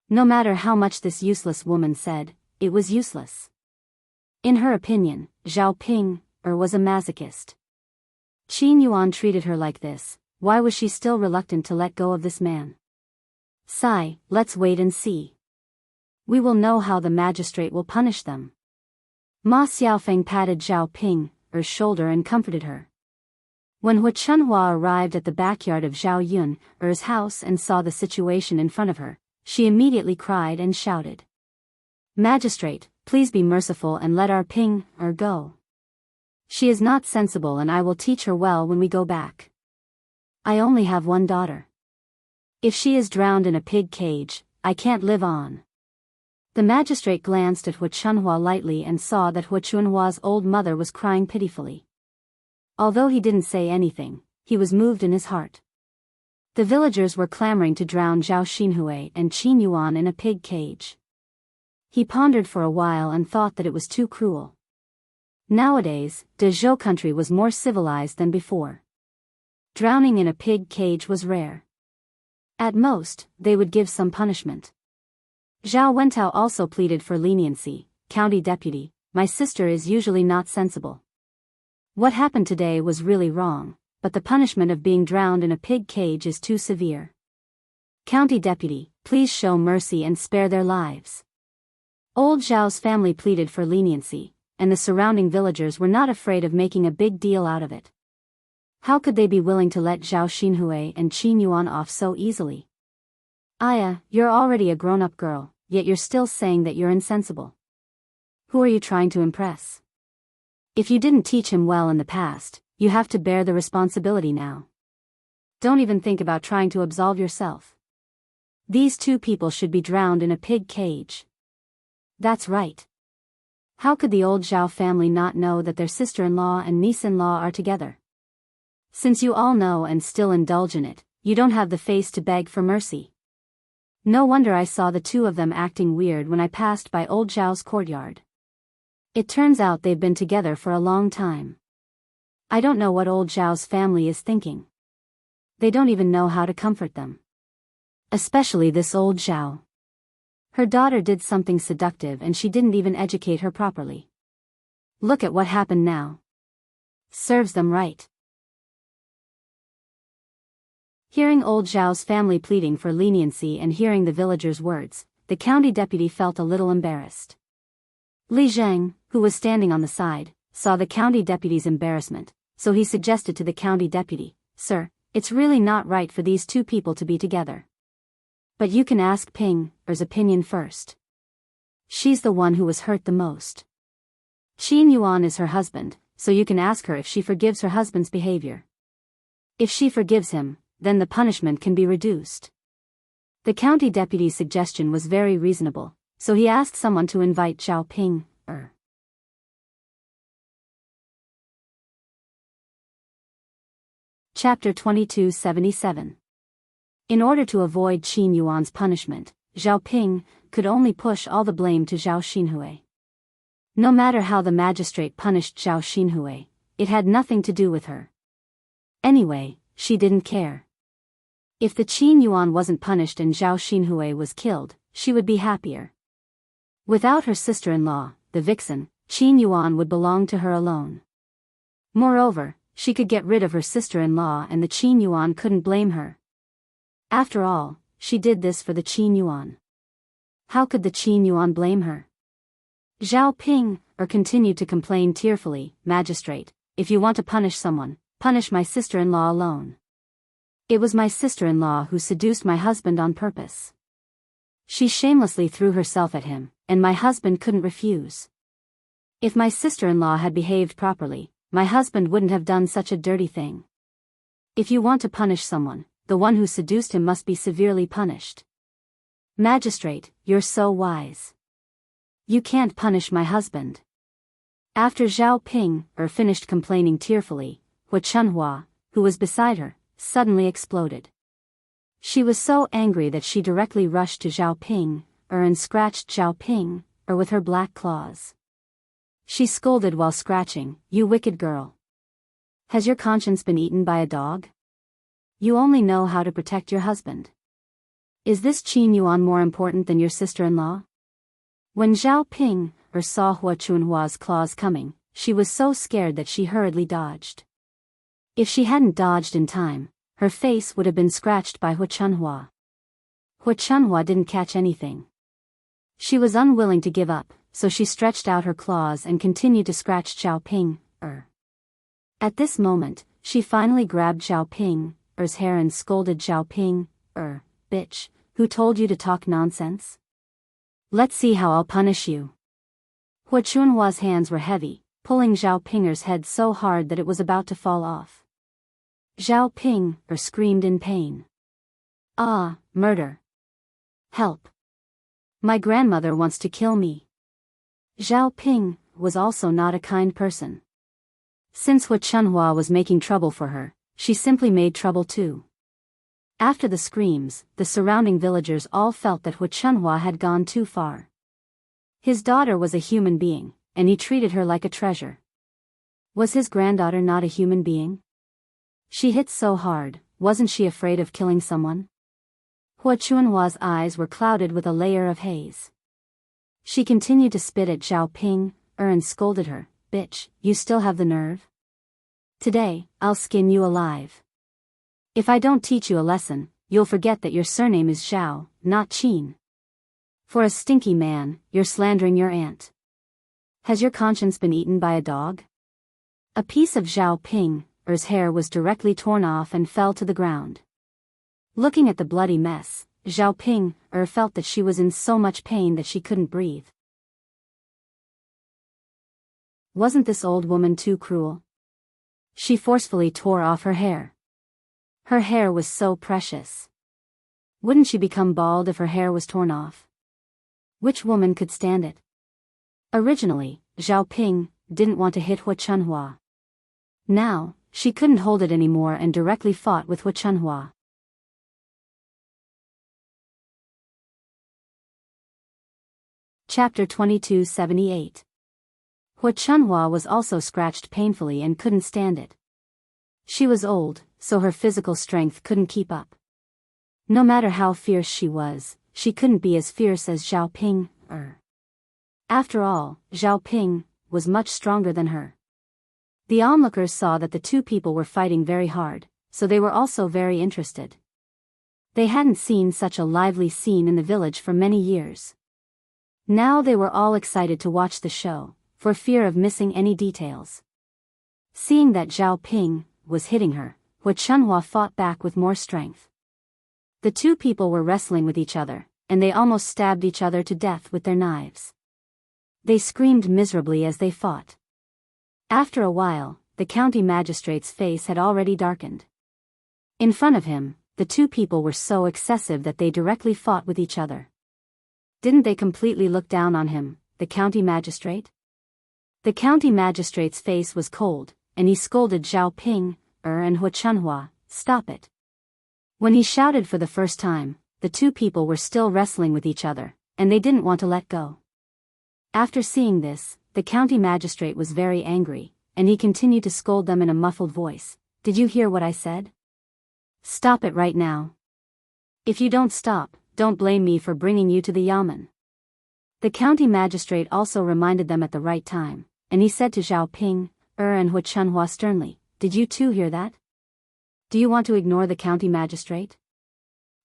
No matter how much this useless woman said, it was useless. In her opinion, Zhao Ping, was a masochist. Qin Yuan treated her like this, why was she still reluctant to let go of this man? Sigh, let's wait and see. We will know how the magistrate will punish them. Ma Xiaofeng patted Zhao Ping's shoulder and comforted her. When Hu Chunhua arrived at the backyard of Zhao Yun's house and saw the situation in front of her, she immediately cried and shouted. Magistrate, please be merciful and let our Ping go. She is not sensible and I will teach her well when we go back. I only have one daughter. If she is drowned in a pig cage, I can't live on. The magistrate glanced at Hu Chunhua lightly and saw that Hu Chunhua's old mother was crying pitifully. Although he didn't say anything, he was moved in his heart. The villagers were clamoring to drown Zhao Xinhui and Qin Yuan in a pig cage. He pondered for a while and thought that it was too cruel. Nowadays, Dezhou country was more civilized than before. Drowning in a pig cage was rare. At most, they would give some punishment. Zhao Wentao also pleaded for leniency. County deputy, my sister is usually not sensible. What happened today was really wrong, but the punishment of being drowned in a pig cage is too severe. County deputy, please show mercy and spare their lives. Old Zhao's family pleaded for leniency, and the surrounding villagers were not afraid of making a big deal out of it. How could they be willing to let Zhao Xinhui and Qin Yuan off so easily? Aya, you're already a grown-up girl, yet you're still saying that you're insensible. Who are you trying to impress? If you didn't teach him well in the past, you have to bear the responsibility now. Don't even think about trying to absolve yourself. These two people should be drowned in a pig cage. That's right. How could the old Zhao family not know that their sister-in-law and niece-in-law are together? Since you all know and still indulge in it, you don't have the face to beg for mercy. No wonder I saw the two of them acting weird when I passed by old Zhao's courtyard. It turns out they've been together for a long time. I don't know what old Zhao's family is thinking. They don't even know how to comfort them. Especially this old Zhao. Her daughter did something seductive and she didn't even educate her properly. Look at what happened now. Serves them right. Hearing old Zhao's family pleading for leniency and hearing the villagers' words, the county deputy felt a little embarrassed. Li Zheng, who was standing on the side, saw the county deputy's embarrassment, so he suggested to the county deputy, "Sir, it's really not right for these two people to be together. But you can ask Ping Er's opinion first. She's the one who was hurt the most. Qin Yuan is her husband, so you can ask her if she forgives her husband's behavior. If she forgives him, then the punishment can be reduced." The county deputy's suggestion was very reasonable, so he asked someone to invite Zhao Ping Er. Chapter 2277. In order to avoid Qin Yuan's punishment, Zhao Ping could only push all the blame to Zhao Xinhui. No matter how the magistrate punished Zhao Xinhui, it had nothing to do with her. Anyway, she didn't care. If the Qin Yuan wasn't punished and Zhao Xinhui was killed, she would be happier. Without her sister-in-law, the vixen, Qin Yuan would belong to her alone. Moreover, she could get rid of her sister-in-law and the Qin Yuan couldn't blame her. After all, she did this for the Qin Yuan. How could the Qin Yuan blame her? Zhao Ping continued to complain tearfully, "Magistrate, if you want to punish someone, punish my sister-in-law alone. It was my sister-in-law who seduced my husband on purpose. She shamelessly threw herself at him, and my husband couldn't refuse. If my sister-in-law had behaved properly, my husband wouldn't have done such a dirty thing. If you want to punish someone, the one who seduced him must be severely punished. Magistrate, you're so wise. You can't punish my husband." After Zhao Ping finished complaining tearfully, Hu Chunhua, who was beside her, suddenly exploded. She was so angry that she directly rushed to Zhao Ping and scratched Zhao Ping with her black claws. She scolded while scratching, "You wicked girl. Has your conscience been eaten by a dog? You only know how to protect your husband. Is this Qin Yuan more important than your sister-in-law?" When Zhao Ping saw Hu Chunhua's claws coming, she was so scared that she hurriedly dodged. If she hadn't dodged in time, her face would have been scratched by Hu Chunhua. Hu Chunhua didn't catch anything. She was unwilling to give up, so she stretched out her claws and continued to scratch Zhao Ping At this moment, she finally grabbed Zhao Ping hair and scolded Zhao Ping "Bitch, who told you to talk nonsense? Let's see how I'll punish you." Hu Chunhua's hands were heavy, pulling Zhao Pinger's head so hard that it was about to fall off. Zhao Ping screamed in pain. "Ah, murder! Help! My grandmother wants to kill me." Zhao Ping was also not a kind person. Since Hu Chunhua was making trouble for her, she simply made trouble too. After the screams, the surrounding villagers all felt that Hu Chunhua had gone too far. His daughter was a human being, and he treated her like a treasure. Was his granddaughter not a human being? She hit so hard, wasn't she afraid of killing someone? Hu Chunhua's eyes were clouded with a layer of haze. She continued to spit at Zhao Ping and scolded her, "Bitch, you still have the nerve? Today, I'll skin you alive. If I don't teach you a lesson, you'll forget that your surname is Zhao, not Qin. For a stinky man, you're slandering your aunt. Has your conscience been eaten by a dog?" A piece of Zhao Ping's hair was directly torn off and fell to the ground. Looking at the bloody mess, Zhao Ping felt that she was in so much pain that she couldn't breathe. Wasn't this old woman too cruel? She forcefully tore off her hair. Her hair was so precious. Wouldn't she become bald if her hair was torn off? Which woman could stand it? Originally, Zhao Ping didn't want to hit Hu Chunhua. Now, she couldn't hold it anymore and directly fought with Hu Chunhua. Chapter 2278. Hu Chunhua was also scratched painfully and couldn't stand it. She was old, so her physical strength couldn't keep up. No matter how fierce she was, she couldn't be as fierce as Zhao Ping. After all, Zhao Ping was much stronger than her. The onlookers saw that the two people were fighting very hard, so they were also very interested. They hadn't seen such a lively scene in the village for many years. Now they were all excited to watch the show, for fear of missing any details. Seeing that Zhao Ping was hitting her, Hu Chunhua fought back with more strength. The two people were wrestling with each other, and they almost stabbed each other to death with their knives. They screamed miserably as they fought. After a while, the county magistrate's face had already darkened. In front of him, the two people were so excessive that they directly fought with each other. Didn't they completely look down on him, the county magistrate? The county magistrate's face was cold, and he scolded Zhao Ping, and Hu Chunhua, "Stop it." When he shouted for the first time, the two people were still wrestling with each other, and they didn't want to let go. After seeing this, the county magistrate was very angry, and he continued to scold them in a muffled voice. "Did you hear what I said? Stop it right now. If you don't stop, don't blame me for bringing you to the yamen." The county magistrate also reminded them at the right time, and he said to Zhao Ping, and Hu Chunhua sternly, "Did you two hear that? Do you want to ignore the county magistrate?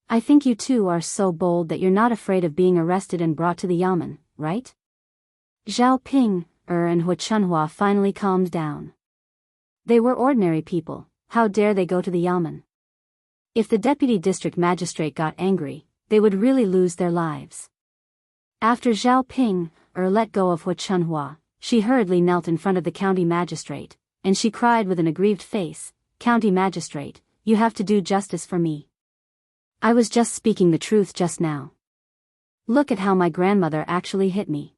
I think you two are so bold that you're not afraid of being arrested and brought to the yamen, right?" Zhao Ping, and Hu Chunhua finally calmed down. They were ordinary people, how dare they go to the yamen? If the deputy district magistrate got angry, they would really lose their lives. After Zhao Ping, let go of Hu Chunhua, she hurriedly knelt in front of the county magistrate, and she cried with an aggrieved face, "County magistrate, you have to do justice for me. I was just speaking the truth just now. Look at how my grandmother actually hit me.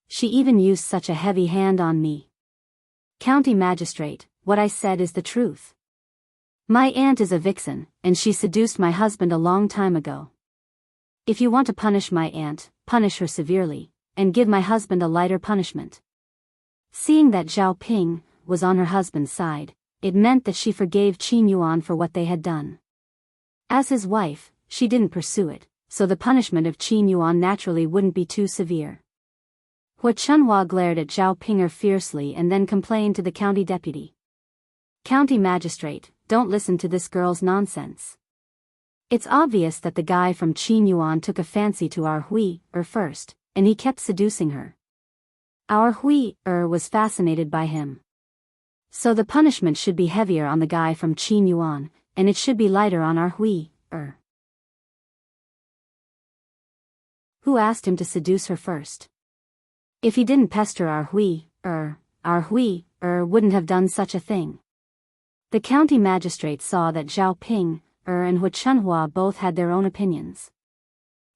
She even used such a heavy hand on me. County magistrate, what I said is the truth. My aunt is a vixen, and she seduced my husband a long time ago. If you want to punish my aunt, punish her severely, and give my husband a lighter punishment." Seeing that Zhao Ping was on her husband's side, it meant that she forgave Qin Yuan for what they had done. As his wife, she didn't pursue it, so the punishment of Qin Yuan naturally wouldn't be too severe. Hu Chunhua glared at Zhao Pinger fiercely and then complained to the county deputy. "County magistrate, don't listen to this girl's nonsense. It's obvious that the guy from Qin Yuan took a fancy to our Hui, first, and he kept seducing her. Our Hui, was fascinated by him. So the punishment should be heavier on the guy from Qin Yuan, and it should be lighter on our Hui, Who asked him to seduce her first? If he didn't pester our Hui, wouldn't have done such a thing." The county magistrate saw that Zhao Ping, and Hu Chunhua both had their own opinions.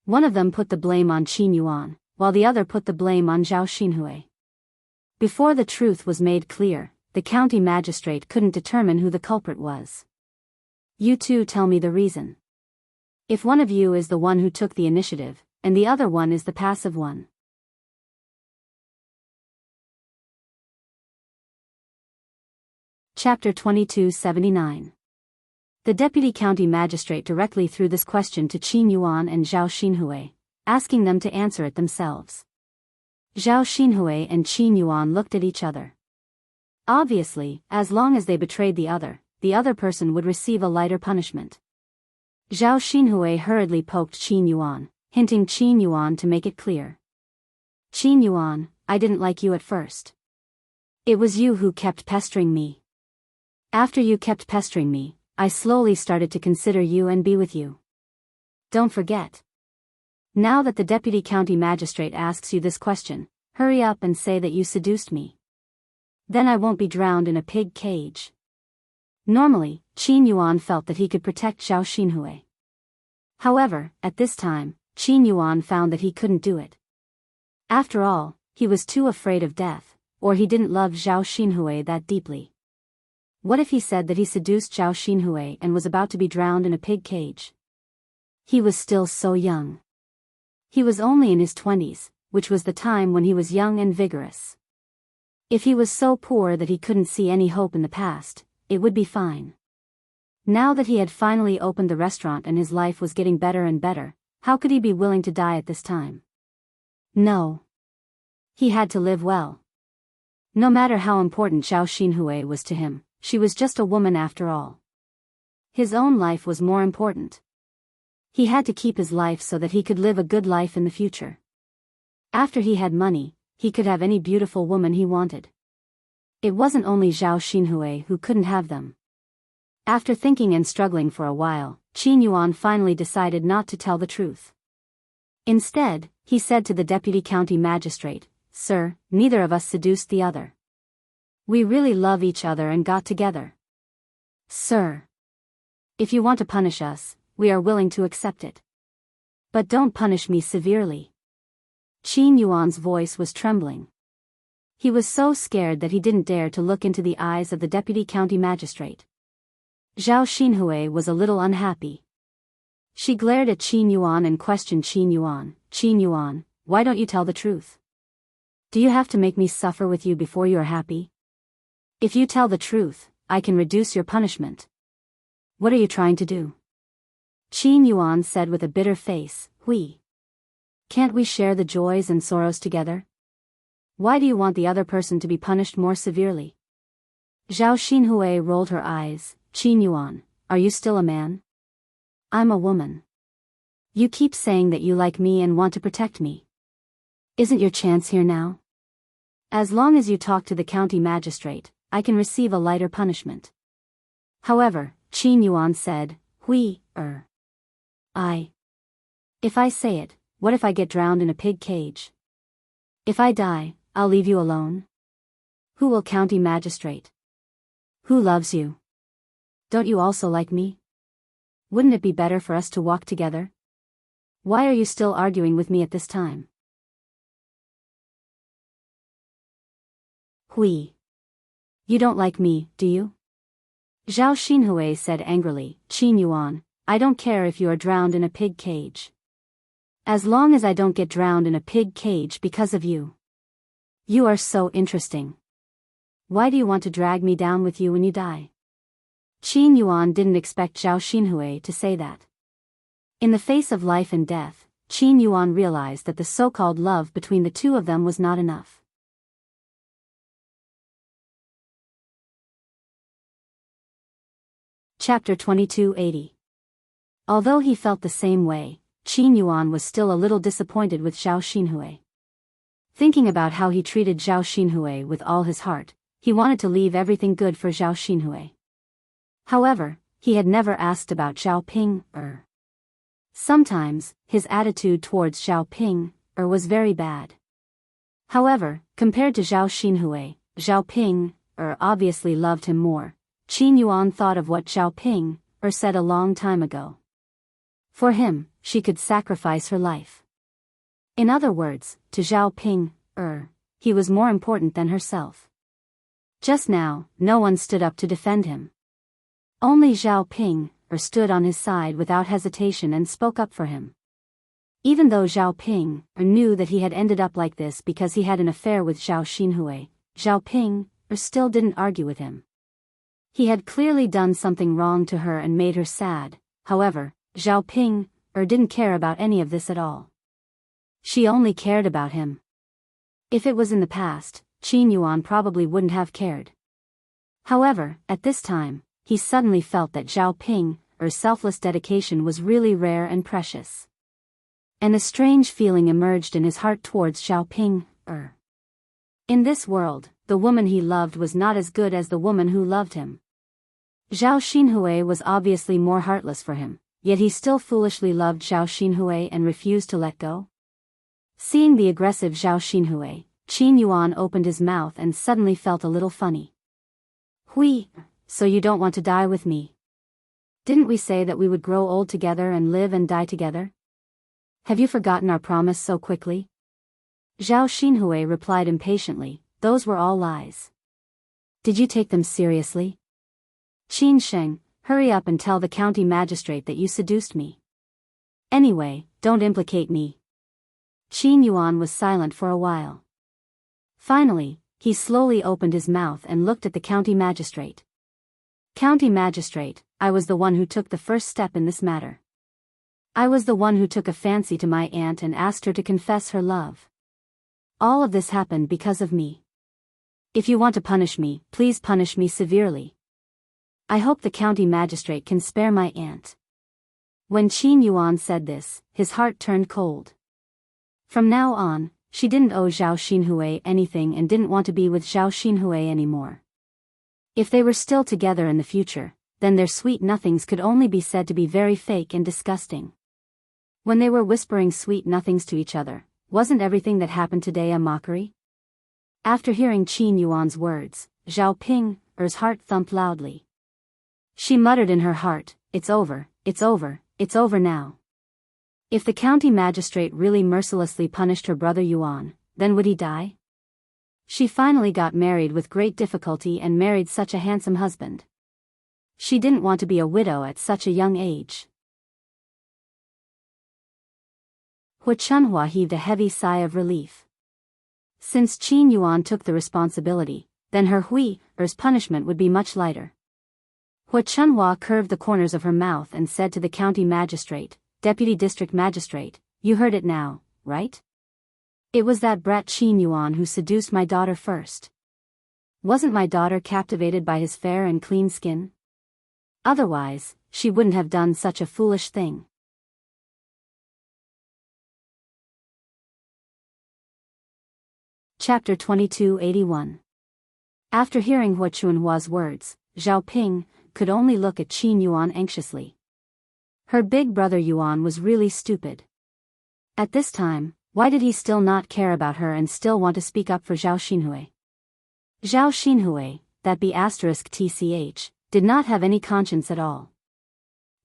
One of them put the blame on Qin Yuan, while the other put the blame on Zhao Xinhui. Before the truth was made clear, the county magistrate couldn't determine who the culprit was. "You two tell me the reason. If one of you is the one who took the initiative, and the other one is the passive one." Chapter 2279. The deputy county magistrate directly threw this question to Qin Yuan and Zhao Xinhui, asking them to answer it themselves. Zhao Xinhui and Qin Yuan looked at each other. Obviously, as long as they betrayed the other person would receive a lighter punishment. Zhao Xinhui hurriedly poked Qin Yuan, hinting Qin Yuan to make it clear. "Qin Yuan, I didn't like you at first. It was you who kept pestering me. After you kept pestering me, I slowly started to consider you and be with you. Don't forget. Now that the deputy county magistrate asks you this question, hurry up and say that you seduced me. Then I won't be drowned in a pig cage." Normally, Qin Yuan felt that he could protect Zhao Xinhui. However, at this time, Qin Yuan found that he couldn't do it. After all, he was too afraid of death, or he didn't love Zhao Xinhui that deeply. What if he said that he seduced Zhao Xinhui and was about to be drowned in a pig cage? He was still so young. He was only in his 20s, which was the time when he was young and vigorous. If he was so poor that he couldn't see any hope in the past, it would be fine. Now that he had finally opened the restaurant and his life was getting better and better, how could he be willing to die at this time? No. He had to live well. No matter how important Zhao Xinhui was to him, she was just a woman after all. His own life was more important. He had to keep his life so that he could live a good life in the future. After he had money, he could have any beautiful woman he wanted. It wasn't only Zhao Xinhui who couldn't have them. After thinking and struggling for a while, Qin Yuan finally decided not to tell the truth. Instead, he said to the deputy county magistrate, "Sir, neither of us seduced the other. We really love each other and got together. Sir, if you want to punish us, we are willing to accept it. But don't punish me severely." Qin Yuan's voice was trembling. He was so scared that he didn't dare to look into the eyes of the deputy county magistrate. Zhao Xinhui was a little unhappy. She glared at Qin Yuan and questioned Qin Yuan, "Qin Yuan, why don't you tell the truth? Do you have to make me suffer with you before you are happy? If you tell the truth, I can reduce your punishment. What are you trying to do?" Qin Yuan said with a bitter face, Can't we share the joys and sorrows together? Why do you want the other person to be punished more severely?" Zhao Xinhui rolled her eyes. "Qin Yuan, are you still a man? I'm a woman. You keep saying that you like me and want to protect me. Isn't your chance here now? As long as you talk to the county magistrate, I can receive a lighter punishment." However, Qin Yuan said, If I say it, what if I get drowned in a pig cage? If I die, I'll leave you alone? Who will county magistrate? Who loves you? Don't you also like me? Wouldn't it be better for us to walk together? Why are you still arguing with me at this time? You don't like me, do you? Zhao Xinhui said angrily, "Qin Yuan, I don't care if you are drowned in a pig cage. As long as I don't get drowned in a pig cage because of you. You are so interesting. Why do you want to drag me down with you when you die?" Qin Yuan didn't expect Zhao Xinhui to say that. In the face of life and death, Qin Yuan realized that the so-called love between the two of them was not enough. Chapter 2280. Although he felt the same way, Qin Yuan was still a little disappointed with Zhao Xinhui. Thinking about how he treated Zhao Xinhui with all his heart, he wanted to leave everything good for Zhao Xinhui. However, he had never asked about Zhao Ping. Sometimes, his attitude towards Zhao Ping was very bad. However, compared to Zhao Xinhui, Zhao Ping obviously loved him more. Qin Yuan thought of what Zhao Ping said a long time ago. For him, she could sacrifice her life. In other words, to Zhao Ping, he was more important than herself. Just now, no one stood up to defend him. Only Zhao Ping stood on his side without hesitation and spoke up for him. Even though Zhao Ping knew that he had ended up like this because he had an affair with Zhao Xinhui, Zhao Ping still didn't argue with him. He had clearly done something wrong to her and made her sad. However, Zhao Ping didn't care about any of this at all. She only cared about him. If it was in the past, Qin Yuan probably wouldn't have cared. However, at this time, he suddenly felt that Zhao Ping's selfless dedication was really rare and precious. And a strange feeling emerged in his heart towards Zhao Ping. In this world, the woman he loved was not as good as the woman who loved him. Zhao Xinhui was obviously more heartless for him, yet he still foolishly loved Zhao Xinhui and refused to let go. Seeing the aggressive Zhao Xinhui, Qin Yuan opened his mouth and suddenly felt a little funny. So you don't want to die with me? Didn't we say that we would grow old together and live and die together? Have you forgotten our promise so quickly? Zhao Xinhui replied impatiently, "Those were all lies. Did you take them seriously? Qin Sheng, hurry up and tell the county magistrate that you seduced me. Anyway, don't implicate me." Qin Yuan was silent for a while. Finally, he slowly opened his mouth and looked at the county magistrate. "County magistrate, I was the one who took the first step in this matter. I was the one who took a fancy to my aunt and asked her to confess her love. All of this happened because of me. If you want to punish me, please punish me severely. I hope the county magistrate can spare my aunt." When Qin Yuan said this, his heart turned cold. From now on, she didn't owe Zhao Xinhui anything and didn't want to be with Zhao Xinhui anymore. If they were still together in the future, then their sweet nothings could only be said to be very fake and disgusting. When they were whispering sweet nothings to each other, wasn't everything that happened today a mockery? After hearing Qin Yuan's words, Zhao Ping's heart thumped loudly. She muttered in her heart, "It's over, it's over, it's over now." If the county magistrate really mercilessly punished her brother Yuan, then would he die? She finally got married with great difficulty and married such a handsome husband. She didn't want to be a widow at such a young age. Hu Chunhua heaved a heavy sigh of relief. Since Qin Yuan took the responsibility, then her Hui's punishment would be much lighter. Hu Chunhua curved the corners of her mouth and said to the county magistrate, "Deputy district magistrate, you heard it now, right? It was that brat Qin Yuan who seduced my daughter first. Wasn't my daughter captivated by his fair and clean skin? Otherwise, she wouldn't have done such a foolish thing." Chapter 2281. After hearing Hu Chunhua's words, Zhao Ping could only look at Qin Yuan anxiously. Her big brother Yuan was really stupid. At this time, why did he still not care about her and still want to speak up for Zhao Xinhui? Zhao Xinhui, that B***tch, did not have any conscience at all.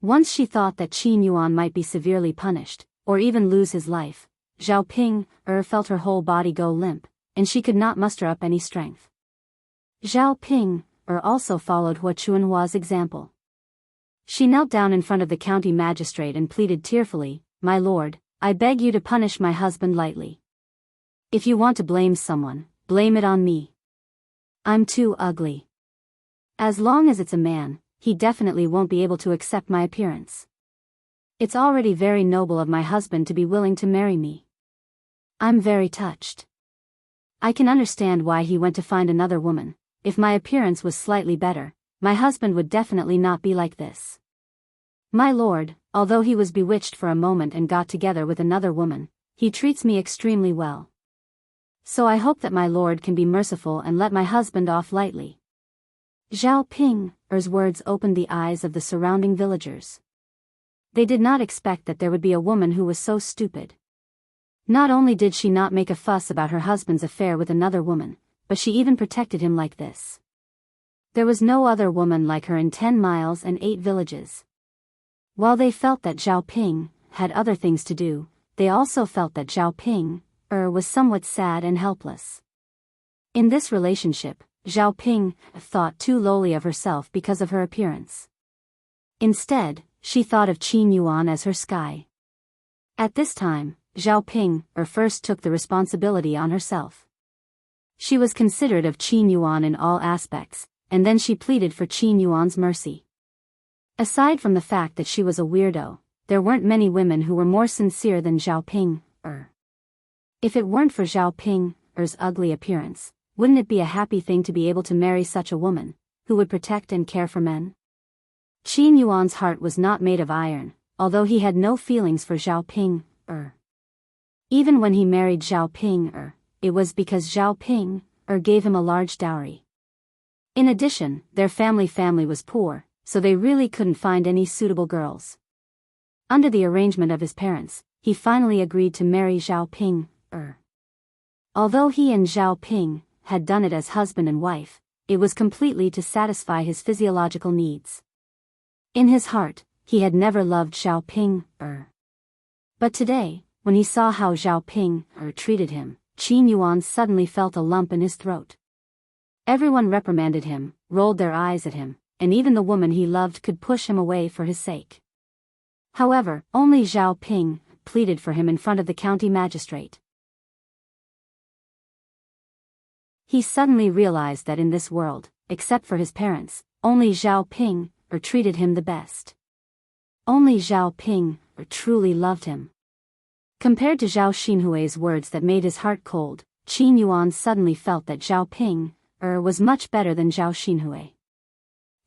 Once she thought that Qin Yuan might be severely punished, or even lose his life, Zhao Ping felt her whole body go limp, and she could not muster up any strength. Zhao Ping also followed Hu Chunhua's example. She knelt down in front of the county magistrate and pleaded tearfully, "My lord, I beg you to punish my husband lightly. If you want to blame someone, blame it on me. I'm too ugly. As long as it's a man, he definitely won't be able to accept my appearance. It's already very noble of my husband to be willing to marry me. I'm very touched. I can understand why he went to find another woman. If my appearance was slightly better, my husband would definitely not be like this. My lord, although he was bewitched for a moment and got together with another woman, he treats me extremely well. So I hope that my lord can be merciful and let my husband off lightly." Zhao Ping's words opened the eyes of the surrounding villagers. They did not expect that there would be a woman who was so stupid. Not only did she not make a fuss about her husband's affair with another woman, but she even protected him like this. There was no other woman like her in 10 miles and 8 villages. While they felt that Zhao Ping had other things to do, they also felt that Zhao Ping was somewhat sad and helpless. In this relationship, Zhao Ping thought too lowly of herself because of her appearance. Instead, she thought of Qin Yuan as her sky. At this time, Zhao Ping first took the responsibility on herself. She was considerate of Qin Yuan in all aspects, and then she pleaded for Qin Yuan's mercy. Aside from the fact that she was a weirdo, there weren't many women who were more sincere than Zhao Ping. If it weren't for Zhao Ping's ugly appearance, wouldn't it be a happy thing to be able to marry such a woman, who would protect and care for men? Qin Yuan's heart was not made of iron, although he had no feelings for Zhao Ping. Even when he married Zhao Ping, it was because Zhao Ping gave him a large dowry. In addition, their family was poor, so they really couldn't find any suitable girls. Under the arrangement of his parents, he finally agreed to marry Zhao Ping. Although he and Zhao Ping had done it as husband and wife, it was completely to satisfy his physiological needs. In his heart, he had never loved Zhao Ping. But today, when he saw how Zhao Ping treated him, Qin Yuan suddenly felt a lump in his throat. Everyone reprimanded him, rolled their eyes at him, and even the woman he loved could push him away for his sake. However, only Zhao Ping pleaded for him in front of the county magistrate. He suddenly realized that in this world, except for his parents, only Zhao Ping treated him the best. Only Zhao Ping truly loved him. Compared to Zhao Xinhui's words that made his heart cold, Qin Yuan suddenly felt that Zhao Ping was much better than Zhao Xinhui.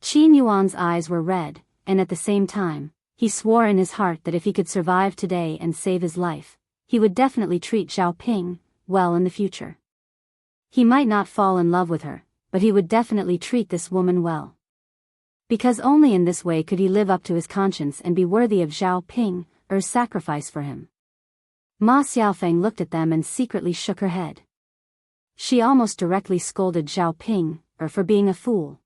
Qin Yuan's eyes were red, and at the same time, he swore in his heart that if he could survive today and save his life, he would definitely treat Zhao Ping well in the future. He might not fall in love with her, but he would definitely treat this woman well. Because only in this way could he live up to his conscience and be worthy of Zhao Ping's sacrifice for him. Ma Xiaofeng looked at them and secretly shook her head. She almost directly scolded Zhao Ping for being a fool.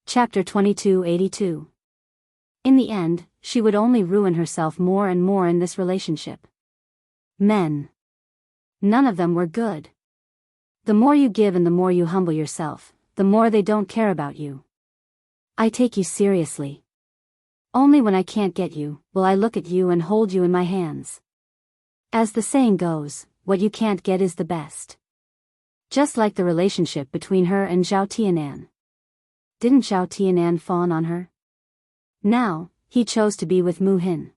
Chapter 2282. In the end, she would only ruin herself more and more in this relationship. Men. None of them were good. The more you give and the more you humble yourself, the more they don't care about you. I take you seriously. Only when I can't get you, will I look at you and hold you in my hands. As the saying goes, what you can't get is the best. Just like the relationship between her and Zhao Tianan. Didn't Zhao Tianan fawn on her? Now, he chose to be with Mu Hin.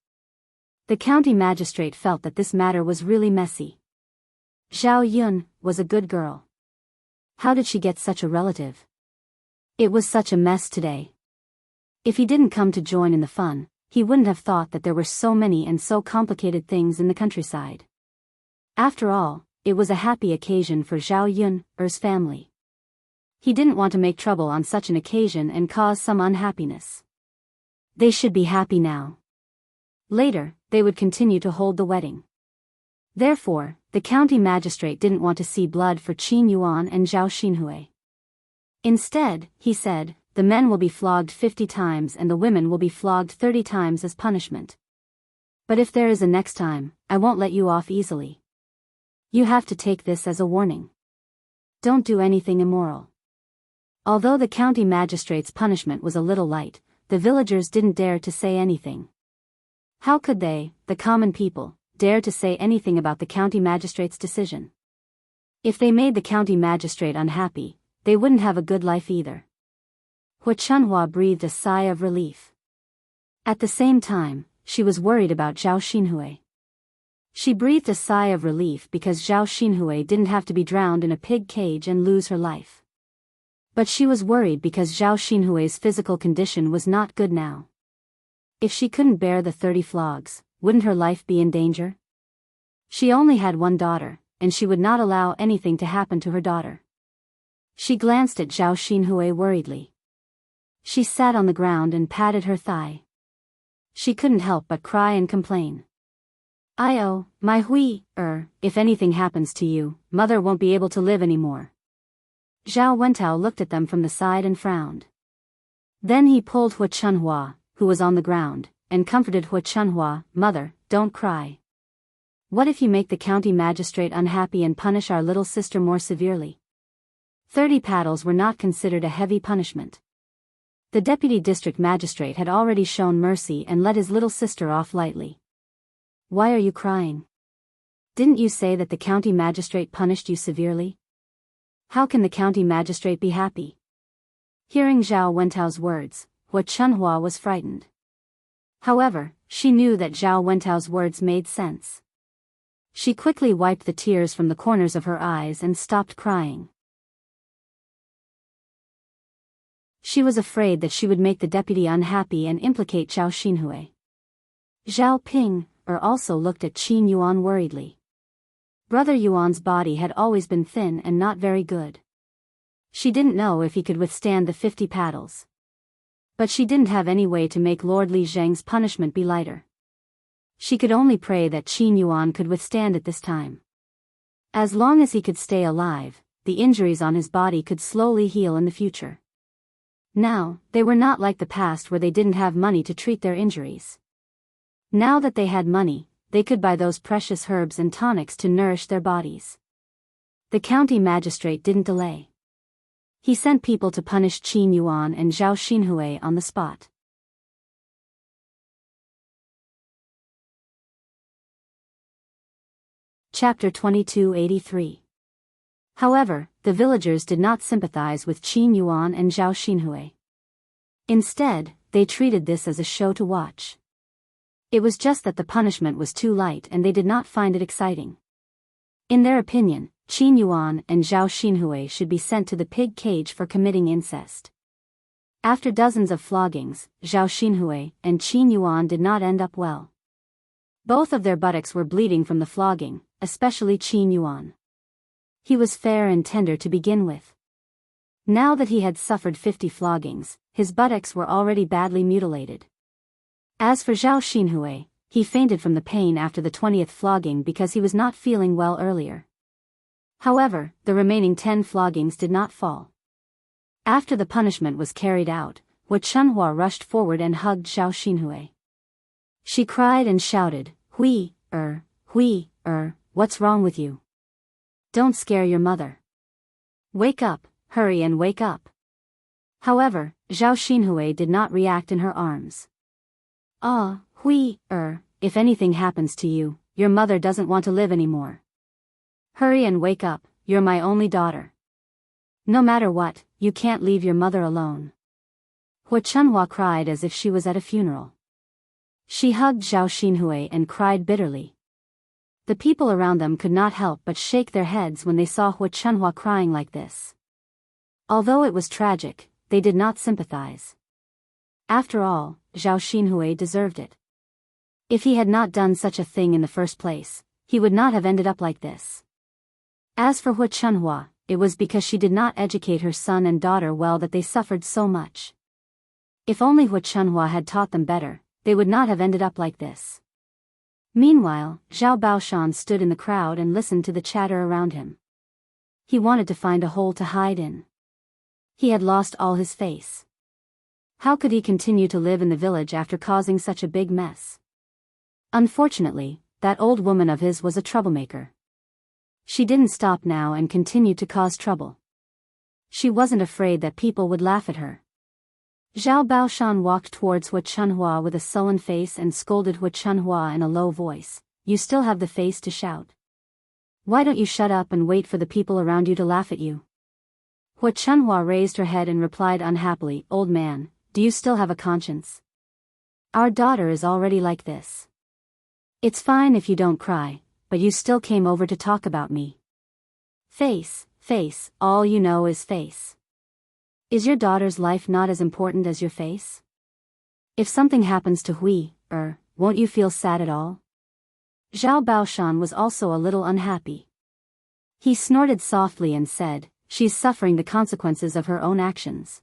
The county magistrate felt that this matter was really messy. Zhao Yun was a good girl. How did she get such a relative? It was such a mess today. If he didn't come to join in the fun, he wouldn't have thought that there were so many and so complicated things in the countryside. After all, it was a happy occasion for Zhao Yun's family. He didn't want to make trouble on such an occasion and cause some unhappiness. They should be happy now. Later, they would continue to hold the wedding. Therefore, the county magistrate didn't want to see blood for Qin Yuan and Zhao Xinhui. Instead, he said, the men will be flogged 50 times and the women will be flogged 30 times as punishment. But if there is a next time, I won't let you off easily. You have to take this as a warning. Don't do anything immoral. Although the county magistrate's punishment was a little light, the villagers didn't dare to say anything. How could they, the common people, dare to say anything about the county magistrate's decision? If they made the county magistrate unhappy, they wouldn't have a good life either. Hua Chunhua breathed a sigh of relief. At the same time, she was worried about Zhao Xinhui. She breathed a sigh of relief because Zhao Xinhui didn't have to be drowned in a pig cage and lose her life. But she was worried because Zhao Xinhui's physical condition was not good now. If she couldn't bear the 30 flogs, wouldn't her life be in danger? She only had one daughter, and she would not allow anything to happen to her daughter. She glanced at Zhao Xinhui worriedly. She sat on the ground and patted her thigh. She couldn't help but cry and complain. "Oh, my Hui, if anything happens to you, mother won't be able to live anymore." Zhao Wentao looked at them from the side and frowned. Then he pulled Hua Chunhua, who was on the ground, and comforted Hua Chunhua, "Mother, don't cry. What if you make the county magistrate unhappy and punish our little sister more severely?" 30 paddles were not considered a heavy punishment. The deputy district magistrate had already shown mercy and let his little sister off lightly. "Why are you crying? Didn't you say that the county magistrate punished you severely? How can the county magistrate be happy?" Hearing Zhao Wentao's words, Hua Chunhua was frightened. However, she knew that Zhao Wentao's words made sense. She quickly wiped the tears from the corners of her eyes and stopped crying. She was afraid that she would make the deputy unhappy and implicate Zhao Xinhui. Zhao Ping also looked at Qin Yuan worriedly. Brother Yuan's body had always been thin and not very good. She didn't know if he could withstand the 50 paddles. But she didn't have any way to make Lord Li Zheng's punishment be lighter. She could only pray that Qin Yuan could withstand it this time. As long as he could stay alive, the injuries on his body could slowly heal in the future. Now, they were not like the past where they didn't have money to treat their injuries. Now that they had money, they could buy those precious herbs and tonics to nourish their bodies. The county magistrate didn't delay. He sent people to punish Qin Yuan and Zhao Xinhui on the spot. Chapter 2283. However, the villagers did not sympathize with Qin Yuan and Zhao Xinhui. Instead, they treated this as a show to watch. It was just that the punishment was too light and they did not find it exciting. In their opinion, Qin Yuan and Zhao Xinhui should be sent to the pig cage for committing incest. After dozens of floggings, Zhao Xinhui and Qin Yuan did not end up well. Both of their buttocks were bleeding from the flogging, especially Qin Yuan. He was fair and tender to begin with. Now that he had suffered 50 floggings, his buttocks were already badly mutilated. As for Zhao Xinhui, he fainted from the pain after the 20th flogging because he was not feeling well earlier. However, the remaining 10 floggings did not fall. After the punishment was carried out, Wu Chunhua rushed forward and hugged Zhao Xinhui. She cried and shouted, Hui, what's wrong with you? Don't scare your mother. Wake up, hurry and wake up. However, Zhao Xinhui did not react in her arms. Hui, if anything happens to you, your mother doesn't want to live anymore. Hurry and wake up, you're my only daughter. No matter what, you can't leave your mother alone. Wu Chunhua cried as if she was at a funeral. She hugged Zhao Xinhui and cried bitterly. The people around them could not help but shake their heads when they saw Wu Chunhua crying like this. Although it was tragic, they did not sympathize. After all, Zhao Xinhui deserved it. If he had not done such a thing in the first place, he would not have ended up like this. As for Wu Chunhua, it was because she did not educate her son and daughter well that they suffered so much. If only Wu Chunhua had taught them better, they would not have ended up like this. Meanwhile, Zhao Baoshan stood in the crowd and listened to the chatter around him. He wanted to find a hole to hide in. He had lost all his face. How could he continue to live in the village after causing such a big mess? Unfortunately, that old woman of his was a troublemaker. She didn't stop now and continued to cause trouble. She wasn't afraid that people would laugh at her. Zhao Baoshan walked towards Wu Chunhua with a sullen face and scolded Wu Chunhua in a low voice. You still have the face to shout. Why don't you shut up and wait for the people around you to laugh at you? Wu Chunhua raised her head and replied unhappily, Old man, do you still have a conscience? Our daughter is already like this. It's fine if you don't cry, but you still came over to talk about me. Face, all you know is face. Is your daughter's life not as important as your face? If something happens to Hui, won't you feel sad at all? Zhao Baoshan was also a little unhappy. He snorted softly and said, She's suffering the consequences of her own actions.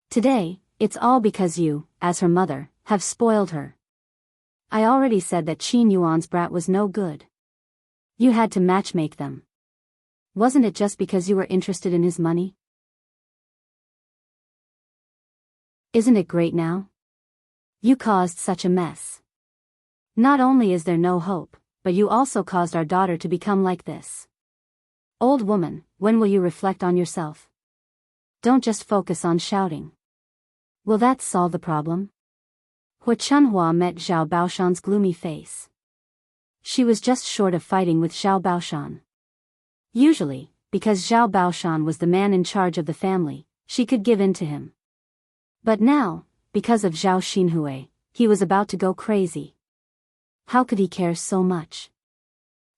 Today, it's all because you, as her mother, have spoiled her. I already said that Qin Yuan's brat was no good. You had to matchmake them. Wasn't it just because you were interested in his money? Isn't it great now? You caused such a mess. Not only is there no hope, but you also caused our daughter to become like this. Old woman, when will you reflect on yourself? Don't just focus on shouting. Will that solve the problem? Wu Chunhua met Zhao Baoshan's gloomy face. She was just short of fighting with Zhao Baoshan. Usually, because Zhao Baoshan was the man in charge of the family, she could give in to him. But now, because of Zhao Xinhui, he was about to go crazy. How could he care so much?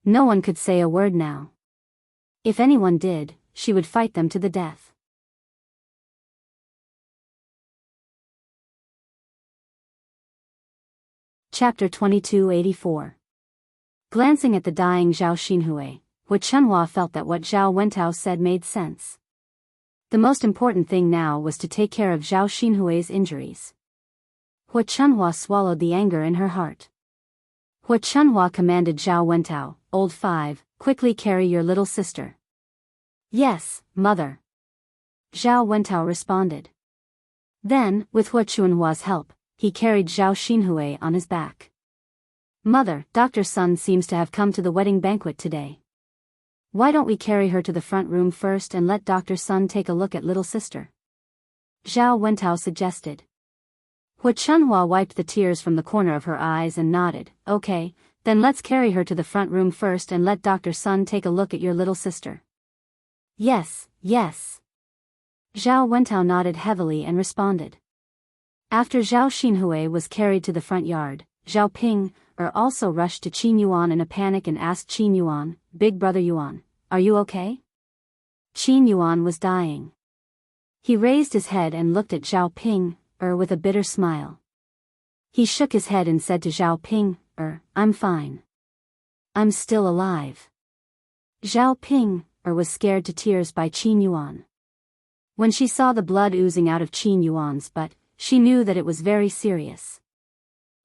No one could say a word now. If anyone did, she would fight them to the death. Chapter 2284. Glancing at the dying Zhao Xinhui, Wu Chunhua felt that what Zhao Wentao said made sense. The most important thing now was to take care of Zhao Xinhui's injuries. Wu Chunhua swallowed the anger in her heart. Wu Chunhua commanded Zhao Wentao, Old 5, quickly carry your little sister. Yes, mother. Zhao Wentao responded. Then, with Wu Chunhua's help, he carried Zhao Xinhui on his back. Mother, Dr. Sun seems to have come to the wedding banquet today. Why don't we carry her to the front room first and let Dr. Sun take a look at little sister? Zhao Wentao suggested. Wu Chunhua wiped the tears from the corner of her eyes and nodded. Okay, then let's carry her to the front room first and let Dr. Sun take a look at your little sister. Yes. Zhao Wentao nodded heavily and responded. After Zhao Xinhui was carried to the front yard, Zhao Ping also rushed to Qin Yuan in a panic and asked Qin Yuan, Big brother Yuan, are you okay? Qin Yuan was dying. He raised his head and looked at Zhao Ping, with a bitter smile. He shook his head and said to Zhao Ping, I'm fine. I'm still alive. Zhao Ping, was scared to tears by Qin Yuan. When she saw the blood oozing out of Qin Yuan's butt, she knew that it was very serious.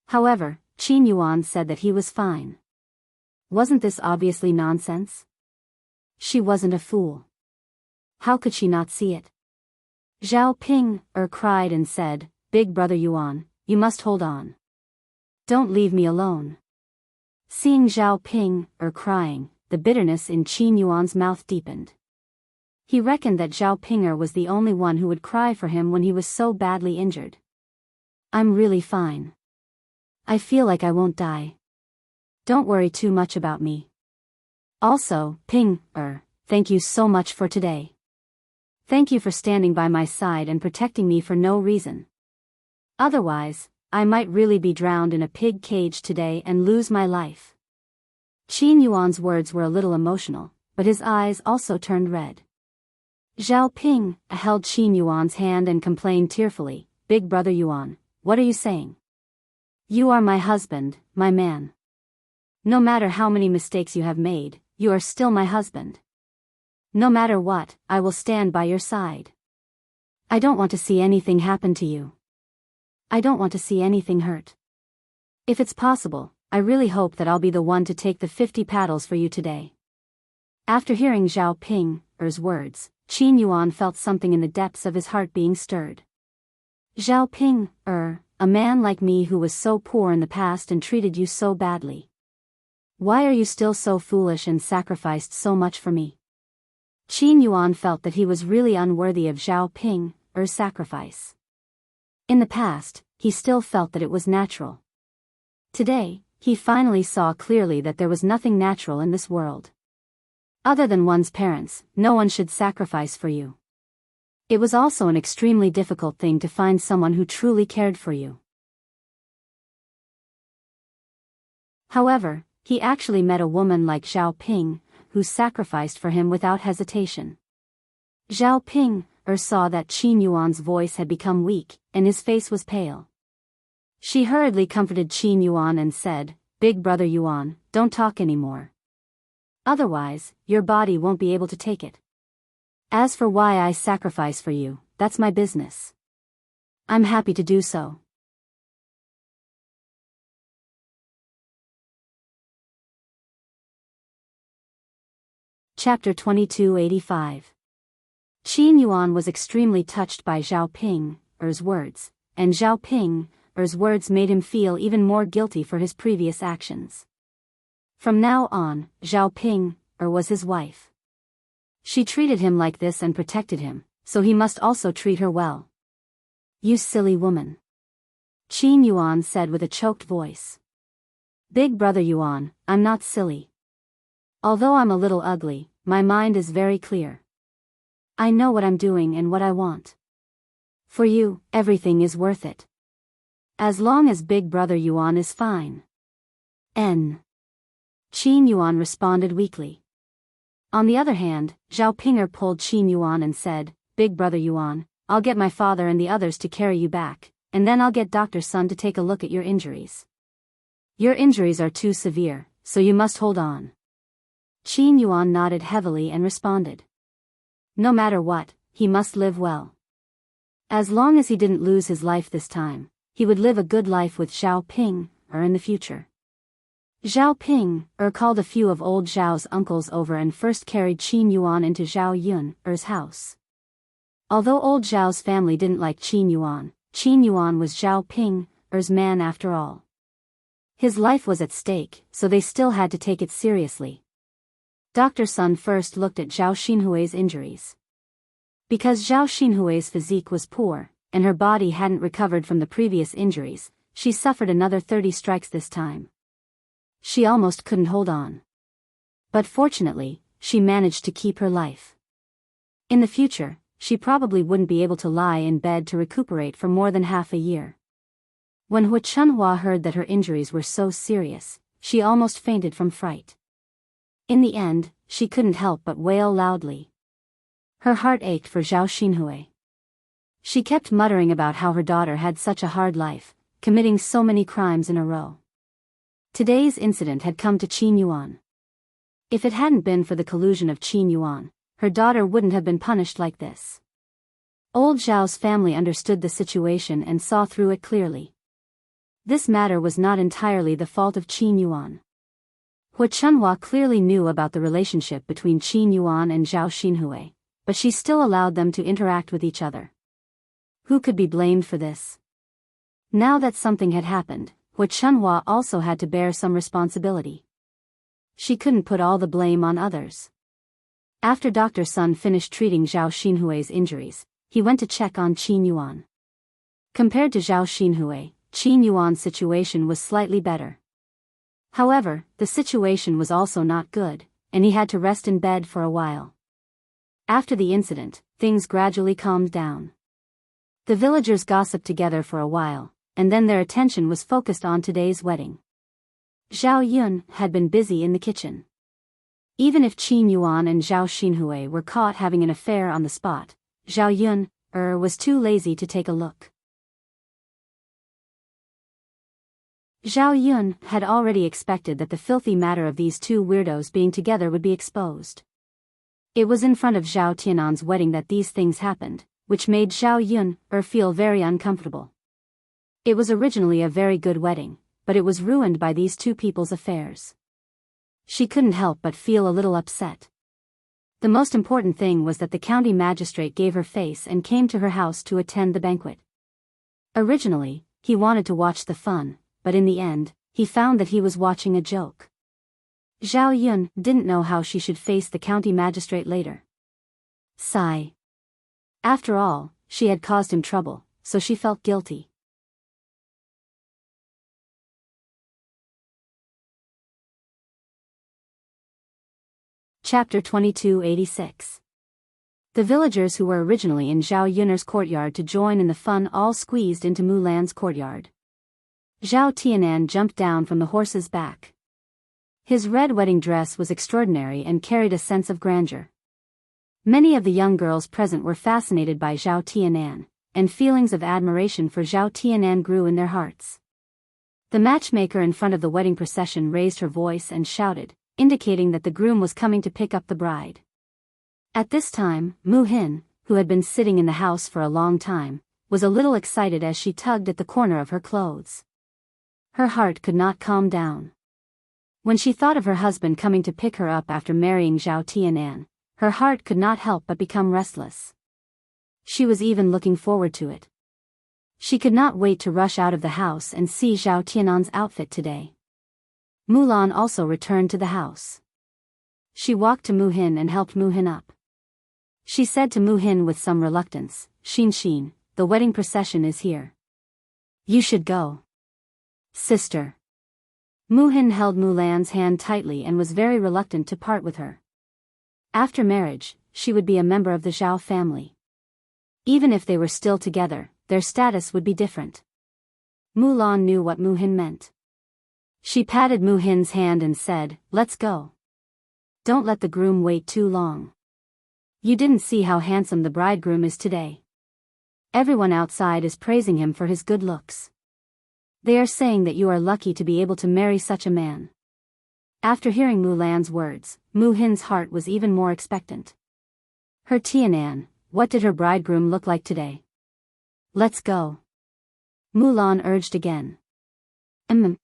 However, Qin Yuan said that he was fine. Wasn't this obviously nonsense? She wasn't a fool. How could she not see it? Zhao Ping, cried and said, Big brother Yuan, you must hold on. Don't leave me alone. Seeing Zhao Ping, crying, the bitterness in Qin Yuan's mouth deepened. He reckoned that Zhao Pinger was the only one who would cry for him when he was so badly injured. I'm really fine. I feel like I won't die. Don't worry too much about me. Also, Ping, thank you so much for today. Thank you for standing by my side and protecting me for no reason. Otherwise, I might really be drowned in a pig cage today and lose my life. Qin Yuan's words were a little emotional, but his eyes also turned red. Zhao Ping held Qin Yuan's hand and complained tearfully, Big brother Yuan, what are you saying? You are my husband, my man. No matter how many mistakes you have made, you are still my husband. No matter what, I will stand by your side. I don't want to see anything happen to you. I don't want to see anything hurt. If it's possible, I really hope that I'll be the one to take the 50 paddles for you today. After hearing Zhao Ping's words, Qin Yuan felt something in the depths of his heart being stirred. Zhao Ping, a man like me who was so poor in the past and treated you so badly. Why are you still so foolish and sacrificed so much for me? Qin Yuan felt that he was really unworthy of Zhao Ping's sacrifice. In the past, he still felt that it was natural. Today, he finally saw clearly that there was nothing natural in this world. Other than one's parents, no one should sacrifice for you. It was also an extremely difficult thing to find someone who truly cared for you. However, he actually met a woman like Zhao Ping, who sacrificed for him without hesitation. Zhao Ping saw that Qin Yuan's voice had become weak, and his face was pale. She hurriedly comforted Qin Yuan and said, Big brother Yuan, don't talk anymore. Otherwise, your body won't be able to take it. As for why I sacrifice for you, that's my business. I'm happy to do so. Chapter 2285. Qin Yuan was extremely touched by Zhao Ping's words, and Zhao Ping's words made him feel even more guilty for his previous actions. From now on, Zhao Ping was his wife. She treated him like this and protected him, so he must also treat her well. You silly woman. Qin Yuan said with a choked voice. Big brother Yuan, I'm not silly. Although I'm a little ugly, my mind is very clear. I know what I'm doing and what I want. For you, everything is worth it. As long as Big brother Yuan is fine. Qin Yuan responded weakly. On the other hand, Zhao Pinger pulled Qin Yuan and said, Big brother Yuan, I'll get my father and the others to carry you back, and then I'll get Dr. Sun to take a look at your injuries. Your injuries are too severe, so you must hold on. Qin Yuan nodded heavily and responded. No matter what, he must live well. As long as he didn't lose his life this time, he would live a good life with Zhao Ping in the future. Zhao Ping called a few of old Zhao's uncles over and first carried Qin Yuan into Zhao Yun's house. Although old Zhao's family didn't like Qin Yuan was Zhao Ping's man after all. His life was at stake, so they still had to take it seriously. Dr. Sun first looked at Zhao Xinhui's injuries. Because Zhao Xinhui's physique was poor, and her body hadn't recovered from the previous injuries, she suffered another 30 strikes this time. She almost couldn't hold on. But fortunately, she managed to keep her life. In the future, she probably wouldn't be able to lie in bed to recuperate for more than half a year. When Hu Chunhua heard that her injuries were so serious, she almost fainted from fright. In the end, she couldn't help but wail loudly. Her heart ached for Zhao Xinhui. She kept muttering about how her daughter had such a hard life, committing so many crimes in a row. Today's incident had come to Qin Yuan. If it hadn't been for the collusion of Qin Yuan, her daughter wouldn't have been punished like this. Old Zhao's family understood the situation and saw through it clearly. This matter was not entirely the fault of Qin Yuan. Hu Chunhua clearly knew about the relationship between Qin Yuan and Zhao Xinhui, but she still allowed them to interact with each other. Who could be blamed for this? Now that something had happened, Hu Chunhua also had to bear some responsibility. She couldn't put all the blame on others. After Dr. Sun finished treating Zhao Xinhui's injuries, he went to check on Qin Yuan. Compared to Zhao Xinhui, Qin Yuan's situation was slightly better. However, the situation was also not good, and he had to rest in bed for a while. After the incident, things gradually calmed down. The villagers gossiped together for a while, and then their attention was focused on today's wedding. Zhao Yun had been busy in the kitchen. Even if Qin Yuan and Zhao Xinhui were caught having an affair on the spot, Zhao Yun was too lazy to take a look. Zhao Yun had already expected that the filthy matter of these two weirdos being together would be exposed. It was in front of Zhao Tianan's wedding that these things happened, which made Zhao Yun feel very uncomfortable. It was originally a very good wedding, but it was ruined by these two people's affairs. She couldn't help but feel a little upset. The most important thing was that the county magistrate gave her face and came to her house to attend the banquet. Originally, he wanted to watch the fun, but in the end, he found that he was watching a joke. Zhao Yun didn't know how she should face the county magistrate later. Sigh. After all, she had caused him trouble, so she felt guilty. Chapter 2286. The villagers who were originally in Zhao Yun's courtyard to join in the fun all squeezed into Mulan's courtyard. Zhao Tianan jumped down from the horse's back. His red wedding dress was extraordinary and carried a sense of grandeur. Many of the young girls present were fascinated by Zhao Tianan, and feelings of admiration for Zhao Tianan grew in their hearts. The matchmaker in front of the wedding procession raised her voice and shouted, indicating that the groom was coming to pick up the bride. At this time, Mu Hin, who had been sitting in the house for a long time, was a little excited as she tugged at the corner of her clothes. Her heart could not calm down. When she thought of her husband coming to pick her up after marrying Zhao Tianan, her heart could not help but become restless. She was even looking forward to it. She could not wait to rush out of the house and see Zhao Tianan's outfit today. Mulan also returned to the house. She walked to Mu Hin and helped Mu Hin up. She said to Mu Hin with some reluctance, Xin, the wedding procession is here. You should go. Sister. Mu Hin held Mulan's hand tightly and was very reluctant to part with her. After marriage, she would be a member of the Zhao family. Even if they were still together, their status would be different. Mulan knew what Mu Hin meant. She patted Mu Hin's hand and said, let's go. Don't let the groom wait too long. You didn't see how handsome the bridegroom is today. Everyone outside is praising him for his good looks. They are saying that you are lucky to be able to marry such a man. After hearing Mulan's words, Mu Hin's heart was even more expectant. Her Tianan, what did her bridegroom look like today? Let's go. Mulan urged again.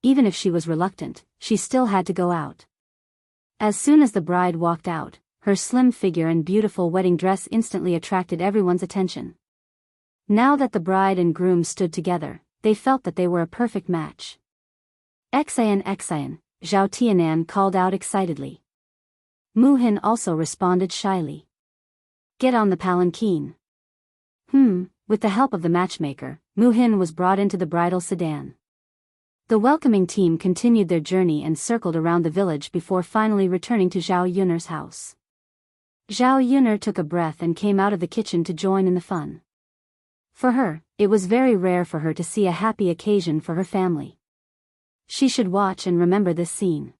Even if she was reluctant, she still had to go out. As soon as the bride walked out, her slim figure and beautiful wedding dress instantly attracted everyone's attention. Now that the bride and groom stood together, they felt that they were a perfect match. Xian, Zhao Tianan called out excitedly. Mu Hin also responded shyly. Get on the palanquin. With the help of the matchmaker, Mu Hin was brought into the bridal sedan. The welcoming team continued their journey and circled around the village before finally returning to Zhao Yun's house. Zhao Yun took a breath and came out of the kitchen to join in the fun. For her, it was very rare for her to see a happy occasion for her family. She should watch and remember this scene.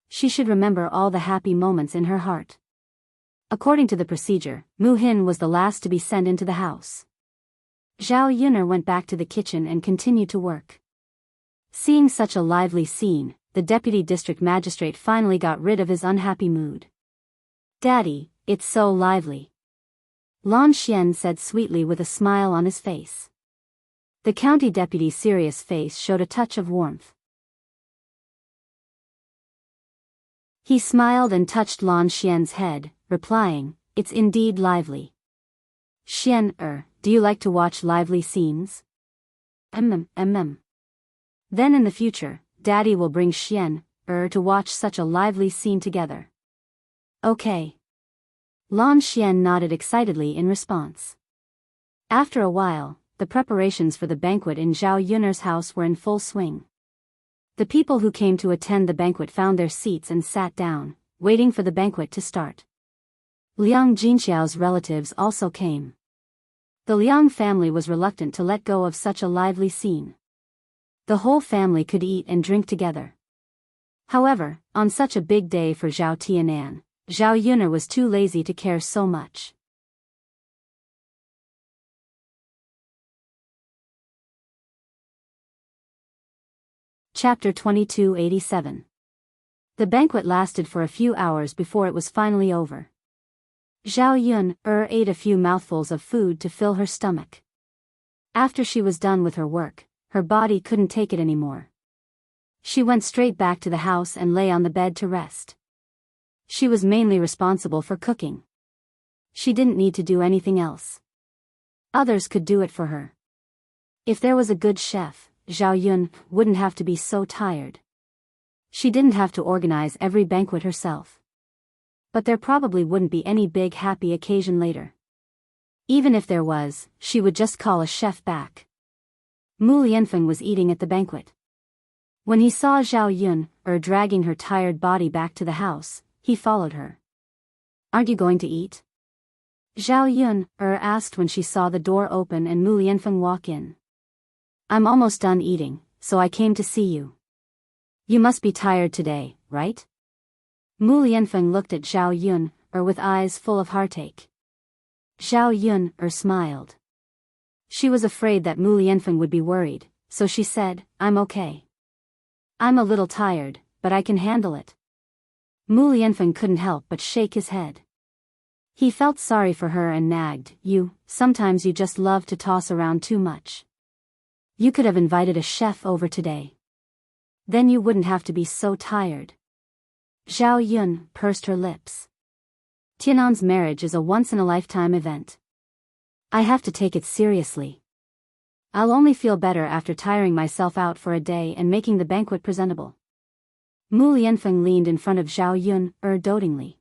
She should remember all the happy moments in her heart. According to the procedure, Mu Hin was the last to be sent into the house. Zhao Yun'er went back to the kitchen and continued to work. Seeing such a lively scene, the deputy district magistrate finally got rid of his unhappy mood. "Daddy, it's so lively," Lan Xian said sweetly with a smile on his face. The county deputy's serious face showed a touch of warmth. He smiled and touched Lan Xian's head, replying, "It's indeed lively. Xian, do you like to watch lively scenes?" Then in the future, Daddy will bring Xian, to watch such a lively scene together. Okay. Lan Xian nodded excitedly in response. After a while, the preparations for the banquet in Zhao Yun'er's house were in full swing. The people who came to attend the banquet found their seats and sat down, waiting for the banquet to start. Liang Jinxiao's relatives also came. The Liang family was reluctant to let go of such a lively scene. The whole family could eat and drink together. However, on such a big day for Zhao Tianan, Zhao Yun'er was too lazy to care so much. Chapter 2287. The banquet lasted for a few hours before it was finally over. Zhao Yun'er ate a few mouthfuls of food to fill her stomach. After she was done with her work, her body couldn't take it anymore. She went straight back to the house and lay on the bed to rest. She was mainly responsible for cooking. She didn't need to do anything else. Others could do it for her. If there was a good chef, Zhao Yun wouldn't have to be so tired. She didn't have to organize every banquet herself. But there probably wouldn't be any big happy occasion later. Even if there was, she would just call a chef back. Mu Lianfeng was eating at the banquet. When he saw Zhao Yun dragging her tired body back to the house, he followed her. "Aren't you going to eat?" Zhao Yun asked when she saw the door open and Mu Lianfeng walk in. "I'm almost done eating, so I came to see you. You must be tired today, right?" Mu Lianfeng looked at Zhao Yun with eyes full of heartache. Zhao Yun smiled. She was afraid that Mu Lianfeng would be worried, so she said, "I'm okay. I'm a little tired, but I can handle it." Mu Lianfeng couldn't help but shake his head. He felt sorry for her and nagged, Sometimes you just love to toss around too much. You could have invited a chef over today. Then you wouldn't have to be so tired." Zhao Yun pursed her lips. "Tianan's marriage is a once-in-a-lifetime event. I have to take it seriously. I'll only feel better after tiring myself out for a day and making the banquet presentable." Mu Lianfeng leaned in front of Zhao Yun dotingly.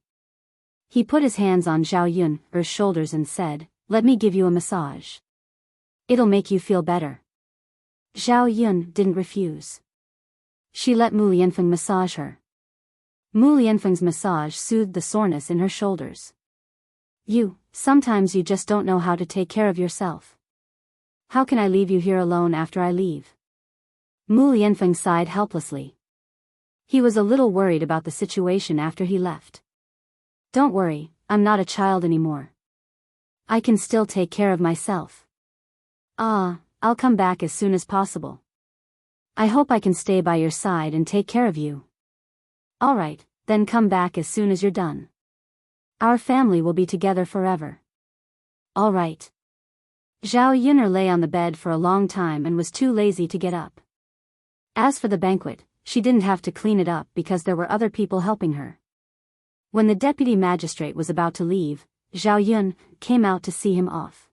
He put his hands on Zhao Yun's shoulders and said, "Let me give you a massage. It'll make you feel better." Zhao Yun didn't refuse. She let Mu Lianfeng massage her. Mu Lianfeng's massage soothed the soreness in her shoulders. Sometimes you just don't know how to take care of yourself. How can I leave you here alone after I leave?" Mu Lianfeng sighed helplessly. He was a little worried about the situation after he left. "Don't worry, I'm not a child anymore. I can still take care of myself. I'll come back as soon as possible. I hope I can stay by your side and take care of you." "All right, then come back as soon as you're done. Our family will be together forever." "All right." Zhao Yun'er lay on the bed for a long time and was too lazy to get up. As for the banquet, she didn't have to clean it up because there were other people helping her. When the deputy magistrate was about to leave, Zhao Yun came out to see him off.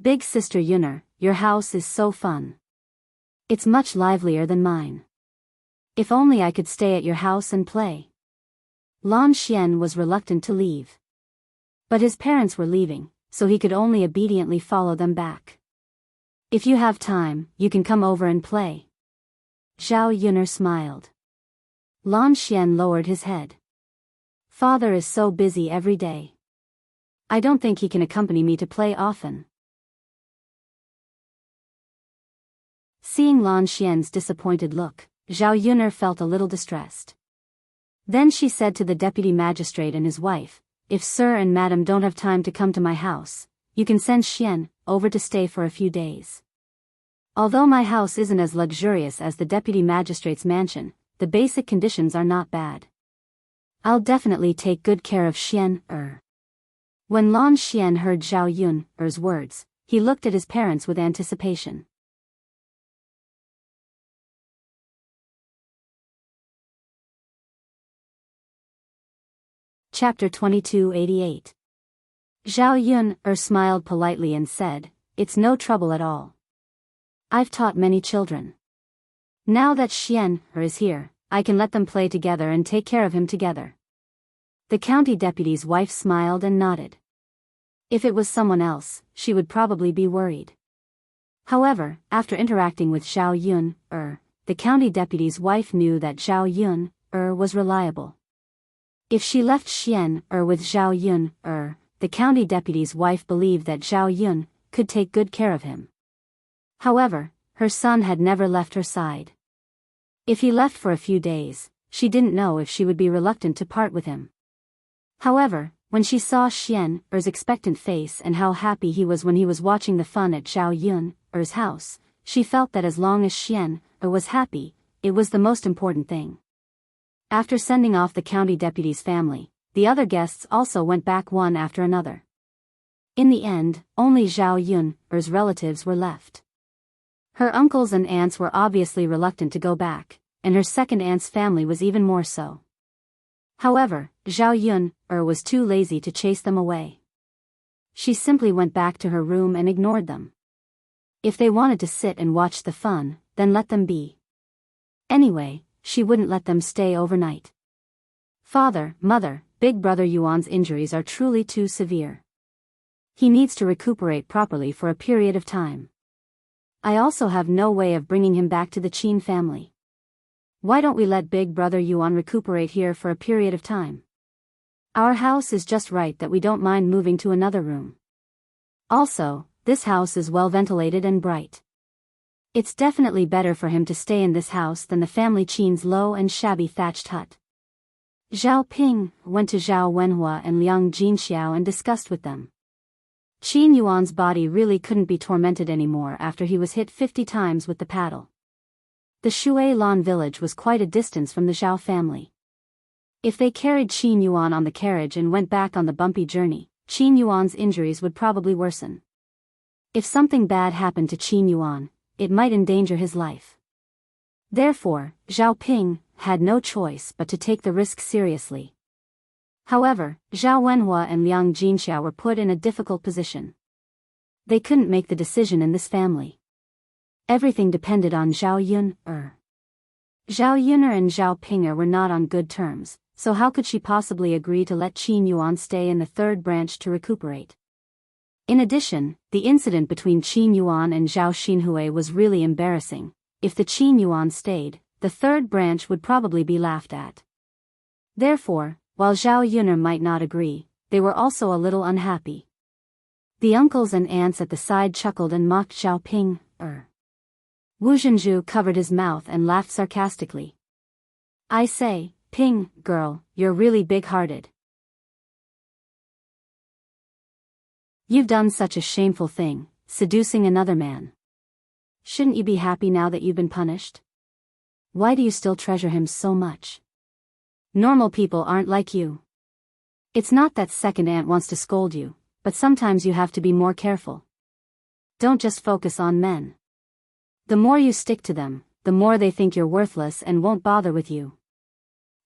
"Big sister Yun'er, your house is so fun. It's much livelier than mine. If only I could stay at your house and play." Lan Xian was reluctant to leave. But his parents were leaving, so he could only obediently follow them back. "If you have time, you can come over and play." Zhao Yun'er smiled. Lan Xian lowered his head. "Father is so busy every day. I don't think he can accompany me to play often." Seeing Lan Xian's disappointed look, Zhao Yun'er felt a little distressed. Then she said to the deputy magistrate and his wife, "If sir and madam don't have time to come to my house, you can send Xian over to stay for a few days. Although my house isn't as luxurious as the deputy magistrate's mansion, the basic conditions are not bad. I'll definitely take good care of Xian. When Lan Xian heard Zhao Yun's words, he looked at his parents with anticipation. Chapter 2288. Zhao Yun smiled politely and said, "It's no trouble at all. I've taught many children. Now that Xian is here, I can let them play together and take care of him together." The county deputy's wife smiled and nodded. If it was someone else, she would probably be worried. However, after interacting with Zhao Yun, the county deputy's wife knew that Zhao Yun was reliable. If she left Xian with Zhao Yun, the county deputy's wife believed that Zhao Yun could take good care of him. However, her son had never left her side. If he left for a few days, she didn't know if she would be reluctant to part with him. However, when she saw Xian's expectant face and how happy he was when he was watching the fun at Zhao Yun's house, she felt that as long as Xian was happy, it was the most important thing. After sending off the county deputy's family, the other guests also went back one after another. In the end, only Zhao Yun's relatives were left. Her uncles and aunts were obviously reluctant to go back, and her second aunt's family was even more so. However, Zhao Yun was too lazy to chase them away. She simply went back to her room and ignored them. If they wanted to sit and watch the fun, then let them be. Anyway, she wouldn't let them stay overnight. Father, mother, Big Brother Yuan's injuries are truly too severe. He needs to recuperate properly for a period of time. I also have no way of bringing him back to the Qin family. Why don't we let Big Brother Yuan recuperate here for a period of time? Our house is just right that we don't mind moving to another room. Also, this house is well ventilated and bright. It's definitely better for him to stay in this house than the family Qin's low and shabby thatched hut. Zhao Ping went to Zhao Wenhua and Liang Jinxiao and discussed with them. Qin Yuan's body really couldn't be tormented anymore after he was hit 50 times with the paddle. The Shui Lan village was quite a distance from the Zhao family. If they carried Qin Yuan on the carriage and went back on the bumpy journey, Qin Yuan's injuries would probably worsen. If something bad happened to Qin Yuan, it might endanger his life. Therefore, Zhao Ping had no choice but to take the risk seriously. However, Zhao Wenhua and Liang Jinxiao were put in a difficult position. They couldn't make the decision in this family. Everything depended on Zhao Yun. Zhao Yun and Zhao Ping were not on good terms, so how could she possibly agree to let Qin Yuan stay in the third branch to recuperate? In addition, the incident between Qin Yuan and Zhao Xinhui was really embarrassing. If the Qin Yuan stayed, the third branch would probably be laughed at. Therefore, while Zhao Yun'er might not agree, they were also a little unhappy. The uncles and aunts at the side chuckled and mocked Zhao Ping. Wu Zhenju covered his mouth and laughed sarcastically. "I say, Ping, girl, you're really big-hearted. You've done such a shameful thing, seducing another man. Shouldn't you be happy now that you've been punished? Why do you still treasure him so much? Normal people aren't like you. It's not that second aunt wants to scold you, but sometimes you have to be more careful. Don't just focus on men. The more you stick to them, the more they think you're worthless and won't bother with you."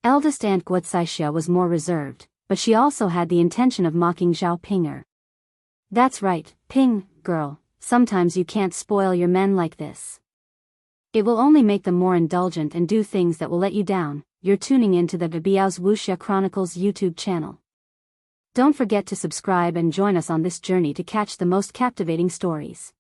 Eldest Aunt Guocaixia was more reserved, but she also had the intention of mocking Zhao Pinger. "That's right, Ping, girl, sometimes you can't spoil your men like this. It will only make them more indulgent and do things that will let you down." You're tuning into the Biyao's Wuxia Chronicles YouTube channel. Don't forget to subscribe and join us on this journey to catch the most captivating stories.